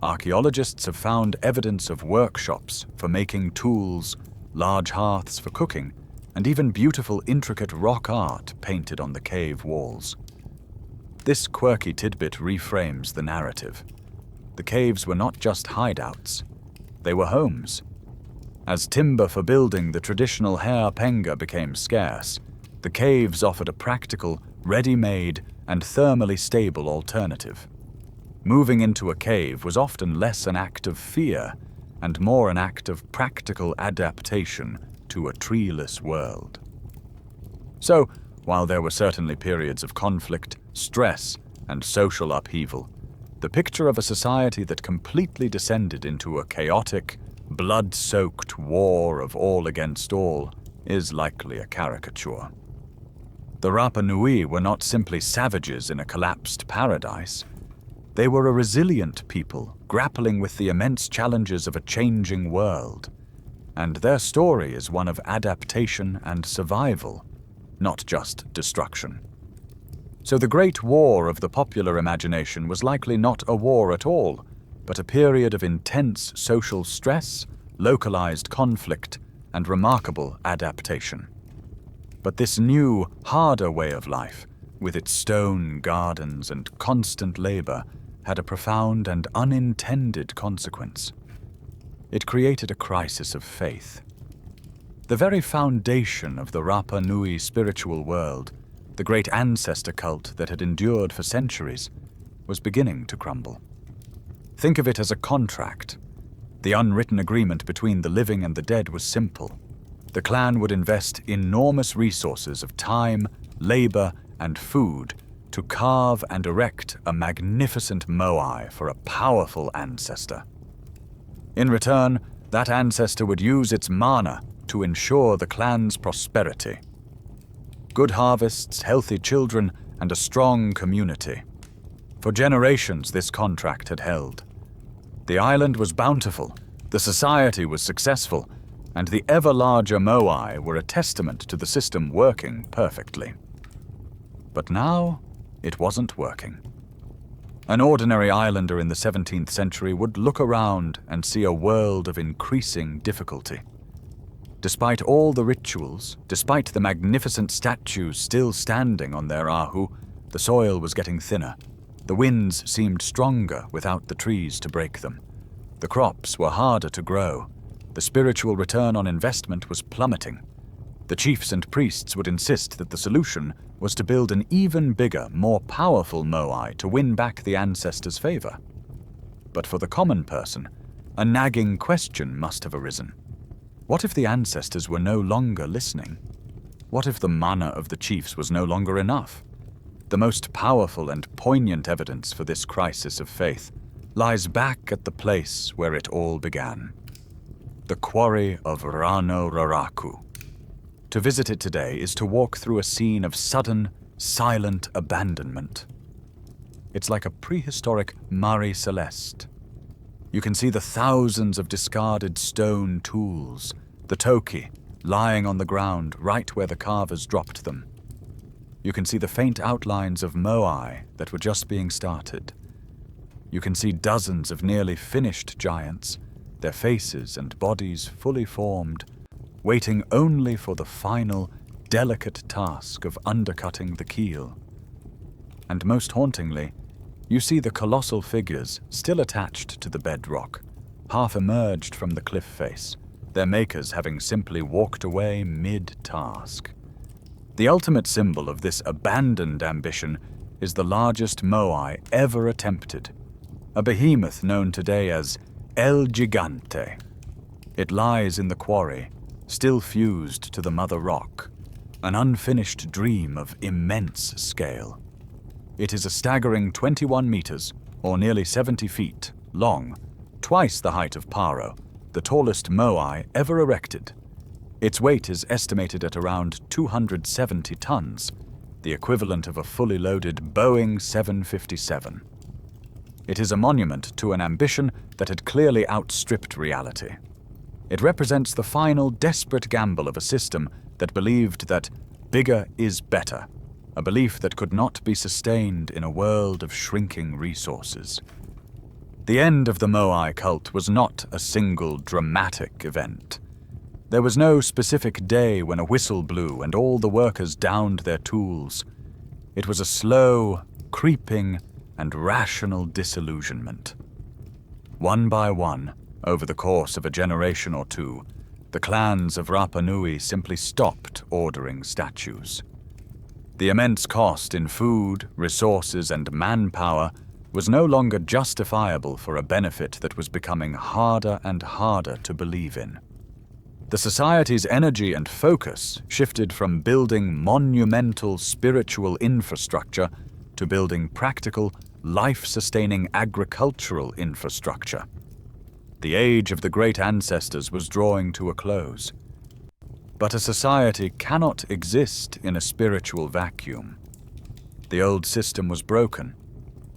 Archaeologists have found evidence of workshops for making tools, large hearths for cooking, and even beautiful intricate rock art painted on the cave walls. This quirky tidbit reframes the narrative. The caves were not just hideouts, they were homes. As timber for building the traditional hair penga became scarce, the caves offered a practical, ready-made, and thermally stable alternative. Moving into a cave was often less an act of fear and more an act of practical adaptation to a treeless world. So, while there were certainly periods of conflict, stress, and social upheaval, the picture of a society that completely descended into a chaotic, blood-soaked war of all against all is likely a caricature. The Rapa Nui were not simply savages in a collapsed paradise. They were a resilient people grappling with the immense challenges of a changing world. And their story is one of adaptation and survival, not just destruction. So the Great War of the popular imagination was likely not a war at all, but a period of intense social stress, localized conflict, and remarkable adaptation. But this new, harder way of life, with its stone gardens and constant labor, had a profound and unintended consequence. It created a crisis of faith. The very foundation of the Rapa Nui spiritual world, the great ancestor cult that had endured for centuries, was beginning to crumble. Think of it as a contract. The unwritten agreement between the living and the dead was simple. The clan would invest enormous resources of time, labor, and food to carve and erect a magnificent moai for a powerful ancestor. In return, that ancestor would use its mana to ensure the clan's prosperity. Good harvests, healthy children, and a strong community. For generations, this contract had held. The island was bountiful, the society was successful, and the ever larger moai were a testament to the system working perfectly. But now, it wasn't working. An ordinary islander in the 17th century would look around and see a world of increasing difficulty. Despite all the rituals, despite the magnificent statues still standing on their ahu, the soil was getting thinner. The winds seemed stronger without the trees to break them. The crops were harder to grow. The spiritual return on investment was plummeting. The chiefs and priests would insist that the solution was to build an even bigger, more powerful moai to win back the ancestors' favor. But for the common person, a nagging question must have arisen. What if the ancestors were no longer listening? What if the mana of the chiefs was no longer enough? The most powerful and poignant evidence for this crisis of faith lies back at the place where it all began. the quarry of Rano Raraku. To visit it today is to walk through a scene of sudden, silent abandonment. It's like a prehistoric Mare Celeste. You can see the thousands of discarded stone tools, the toki, lying on the ground right where the carvers dropped them. You can see the faint outlines of moai that were just being started. You can see dozens of nearly finished giants, their faces and bodies fully formed, waiting only for the final, delicate task of undercutting the keel. And most hauntingly, you see the colossal figures still attached to the bedrock, half emerged from the cliff face, their makers having simply walked away mid-task. The ultimate symbol of this abandoned ambition is the largest moai ever attempted, a behemoth known today as El Gigante. It lies in the quarry, still fused to the mother rock, an unfinished dream of immense scale. It is a staggering 21 meters, or nearly 70 feet, long, twice the height of Paro, the tallest moai ever erected. Its weight is estimated at around 270 tons, the equivalent of a fully loaded Boeing 757. It is a monument to an ambition that had clearly outstripped reality. It represents the final desperate gamble of a system that believed that bigger is better, a belief that could not be sustained in a world of shrinking resources. The end of the moai cult was not a single dramatic event. There was no specific day when a whistle blew and all the workers downed their tools. It was a slow, creeping, and rational disillusionment. One by one, over the course of a generation or two, the clans of Rapa Nui simply stopped ordering statues. The immense cost in food, resources, and manpower was no longer justifiable for a benefit that was becoming harder and harder to believe in. The society's energy and focus shifted from building monumental spiritual infrastructure to building practical, life-sustaining agricultural infrastructure. The age of the great ancestors was drawing to a close. But a society cannot exist in a spiritual vacuum. The old system was broken.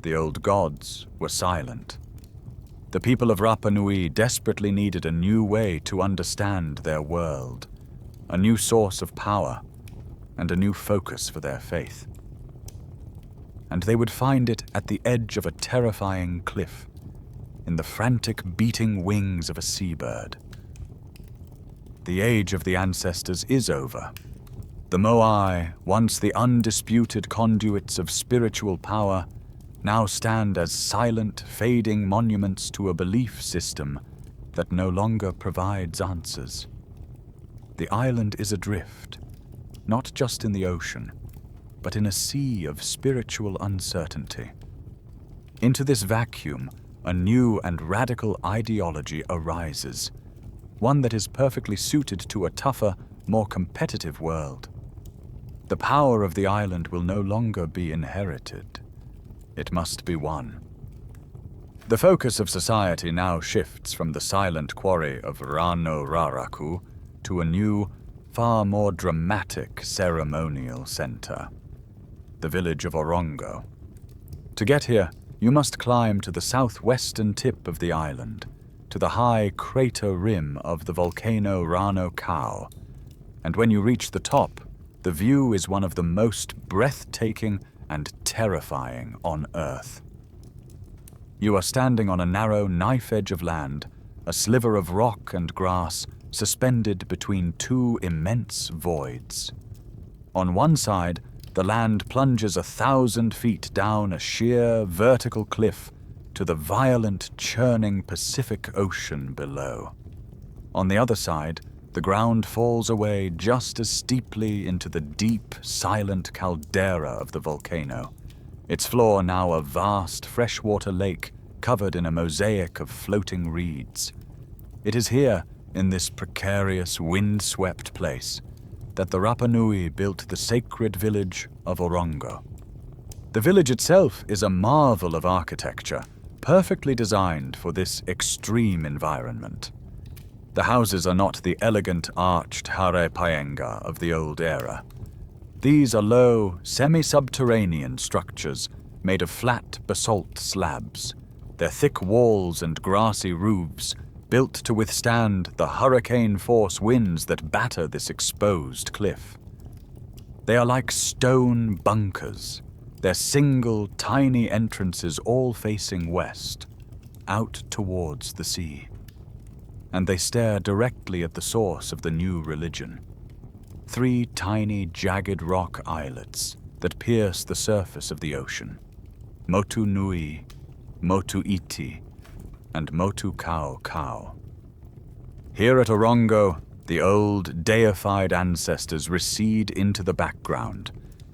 The old gods were silent. The people of Rapa Nui desperately needed a new way to understand their world, a new source of power, and a new focus for their faith. And they would find it at the edge of a terrifying cliff, in the frantic beating wings of a seabird. The age of the ancestors is over. The moai, once the undisputed conduits of spiritual power, now stand as silent, fading monuments to a belief system that no longer provides answers. The island is adrift, not just in the ocean, but in a sea of spiritual uncertainty. Into this vacuum, a new and radical ideology arises, one that is perfectly suited to a tougher, more competitive world. The power of the island will no longer be inherited. It must be won. The focus of society now shifts from the silent quarry of Rano Raraku to a new, far more dramatic ceremonial center, the village of Orongo. To get here, you must climb to the southwestern tip of the island, to the high crater rim of the volcano Rano Kau, and when you reach the top, the view is one of the most breathtaking and terrifying on Earth. You are standing on a narrow knife edge of land, a sliver of rock and grass suspended between two immense voids. On one side, the land plunges 1,000 feet down a sheer, vertical cliff to the violent, churning Pacific Ocean below. On the other side, the ground falls away just as steeply into the deep, silent caldera of the volcano, its floor now a vast freshwater lake covered in a mosaic of floating reeds. It is here, in this precarious, wind-swept place, that the Rapa Nui built the sacred village of Orongo. The village itself is a marvel of architecture, perfectly designed for this extreme environment. The houses are not the elegant arched hare paenga of the old era. These are low, semi-subterranean structures made of flat basalt slabs, their thick walls and grassy roofs built to withstand the hurricane-force winds that batter this exposed cliff. They are like stone bunkers, their single, tiny entrances all facing west, out towards the sea. And they stare directly at the source of the new religion. 3 tiny, jagged rock islets that pierce the surface of the ocean. Motu Nui, Motu Iti, and Motu Kau Kau. Here at Orongo, the old, deified ancestors recede into the background,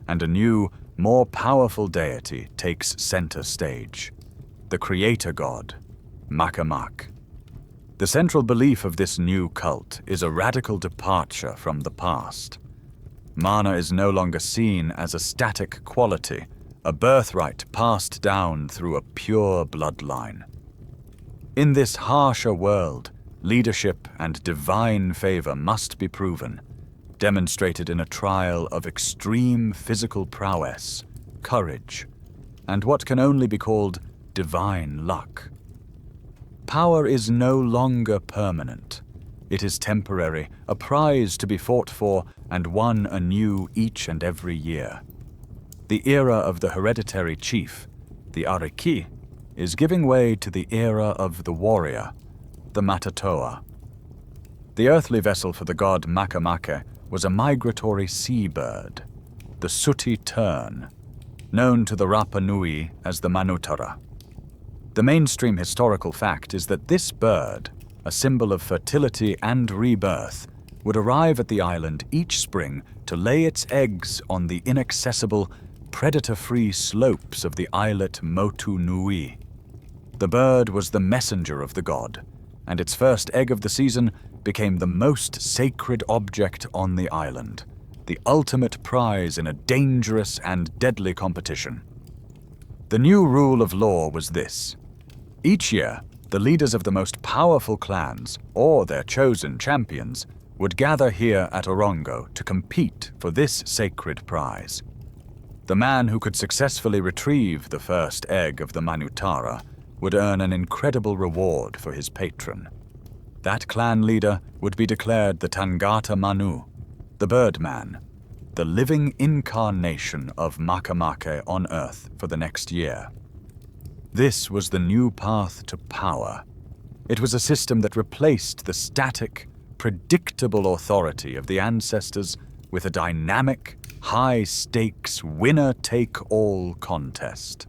and a new, more powerful deity takes center stage, the creator god, Makamak. The central belief of this new cult is a radical departure from the past. Mana is no longer seen as a static quality, a birthright passed down through a pure bloodline. In this harsher world, leadership and divine favor must be proven, demonstrated in a trial of extreme physical prowess, courage, and what can only be called divine luck. Power is no longer permanent. It is temporary, a prize to be fought for and won anew each and every year. The era of the hereditary chief, the Ariki, is giving way to the era of the warrior, the Matatoa. The earthly vessel for the god Makamake was a migratory seabird, the sooty tern, known to the Rapa Nui as the Manutara. The mainstream historical fact is that this bird, a symbol of fertility and rebirth, would arrive at the island each spring to lay its eggs on the inaccessible, predator-free slopes of the islet Motu Nui. The bird was the messenger of the god, and its first egg of the season became the most sacred object on the island, the ultimate prize in a dangerous and deadly competition. The new rule of law was this. Each year, the leaders of the most powerful clans, or their chosen champions, would gather here at Orongo to compete for this sacred prize. The man who could successfully retrieve the first egg of the Manutara would earn an incredible reward for his patron. That clan leader would be declared the Tangata Manu, the Birdman, the living incarnation of Makamake on Earth for the next year. This was the new path to power. It was a system that replaced the static, predictable authority of the ancestors with a dynamic, high-stakes, winner-take-all contest.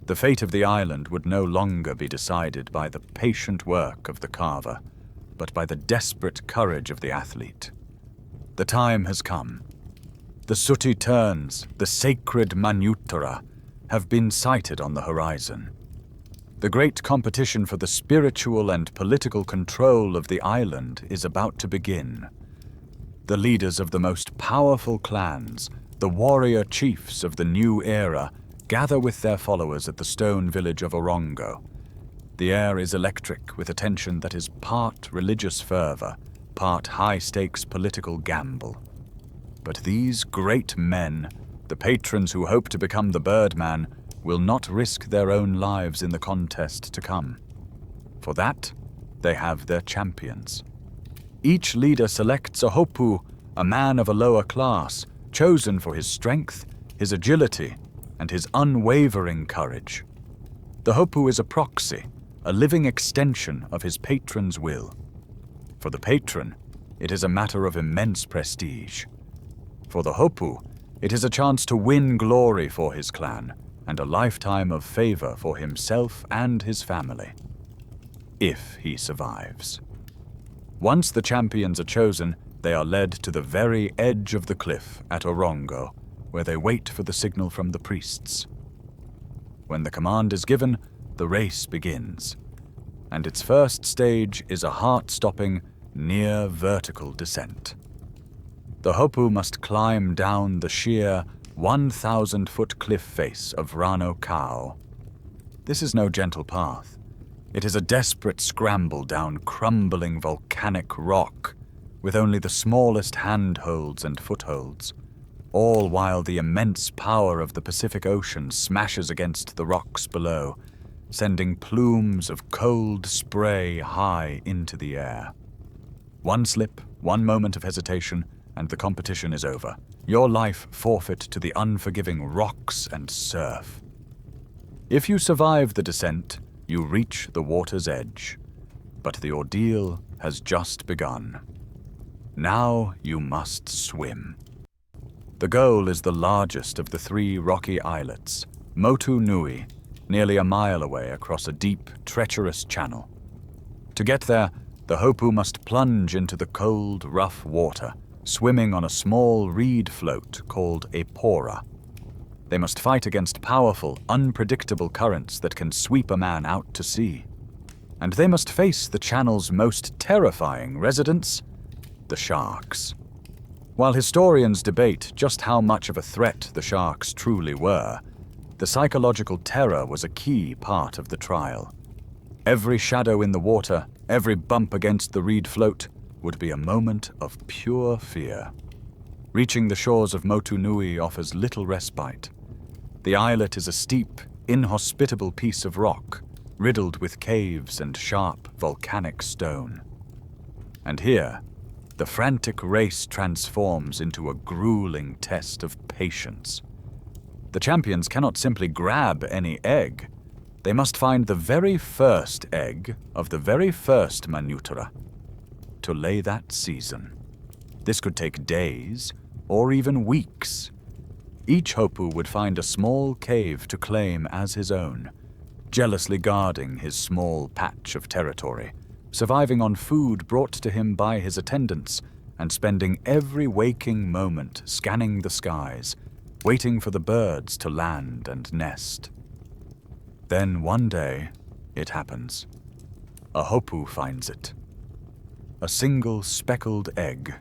The fate of the island would no longer be decided by the patient work of the carver, but by the desperate courage of the athlete. The time has come. The sooty terns, the sacred Manutara, have been sighted on the horizon. The great competition for the spiritual and political control of the island is about to begin. The leaders of the most powerful clans, the warrior chiefs of the new era, gather with their followers at the stone village of Orongo. The air is electric with a tension that is part religious fervor, part high-stakes political gamble. But these great men, the patrons who hope to become the Birdman, will not risk their own lives in the contest to come. For that, they have their champions. Each leader selects a hopu, a man of a lower class, chosen for his strength, his agility, and his unwavering courage. The hopu is a proxy, a living extension of his patron's will. For the patron, it is a matter of immense prestige. For the hopu, it is a chance to win glory for his clan and a lifetime of favor for himself and his family. If he survives. Once the champions are chosen, they are led to the very edge of the cliff at Orongo, where they wait for the signal from the priests. When the command is given, the race begins, and its first stage is a heart-stopping, near-vertical descent. The hopu must climb down the sheer 1,000-foot cliff face of Rano Kau. This is no gentle path. It is a desperate scramble down crumbling volcanic rock, with only the smallest handholds and footholds, all while the immense power of the Pacific Ocean smashes against the rocks below, sending plumes of cold spray high into the air. One slip, one moment of hesitation, and the competition is over. Your life forfeit to the unforgiving rocks and surf. If you survive the descent, you reach the water's edge. But the ordeal has just begun. Now you must swim. The goal is the largest of the 3 rocky islets, Motu Nui, nearly a mile away across a deep, treacherous channel. To get there, the Hopu must plunge into the cold, rough water, swimming on a small reed float called a pora. They must fight against powerful, unpredictable currents that can sweep a man out to sea. And they must face the channel's most terrifying residents, the sharks. While historians debate just how much of a threat the sharks truly were, the psychological terror was a key part of the trial. Every shadow in the water, every bump against the reed float, would be a moment of pure fear. Reaching the shores of Motu Nui offers little respite. The islet is a steep, inhospitable piece of rock, riddled with caves and sharp volcanic stone. And here, the frantic race transforms into a grueling test of patience. The champions cannot simply grab any egg. They must find the very first egg of the very first Manutra to lay that season. This could take days or even weeks. Each Hopu would find a small cave to claim as his own, jealously guarding his small patch of territory, surviving on food brought to him by his attendants, and spending every waking moment scanning the skies, waiting for the birds to land and nest. Then one day, it happens. A Hopu finds it. A single speckled egg,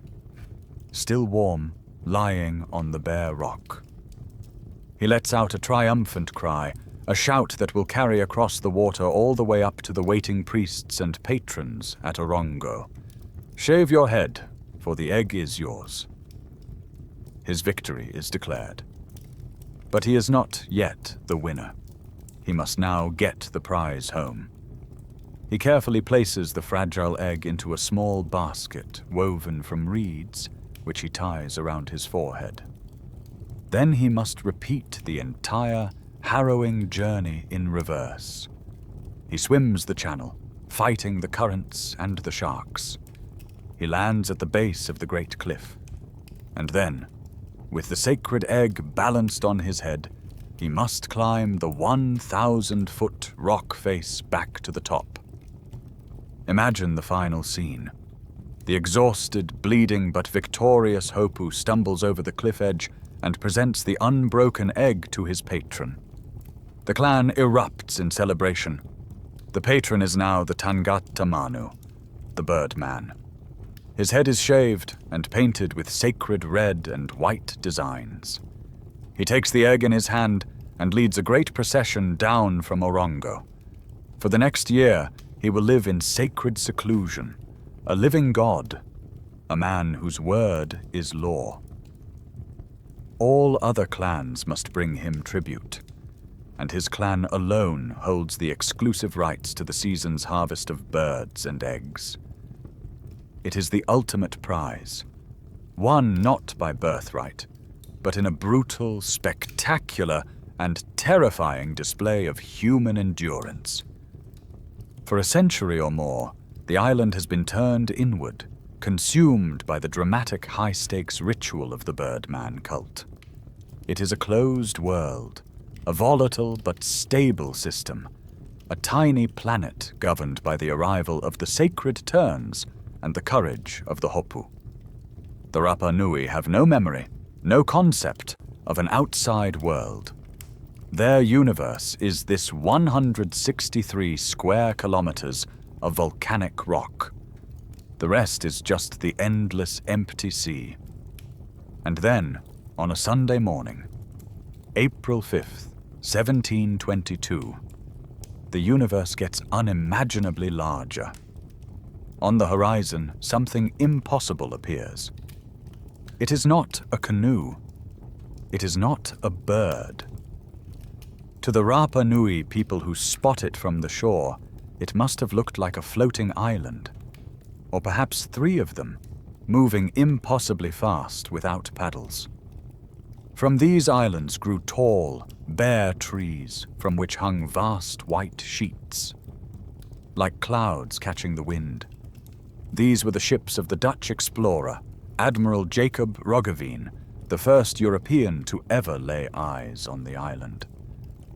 still warm, lying on the bare rock. He lets out a triumphant cry, a shout that will carry across the water all the way up to the waiting priests and patrons at Orongo. Shave your head, for the egg is yours. His victory is declared. But he is not yet the winner. He must now get the prize home. He carefully places the fragile egg into a small basket woven from reeds, which he ties around his forehead. Then he must repeat the entire harrowing journey in reverse. He swims the channel, fighting the currents and the sharks. He lands at the base of the great cliff. And then, with the sacred egg balanced on his head, he must climb the 1,000-foot rock face back to the top. Imagine the final scene. The exhausted, bleeding but victorious Hopu stumbles over the cliff edge and presents the unbroken egg to his patron. The clan erupts in celebration. The patron is now the Tangata Manu, the Birdman. His head is shaved and painted with sacred red and white designs. He takes the egg in his hand and leads a great procession down from Orongo. For the next year, he will live in sacred seclusion, a living god, a man whose word is law. All other clans must bring him tribute, and his clan alone holds the exclusive rights to the season's harvest of birds and eggs. It is the ultimate prize, won not by birthright, but in a brutal, spectacular, and terrifying display of human endurance. For a century or more, the island has been turned inward, consumed by the dramatic high-stakes ritual of the Birdman cult. It is a closed world, a volatile but stable system, a tiny planet governed by the arrival of the sacred terns and the courage of the Hopu. The Rapa Nui have no memory, no concept of an outside world. Their universe is this 163 square kilometers of volcanic rock. The rest is just the endless empty sea. And then, on a Sunday morning, April 5th, 1722, the universe gets unimaginably larger. On the horizon, something impossible appears. It is not a canoe. It is not a bird. To the Rapa Nui people who spot it from the shore, it must have looked like a floating island, or perhaps 3 of them, moving impossibly fast without paddles. From these islands grew tall, bare trees from which hung vast white sheets, like clouds catching the wind. These were the ships of the Dutch explorer, Admiral Jacob Roggeveen, the first European to ever lay eyes on the island.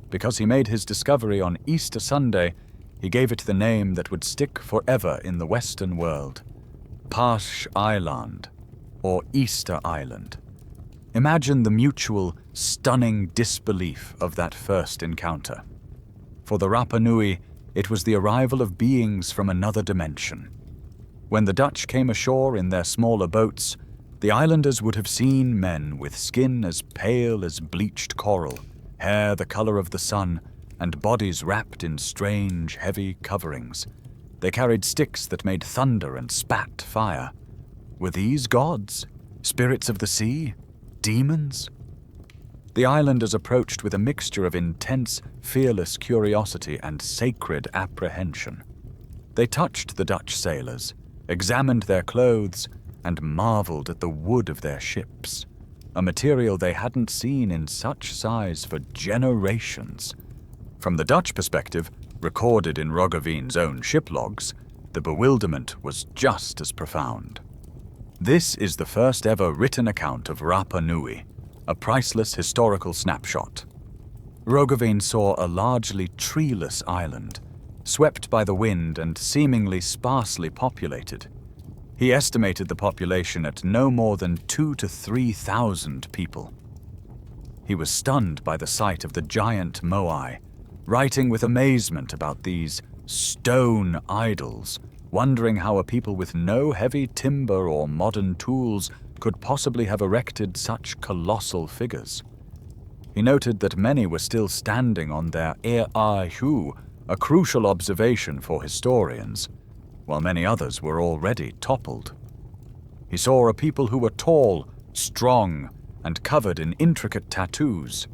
Because he made his discovery on Easter Sunday, he gave it the name that would stick forever in the Western world, Pasch Island, or Easter Island. Imagine the mutual, stunning disbelief of that first encounter. For the Rapa Nui, it was the arrival of beings from another dimension. When the Dutch came ashore in their smaller boats, the islanders would have seen men with skin as pale as bleached coral, hair the color of the sun, and bodies wrapped in strange, heavy coverings. They carried sticks that made thunder and spat fire. Were these gods? Spirits of the sea? Demons? The islanders approached with a mixture of intense, fearless curiosity and sacred apprehension. They touched the Dutch sailors, examined their clothes, and marveled at the wood of their ships, a material they hadn't seen in such size for generations. From the Dutch perspective, recorded in Roggeveen's own ship logs, the bewilderment was just as profound. This is the first ever written account of Rapa Nui, a priceless historical snapshot. Roggeveen saw a largely treeless island, swept by the wind and seemingly sparsely populated. He estimated the population at no more than 2,000 to 3,000 people. He was stunned by the sight of the giant moai, writing with amazement about these stone idols, wondering how a people with no heavy timber or modern tools could possibly have erected such colossal figures. He noted that many were still standing on their hu, a crucial observation for historians, while many others were already toppled. He saw a people who were tall, strong, and covered in intricate tattoos,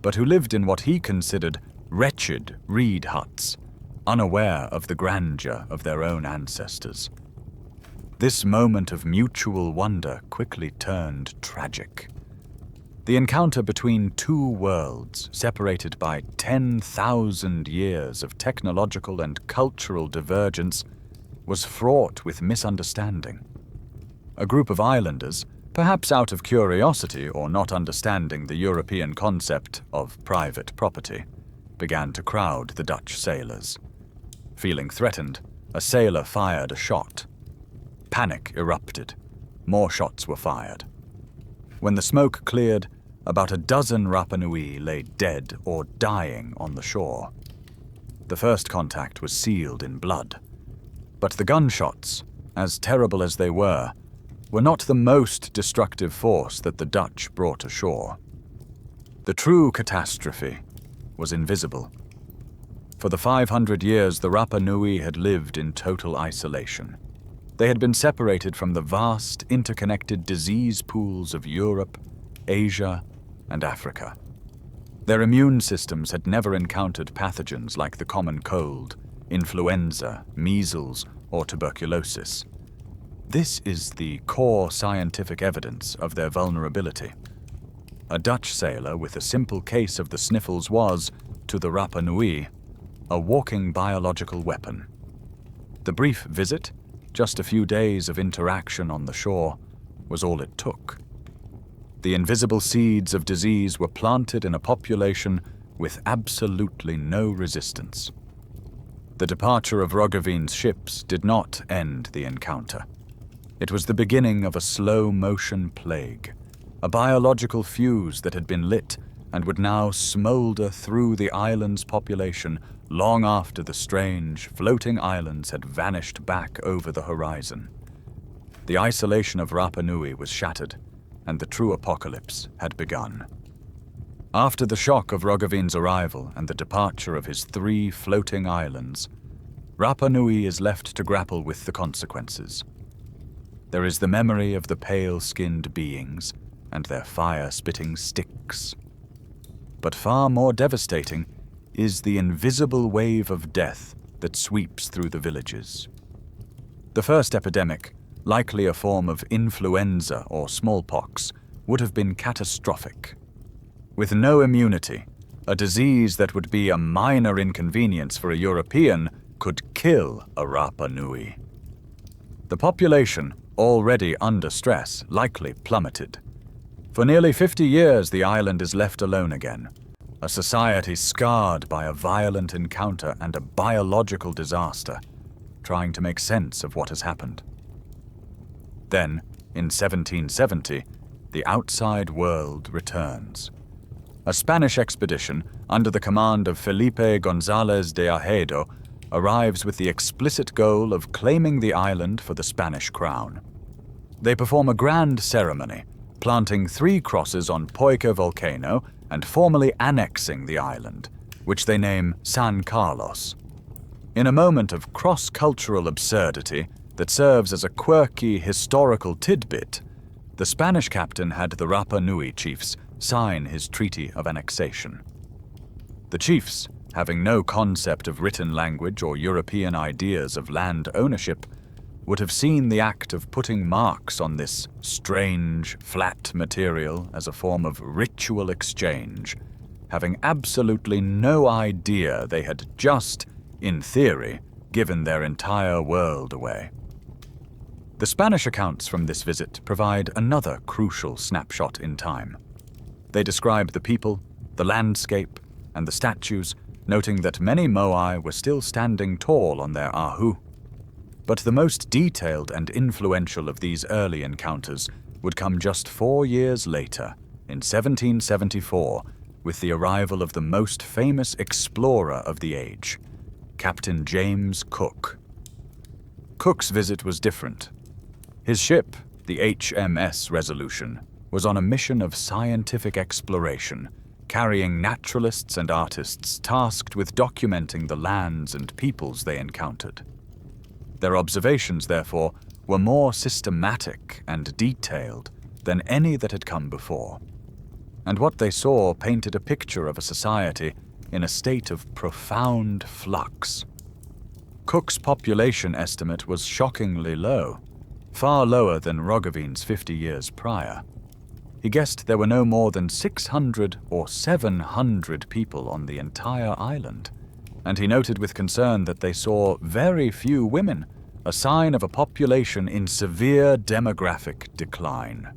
but who lived in what he considered wretched reed huts, unaware of the grandeur of their own ancestors. This moment of mutual wonder quickly turned tragic. The encounter between 2 worlds, separated by 10,000 years of technological and cultural divergence, was fraught with misunderstanding. A group of islanders, perhaps out of curiosity or not understanding the European concept of private property, began to crowd the Dutch sailors. Feeling threatened, a sailor fired a shot. Panic erupted. More shots were fired. When the smoke cleared, about a dozen Rapa Nui lay dead or dying on the shore. The first contact was sealed in blood. But the gunshots, as terrible as they were not the most destructive force that the Dutch brought ashore. The true catastrophe was invisible. For the 500 years the Rapa Nui had lived in total isolation. They had been separated from the vast, interconnected disease pools of Europe, Asia, and Africa. Their immune systems had never encountered pathogens like the common cold, influenza, measles, or tuberculosis. This is the core scientific evidence of their vulnerability. A Dutch sailor with a simple case of the sniffles was, to the Rapa Nui, a walking biological weapon. The brief visit, just a few days of interaction on the shore, was all it took. The invisible seeds of disease were planted in a population with absolutely no resistance. The departure of Roggeveen's ships did not end the encounter. It was the beginning of a slow-motion plague, a biological fuse that had been lit and would now smolder through the island's population long after the strange, floating islands had vanished back over the horizon. The isolation of Rapa Nui was shattered, and the true apocalypse had begun. After the shock of Roggeveen's arrival and the departure of his 3 floating islands, Rapa Nui is left to grapple with the consequences. There is the memory of the pale-skinned beings and their fire-spitting sticks. But far more devastating is the invisible wave of death that sweeps through the villages. The first epidemic, likely a form of influenza or smallpox, would have been catastrophic. With no immunity, a disease that would be a minor inconvenience for a European could kill a Rapa Nui. The population, already under stress, likely plummeted. For nearly 50 years, the island is left alone again, a society scarred by a violent encounter and a biological disaster, trying to make sense of what has happened. Then, in 1770, the outside world returns. A Spanish expedition, under the command of Felipe González de Ajedo, arrives with the explicit goal of claiming the island for the Spanish crown. They perform a grand ceremony, planting 3 crosses on Poica volcano and formally annexing the island, which they name San Carlos. In a moment of cross-cultural absurdity that serves as a quirky historical tidbit, the Spanish captain had the Rapa Nui chiefs sign his treaty of annexation. The chiefs, having no concept of written language or European ideas of land ownership, would have seen the act of putting marks on this strange, flat material as a form of ritual exchange, having absolutely no idea they had just, in theory, given their entire world away. The Spanish accounts from this visit provide another crucial snapshot in time. They describe the people, the landscape, and the statues, noting that many moai were still standing tall on their ahu. But the most detailed and influential of these early encounters would come just 4 years later, in 1774, with the arrival of the most famous explorer of the age, Captain James Cook. Cook's visit was different. His ship, the HMS Resolution, was on a mission of scientific exploration, carrying naturalists and artists tasked with documenting the lands and peoples they encountered. Their observations, therefore, were more systematic and detailed than any that had come before, and what they saw painted a picture of a society in a state of profound flux. Cook's population estimate was shockingly low, far lower than Roggeveen's 50 years prior. He guessed there were no more than 600 or 700 people on the entire island, and he noted with concern that they saw very few women, a sign of a population in severe demographic decline.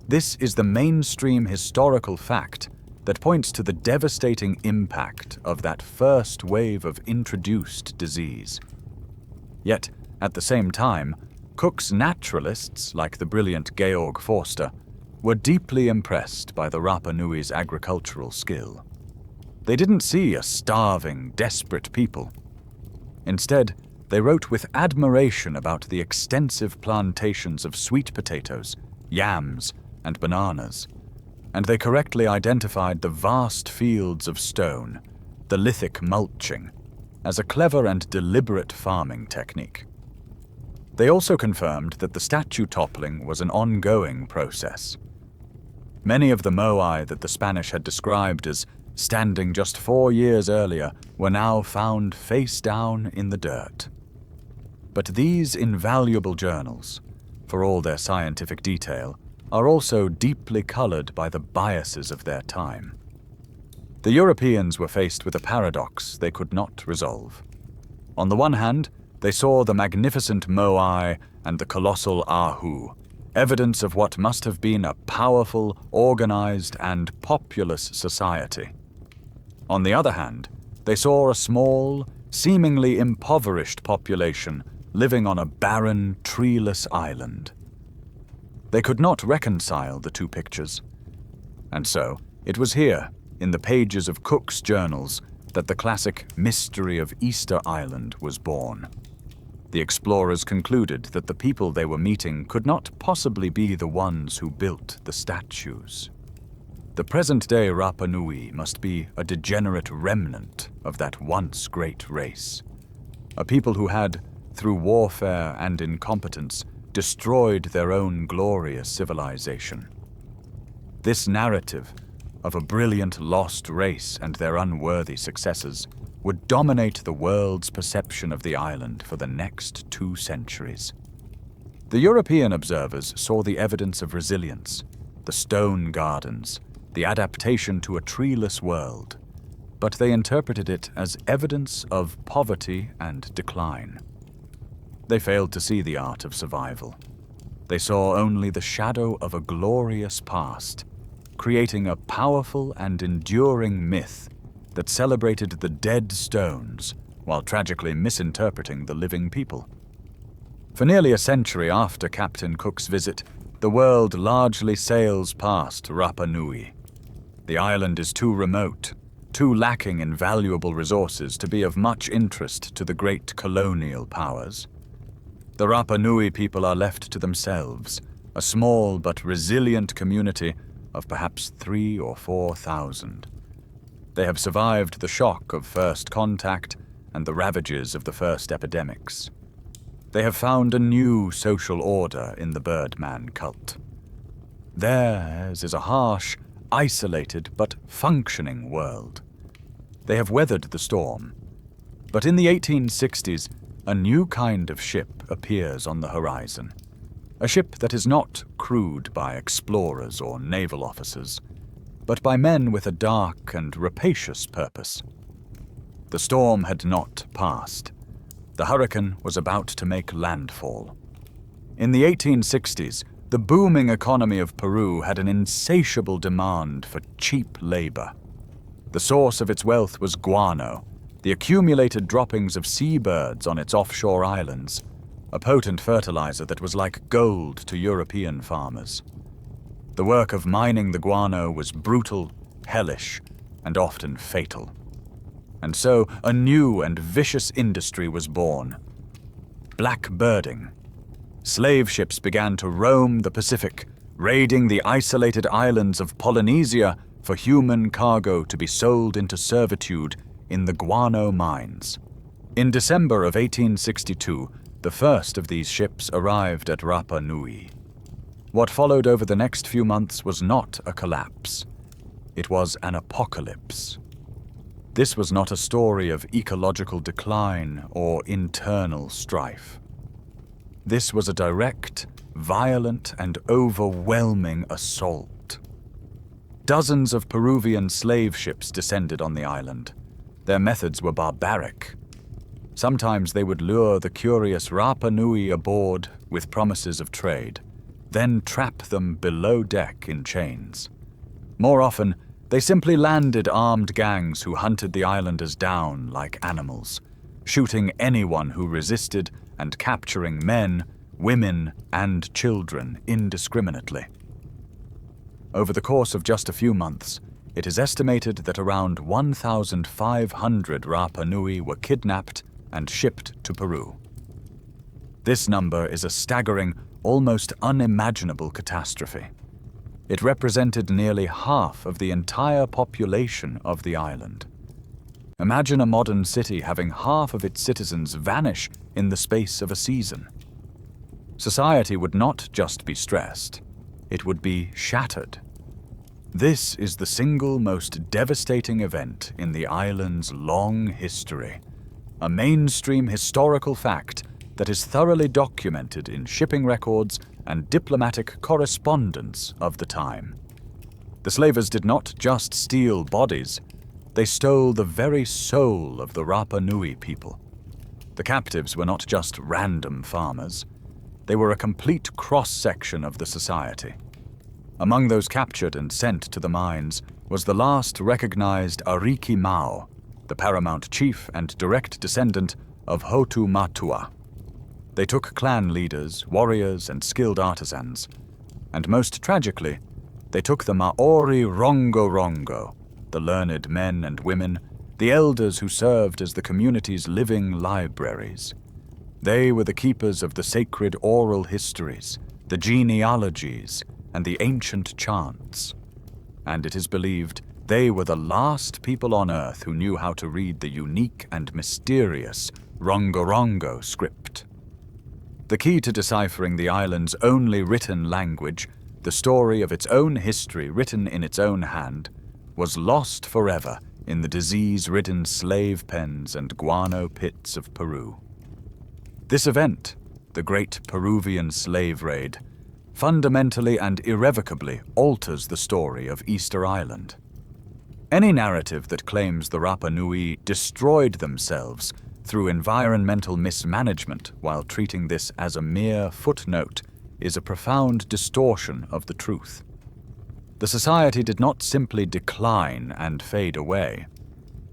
This is the mainstream historical fact that points to the devastating impact of that first wave of introduced disease. Yet, at the same time, Cook's naturalists, like the brilliant Georg Forster, were deeply impressed by the Rapa Nui's agricultural skill. They didn't see a starving, desperate people. Instead, they wrote with admiration about the extensive plantations of sweet potatoes, yams, and bananas, and they correctly identified the vast fields of stone, the lithic mulching, as a clever and deliberate farming technique. They also confirmed that the statue toppling was an ongoing process. Many of the moai that the Spanish had described as standing just 4 years earlier were now found face down in the dirt. But these invaluable journals, for all their scientific detail, are also deeply colored by the biases of their time. The Europeans were faced with a paradox they could not resolve. On the one hand, they saw the magnificent moai and the colossal ahu, evidence of what must have been a powerful, organized, and populous society. On the other hand, they saw a small, seemingly impoverished population living on a barren, treeless island. They could not reconcile the two pictures. And so, it was here, in the pages of Cook's journals, that the classic Mystery of Easter Island was born. The explorers concluded that the people they were meeting could not possibly be the ones who built the statues. The present-day Rapa Nui must be a degenerate remnant of that once great race. A people who had, through warfare and incompetence, destroyed their own glorious civilization. This narrative of a brilliant lost race and their unworthy successors would dominate the world's perception of the island for the next 2 centuries. The European observers saw the evidence of resilience, the stone gardens, the adaptation to a treeless world, but they interpreted it as evidence of poverty and decline. They failed to see the art of survival. They saw only the shadow of a glorious past, creating a powerful and enduring myth that celebrated the dead stones while tragically misinterpreting the living people. For nearly a century after Captain Cook's visit, the world largely sails past Rapa Nui. The island is too remote, too lacking in valuable resources to be of much interest to the great colonial powers. The Rapa Nui people are left to themselves, a small but resilient community of perhaps 3,000 or 4,000. They have survived the shock of first contact and the ravages of the first epidemics. They have found a new social order in the Birdman cult. Theirs is a harsh, isolated but functioning world. They have weathered the storm, but in the 1860s, a new kind of ship appears on the horizon. A ship that is not crewed by explorers or naval officers, but by men with a dark and rapacious purpose. The storm had not passed. The hurricane was about to make landfall. In the 1860s, the booming economy of Peru had an insatiable demand for cheap labor. The source of its wealth was guano, the accumulated droppings of seabirds on its offshore islands, a potent fertilizer that was like gold to European farmers. The work of mining the guano was brutal, hellish, and often fatal. And so a new and vicious industry was born: blackbirding. Slave ships began to roam the Pacific, raiding the isolated islands of Polynesia for human cargo to be sold into servitude in the guano mines. In December of 1862, the first of these ships arrived at Rapa Nui. What followed over the next few months was not a collapse. It was an apocalypse. This was not a story of ecological decline or internal strife. This was a direct, violent, and overwhelming assault. Dozens of Peruvian slave ships descended on the island. Their methods were barbaric. Sometimes they would lure the curious Rapa Nui aboard with promises of trade, then trap them below deck in chains. More often, they simply landed armed gangs who hunted the islanders down like animals, shooting anyone who resisted and capturing men, women, and children indiscriminately. Over the course of just a few months, it is estimated that around 1,500 Rapa Nui were kidnapped and shipped to Peru. This number is a staggering, almost unimaginable catastrophe. It represented nearly half of the entire population of the island. Imagine a modern city having half of its citizens vanish in the space of a season. Society would not just be stressed, it would be shattered. This is the single most devastating event in the island's long history, a mainstream historical fact that is thoroughly documented in shipping records and diplomatic correspondence of the time. The slavers did not just steal bodies, they stole the very soul of the Rapa Nui people. The captives were not just random farmers, they were a complete cross-section of the society. Among those captured and sent to the mines was the last recognized Ariki Mao, the paramount chief and direct descendant of Hotu Matua. They took clan leaders, warriors, and skilled artisans, and most tragically, they took the Maori Rongo Rongo, the learned men and women, the elders who served as the community's living libraries. They were the keepers of the sacred oral histories, the genealogies, and the ancient chants. and it is believed they were the last people on Earth who knew how to read the unique and mysterious Rongorongo script. The key to deciphering the island's only written language, the story of its own history written in its own hand, was lost forever in the disease-ridden slave pens and guano pits of Peru. This event, the Great Peruvian Slave Raid, fundamentally and irrevocably alters the story of Easter Island. Any narrative that claims the Rapa Nui destroyed themselves through environmental mismanagement while treating this as a mere footnote is a profound distortion of the truth. The society did not simply decline and fade away.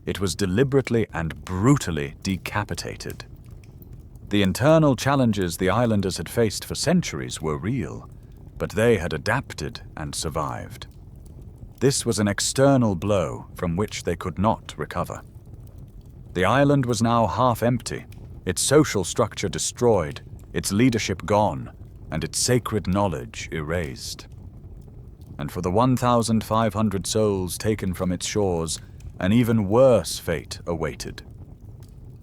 It was deliberately and brutally decapitated. The internal challenges the islanders had faced for centuries were real, but they had adapted and survived. This was an external blow from which they could not recover. The island was now half empty, its social structure destroyed, its leadership gone, and its sacred knowledge erased. And for the 1,500 souls taken from its shores, an even worse fate awaited.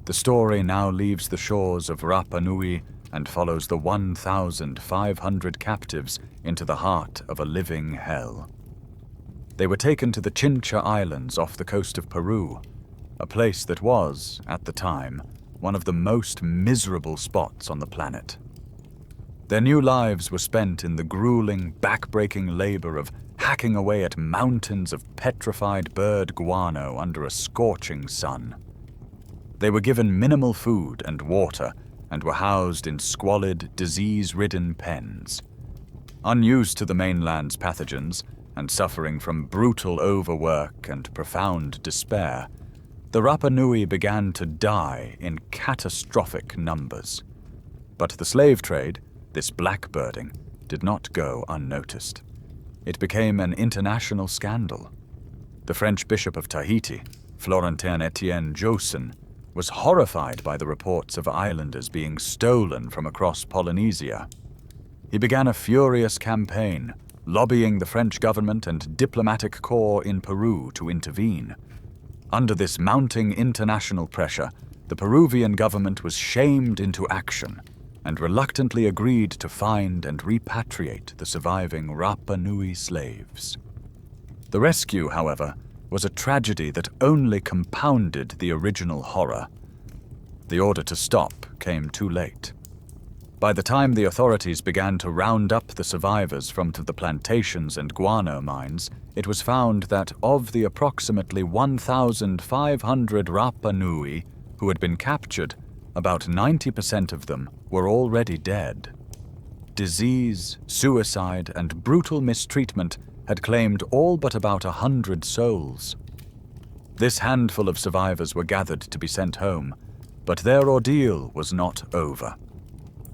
The story now leaves the shores of Rapa Nui and follows the 1,500 captives into the heart of a living hell. They were taken to the Chincha Islands off the coast of Peru, a place that was, at the time, one of the most miserable spots on the planet. Their new lives were spent in the grueling, back-breaking labor of hacking away at mountains of petrified bird guano under a scorching sun. They were given minimal food and water and were housed in squalid, disease-ridden pens. Unused to the mainland's pathogens and suffering from brutal overwork and profound despair, the Rapa Nui began to die in catastrophic numbers. But the slave trade, this blackbirding, did not go unnoticed. It became an international scandal. The French Bishop of Tahiti, Florentin Etienne Joussin, was horrified by the reports of islanders being stolen from across Polynesia. He began a furious campaign, lobbying the French government and diplomatic corps in Peru to intervene. Under this mounting international pressure, the Peruvian government was shamed into action and reluctantly agreed to find and repatriate the surviving Rapa Nui slaves. The rescue, however, was a tragedy that only compounded the original horror. The order to stop came too late. By the time the authorities began to round up the survivors from the plantations and guano mines, it was found that of the approximately 1,500 Rapa Nui who had been captured, about 90% of them were already dead. Disease, suicide, and brutal mistreatment had claimed all but about 100 souls. This handful of survivors were gathered to be sent home, but their ordeal was not over.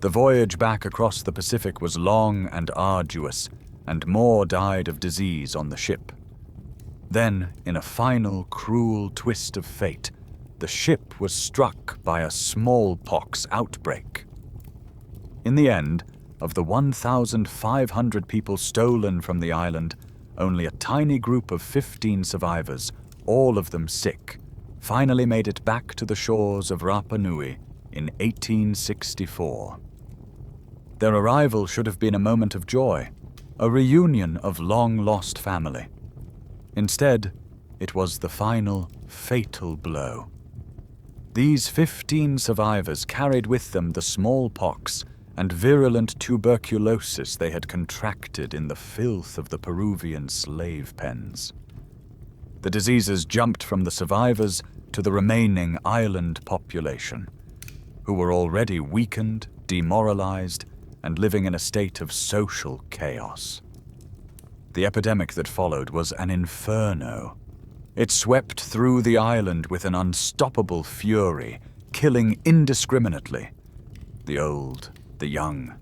The voyage back across the Pacific was long and arduous, and more died of disease on the ship. Then, in a final cruel twist of fate, the ship was struck by a smallpox outbreak. In the end, of the 1,500 people stolen from the island, only a tiny group of 15 survivors, all of them sick, finally made it back to the shores of Rapa Nui in 1864. Their arrival should have been a moment of joy, a reunion of long-lost family. Instead, it was the final, fatal blow. These 15 survivors carried with them the smallpox and virulent tuberculosis they had contracted in the filth of the Peruvian slave pens. The diseases jumped from the survivors to the remaining island population, who were already weakened, demoralized, and living in a state of social chaos. The epidemic that followed was an inferno. It swept through the island with an unstoppable fury, killing indiscriminately. The old, the young,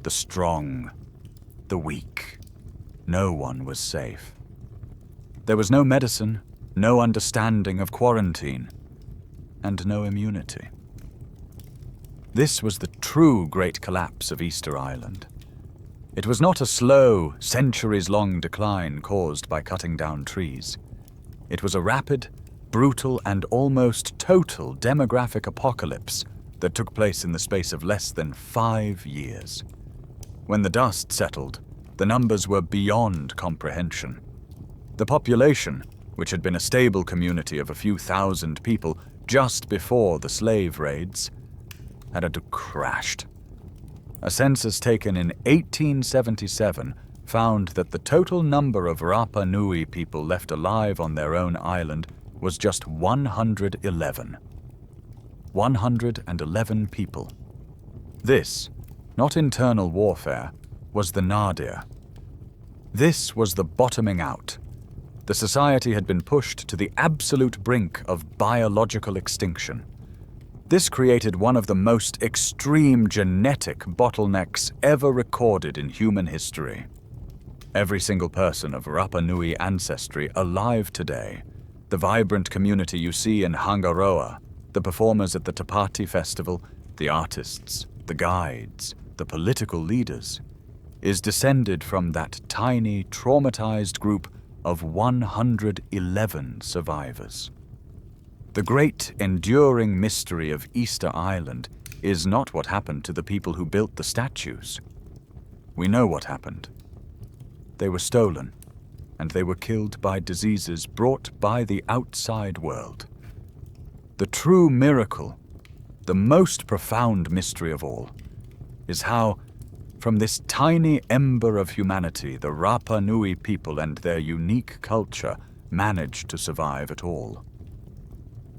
the strong, the weak. No one was safe. There was no medicine, no understanding of quarantine, and no immunity. This was the true great collapse of Easter Island. It was not a slow, centuries-long decline caused by cutting down trees. It was a rapid, brutal, and almost total demographic apocalypse that took place in the space of less than 5 years. When the dust settled, the numbers were beyond comprehension. The population, which had been a stable community of a few thousand people just before the slave raids, had crashed. A census taken in 1877 found that the total number of Rapa Nui people left alive on their own island was just 111. 111 people. This, not internal warfare, was the nadir. This was the bottoming out. The society had been pushed to the absolute brink of biological extinction. This created one of the most extreme genetic bottlenecks ever recorded in human history. Every single person of Rapa Nui ancestry alive today, the vibrant community you see in Hangaroa, the performers at the Tapati Festival, the artists, the guides, the political leaders, is descended from that tiny, traumatized group of 111 survivors. The great, enduring mystery of Easter Island is not what happened to the people who built the statues. We know what happened. They were stolen, and they were killed by diseases brought by the outside world. The true miracle, the most profound mystery of all, is how, from this tiny ember of humanity, the Rapa Nui people and their unique culture managed to survive at all.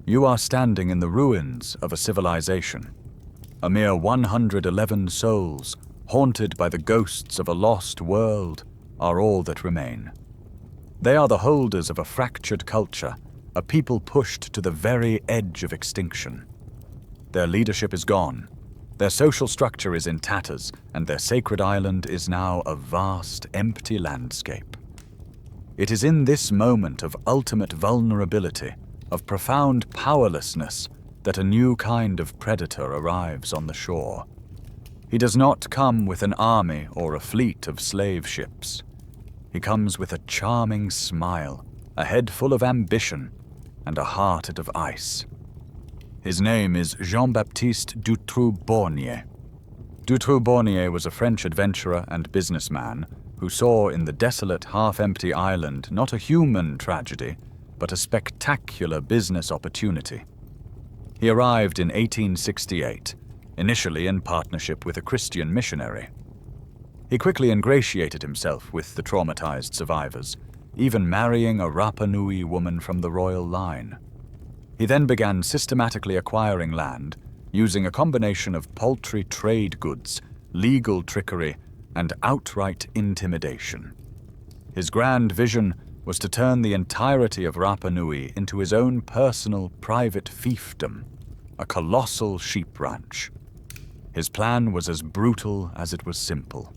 You are standing in the ruins of a civilization. A mere 111 souls, haunted by the ghosts of a lost world, are all that remain. They are the holders of a fractured culture, a people pushed to the very edge of extinction. Their leadership is gone, their social structure is in tatters, and their sacred island is now a vast, empty landscape. It is in this moment of ultimate vulnerability, of profound powerlessness, that a new kind of predator arrives on the shore. He does not come with an army or a fleet of slave ships. He comes with a charming smile, a head full of ambition, and a heart of ice. His name is Jean-Baptiste Dutroux-Bornier. Dutroux-Bornier was a French adventurer and businessman who saw in the desolate, half-empty island not a human tragedy, but a spectacular business opportunity. He arrived in 1868, initially in partnership with a Christian missionary. He quickly ingratiated himself with the traumatized survivors, even marrying a Rapa Nui woman from the royal line. He then began systematically acquiring land, using a combination of paltry trade goods, legal trickery, and outright intimidation. His grand vision was to turn the entirety of Rapa Nui into his own personal, private fiefdom, a colossal sheep ranch. His plan was as brutal as it was simple.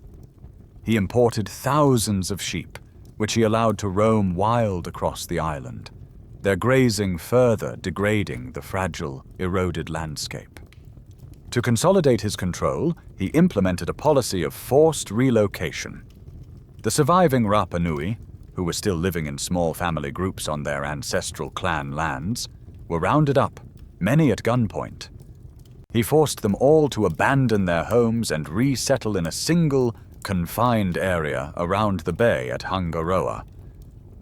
He imported thousands of sheep, which he allowed to roam wild across the island, their grazing further degrading the fragile, eroded landscape. To consolidate his control, he implemented a policy of forced relocation. The surviving Rapa Nui, who were still living in small family groups on their ancestral clan lands, were rounded up, many at gunpoint. He forced them all to abandon their homes and resettle in a single, confined area around the bay at Hangaroa.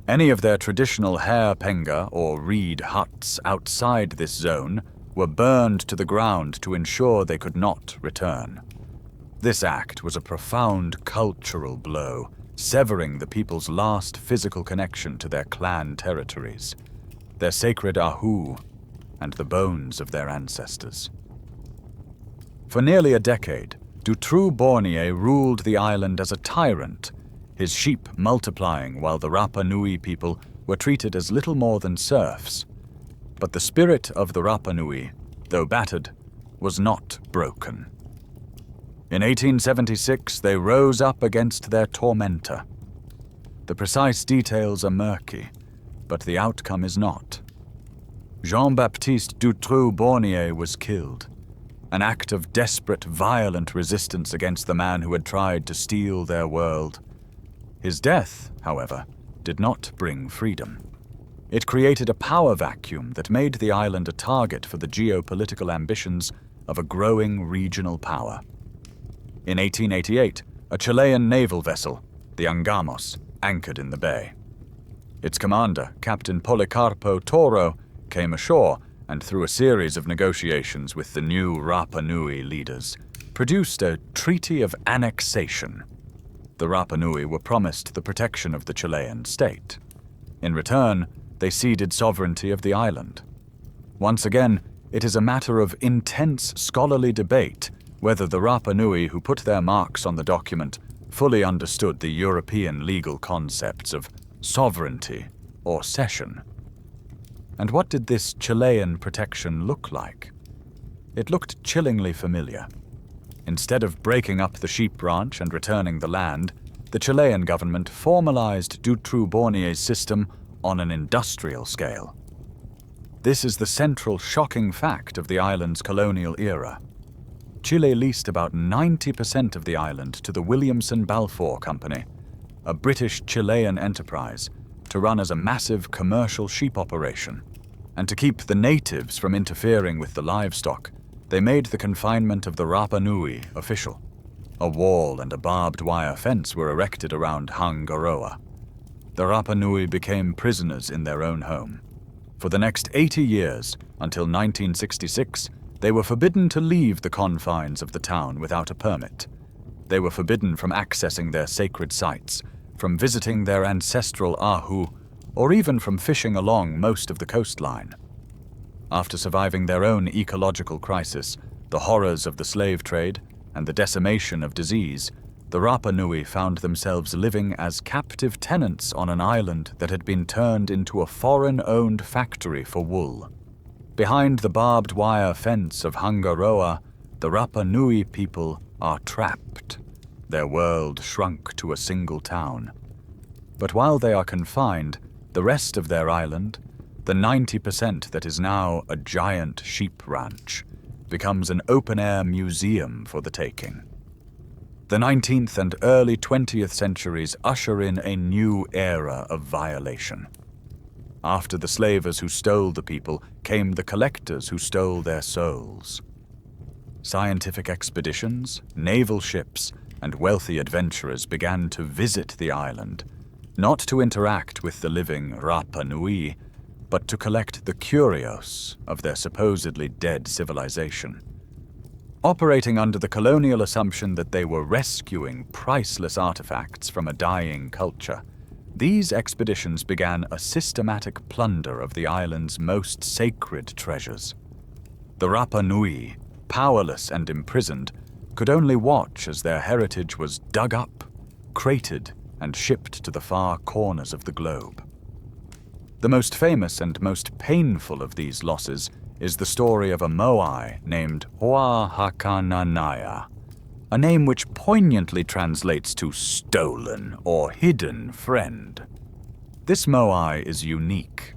Any of their traditional hair penga or reed huts outside this zone were burned to the ground to ensure they could not return. This act was a profound cultural blow, severing the people's last physical connection to their clan territories, their sacred ahu, and the bones of their ancestors. For nearly a decade, Dutroux-Bornier ruled the island as a tyrant, his sheep multiplying while the Rapa Nui people were treated as little more than serfs. But the spirit of the Rapa Nui, though battered, was not broken. In 1876, they rose up against their tormentor. The precise details are murky, but the outcome is not. Jean-Baptiste Dutroux-Bornier was killed. an act of desperate, violent resistance against the man who had tried to steal their world. His death, however, did not bring freedom. It created a power vacuum that made the island a target for the geopolitical ambitions of a growing regional power. In 1888, a Chilean naval vessel, the Angamos, anchored in the bay. Its commander, Captain Policarpo Toro, came ashore and, through a series of negotiations with the new Rapa Nui leaders, produced a treaty of annexation. The Rapa Nui were promised the protection of the Chilean state. In return, they ceded sovereignty of the island. Once again, it is a matter of intense scholarly debate whether the Rapa Nui who put their marks on the document fully understood the European legal concepts of sovereignty or cession. And what did this Chilean protection look like? It looked chillingly familiar. Instead of breaking up the sheep ranch and returning the land, the Chilean government formalized Dutroux Bornier's system on an industrial scale. This is the central shocking fact of the island's colonial era. Chile leased about 90% of the island to the Williamson Balfour Company, a British-Chilean enterprise, to run as a massive commercial sheep operation. And to keep the natives from interfering with the livestock, they made the confinement of the Rapa Nui official. A wall and a barbed wire fence were erected around Hangaroa. The Rapa Nui became prisoners in their own home. For the next 80 years, until 1966, they were forbidden to leave the confines of the town without a permit. They were forbidden from accessing their sacred sites, from visiting their ancestral ahu, or even from fishing along most of the coastline. After surviving their own ecological crisis, the horrors of the slave trade, and the decimation of disease, the Rapa Nui found themselves living as captive tenants on an island that had been turned into a foreign-owned factory for wool. Behind the barbed wire fence of Hangaroa, the Rapa Nui people are trapped. Their world shrunk to a single town. But while they are confined, the rest of their island, the 90% that is now a giant sheep ranch, becomes an open-air museum for the taking. The 19th and early 20th centuries usher in a new era of violation. After the slavers who stole the people came the collectors who stole their souls. Scientific expeditions, naval ships, and wealthy adventurers began to visit the island, not to interact with the living Rapa Nui, but to collect the curios of their supposedly dead civilization. Operating under the colonial assumption that they were rescuing priceless artifacts from a dying culture, these expeditions began a systematic plunder of the island's most sacred treasures. The Rapa Nui, powerless and imprisoned, could only watch as their heritage was dug up, crated, and shipped to the far corners of the globe. The most famous and most painful of these losses is the story of a moai named Ho'ahakananaya, a name which poignantly translates to stolen or hidden friend. This moai is unique.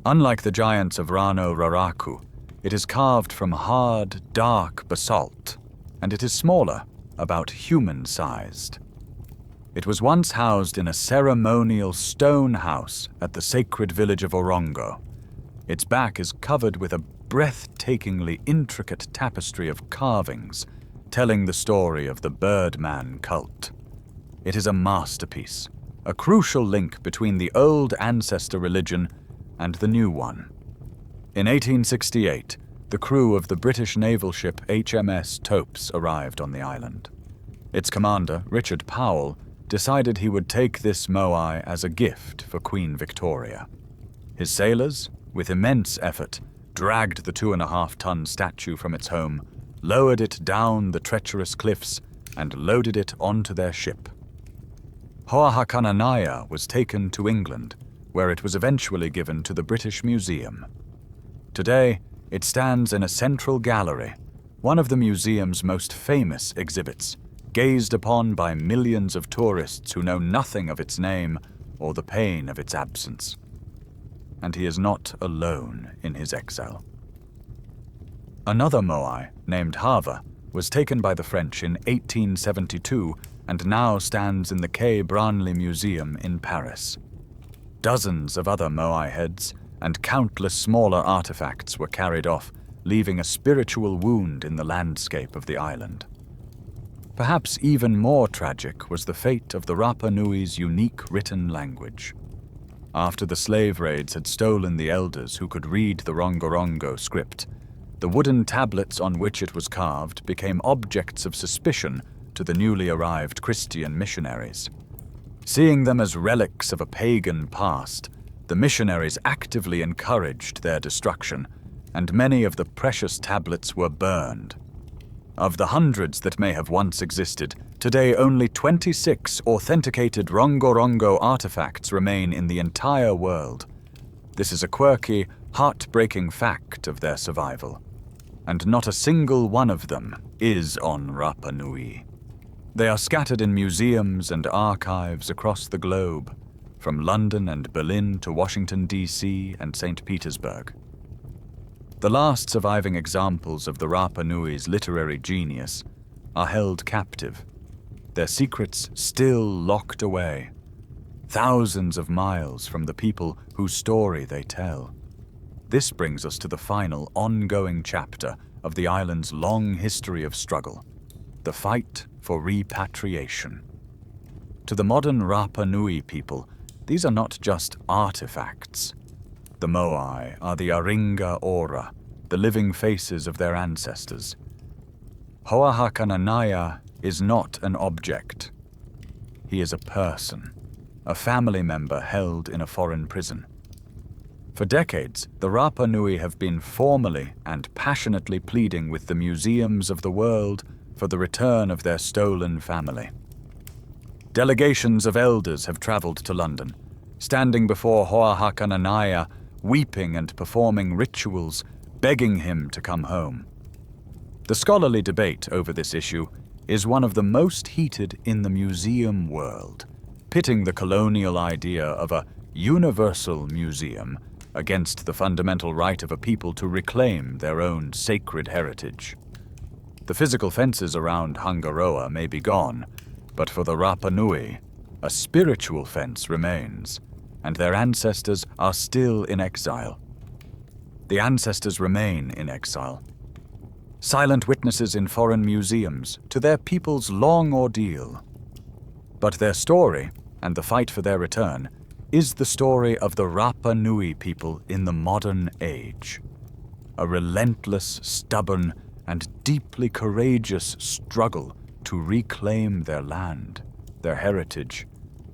Unlike the giants of Rano Raraku, it is carved from hard, dark basalt, and it is smaller, about human-sized. It was once housed in a ceremonial stone house at the sacred village of Orongo. Its back is covered with a breathtakingly intricate tapestry of carvings, telling the story of the Birdman cult. It is a masterpiece, a crucial link between the old ancestor religion and the new one. In 1868, the crew of the British naval ship HMS Topes arrived on the island. Its commander, Richard Powell, decided he would take this moai as a gift for Queen Victoria. His sailors, with immense effort, dragged the 2.5-ton statue from its home, lowered it down the treacherous cliffs, and loaded it onto their ship. Ho'ahakananaya was taken to England, where it was eventually given to the British Museum. Today, it stands in a central gallery, one of the museum's most famous exhibits, gazed upon by millions of tourists who know nothing of its name or the pain of its absence. And he is not alone in his exile. Another moai, named Hava, was taken by the French in 1872 and now stands in the Quai Branly Museum in Paris. Dozens of other moai heads and countless smaller artifacts were carried off, leaving a spiritual wound in the landscape of the island. Perhaps even more tragic was the fate of the Rapa Nui's unique written language. After the slave raids had stolen the elders who could read the Rongorongo script, the wooden tablets on which it was carved became objects of suspicion to the newly arrived Christian missionaries. Seeing them as relics of a pagan past, the missionaries actively encouraged their destruction, and many of the precious tablets were burned. Of the hundreds that may have once existed, today only 26 authenticated Rongorongo artifacts remain in the entire world. This is a quirky, heartbreaking fact of their survival, and not a single one of them is on Rapa Nui. They are scattered in museums and archives across the globe, from London and Berlin to Washington, D.C. and St. Petersburg. The last surviving examples of the Rapa Nui's literary genius are held captive, their secrets still locked away, thousands of miles from the people whose story they tell. This brings us to the final, ongoing chapter of the island's long history of struggle, the fight for repatriation. To the modern Rapa Nui people, these are not just artifacts. The moai are the Aringa Ora, the living faces of their ancestors. Hoahakananaya is not an object. He is a person, a family member held in a foreign prison. For decades, the Rapa Nui have been formally and passionately pleading with the museums of the world for the return of their stolen family. Delegations of elders have traveled to London, standing before Hoahakananaya, weeping and performing rituals, begging him to come home. The scholarly debate over this issue is one of the most heated in the museum world, pitting the colonial idea of a universal museum against the fundamental right of a people to reclaim their own sacred heritage. The physical fences around Hangaroa may be gone, but for the Rapa Nui, a spiritual fence remains, and their ancestors are still in exile. The ancestors remain in exile, silent witnesses in foreign museums to their people's long ordeal. But their story, and the fight for their return, is the story of the Rapa Nui people in the modern age. A relentless, stubborn, and deeply courageous struggle to reclaim their land, their heritage,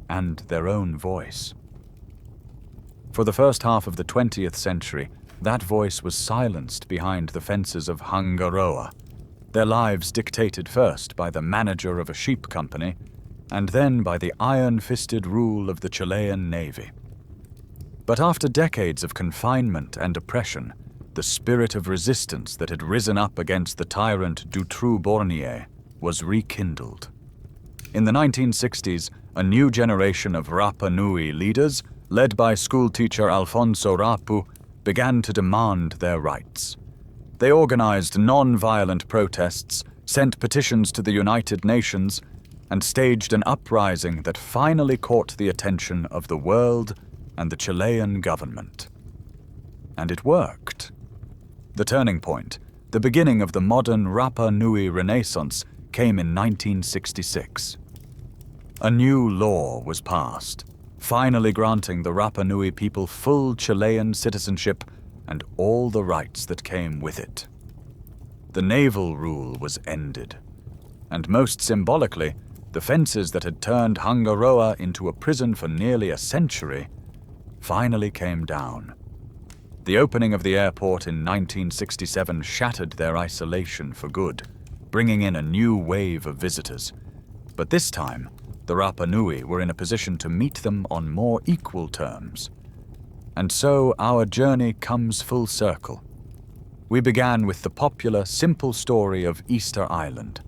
and their own voice. For the first half of the 20th century, that voice was silenced behind the fences of Hangaroa, their lives dictated first by the manager of a sheep company, and then by the iron-fisted rule of the Chilean Navy. But after decades of confinement and oppression, the spirit of resistance that had risen up against the tyrant Dutroux Bornier was rekindled. In the 1960s, a new generation of Rapa Nui leaders, led by schoolteacher Alfonso Rapu, began to demand their rights. They organized non-violent protests, sent petitions to the United Nations, and staged an uprising that finally caught the attention of the world and the Chilean government. And it worked. The turning point, the beginning of the modern Rapa Nui Renaissance, came in 1966. A new law was passed, finally granting the Rapa Nui people full Chilean citizenship and all the rights that came with it. The naval rule was ended, and most symbolically, the fences that had turned Hangaroa into a prison for nearly a century finally came down. The opening of the airport in 1967 shattered their isolation for good, bringing in a new wave of visitors. But this time, the Rapa Nui were in a position to meet them on more equal terms. And so our journey comes full circle. We began with the popular, simple story of Easter Island,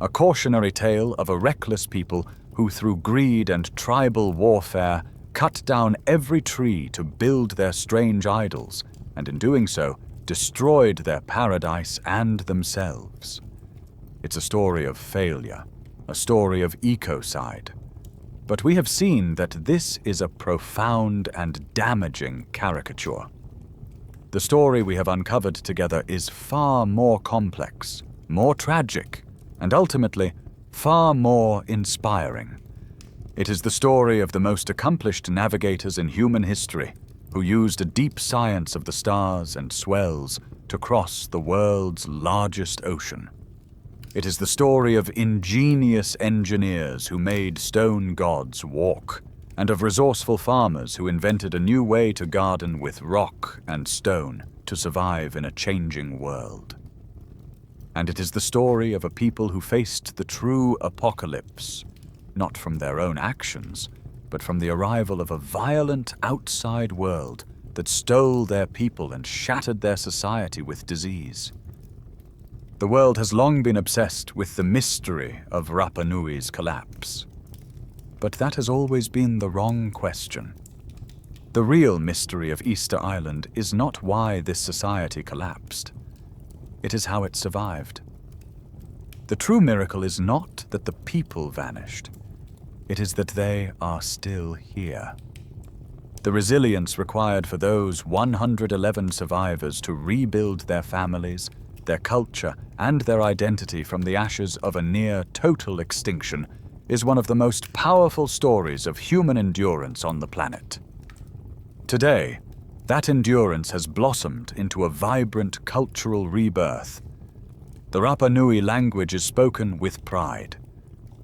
a cautionary tale of a reckless people who, through greed and tribal warfare, cut down every tree to build their strange idols, and in doing so, destroyed their paradise and themselves. It's a story of failure, a story of ecocide. But we have seen that this is a profound and damaging caricature. The story we have uncovered together is far more complex, more tragic, and ultimately far more inspiring. It is the story of the most accomplished navigators in human history, who used a deep science of the stars and swells to cross the world's largest ocean. It is the story of ingenious engineers who made stone gods walk, and of resourceful farmers who invented a new way to garden with rock and stone to survive in a changing world. And it is the story of a people who faced the true apocalypse, not from their own actions, but from the arrival of a violent outside world that stole their people and shattered their society with disease. The world has long been obsessed with the mystery of Rapa Nui's collapse. But that has always been the wrong question. The real mystery of Easter Island is not why this society collapsed. It is how it survived. The true miracle is not that the people vanished. It is that they are still here. The resilience required for those 111 survivors to rebuild their families, their culture, and their identity from the ashes of a near-total extinction is one of the most powerful stories of human endurance on the planet. Today, that endurance has blossomed into a vibrant cultural rebirth. The Rapa Nui language is spoken with pride.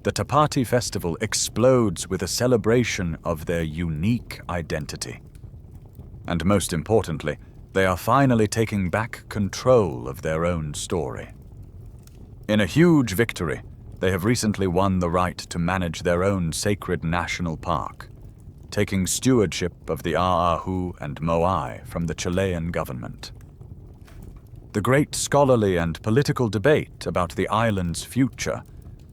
The Tapati festival explodes with a celebration of their unique identity. And most importantly, they are finally taking back control of their own story. In a huge victory, they have recently won the right to manage their own sacred national park, taking stewardship of the A'ahu and Moai from the Chilean government. The great scholarly and political debate about the island's future,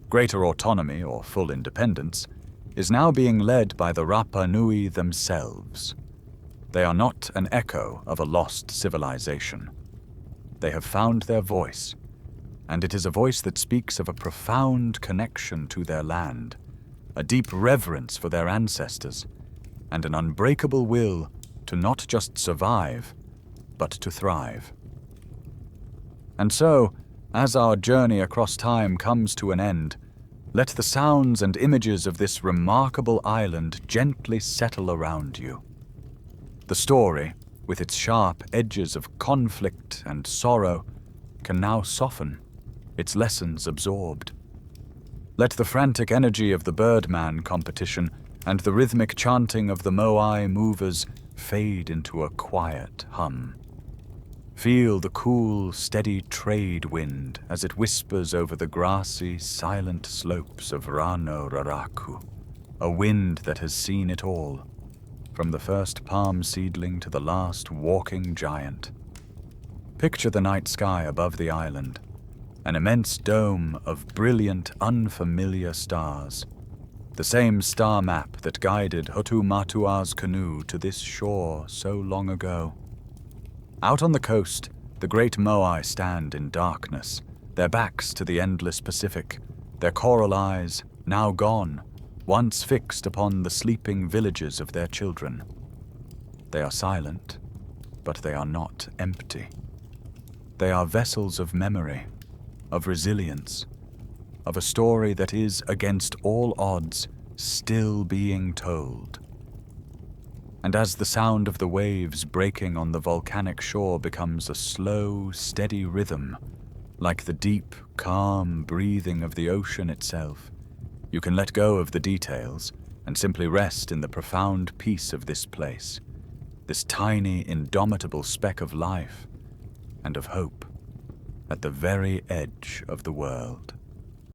greater autonomy or full independence, is now being led by the Rapa Nui themselves. They are not an echo of a lost civilization. They have found their voice, and it is a voice that speaks of a profound connection to their land, a deep reverence for their ancestors, and an unbreakable will to not just survive, but to thrive. And so, as our journey across time comes to an end, let the sounds and images of this remarkable island gently settle around you. The story, with its sharp edges of conflict and sorrow, can now soften, its lessons absorbed. Let the frantic energy of the Birdman competition and the rhythmic chanting of the Moai movers fade into a quiet hum. Feel the cool, steady trade wind as it whispers over the grassy, silent slopes of Rano Raraku, a wind that has seen it all, from the first palm seedling to the last walking giant. Picture the night sky above the island, an immense dome of brilliant, unfamiliar stars, the same star map that guided Hotu Matua's canoe to this shore so long ago. Out on the coast, the great Moai stand in darkness, their backs to the endless Pacific, their coral eyes, now gone, once fixed upon the sleeping villages of their children. They are silent, but they are not empty. They are vessels of memory, of resilience, of a story that is, against all odds, still being told. And as the sound of the waves breaking on the volcanic shore becomes a slow, steady rhythm, like the deep, calm breathing of the ocean itself, you can let go of the details and simply rest in the profound peace of this place, this tiny, indomitable speck of life and of hope at the very edge of the world.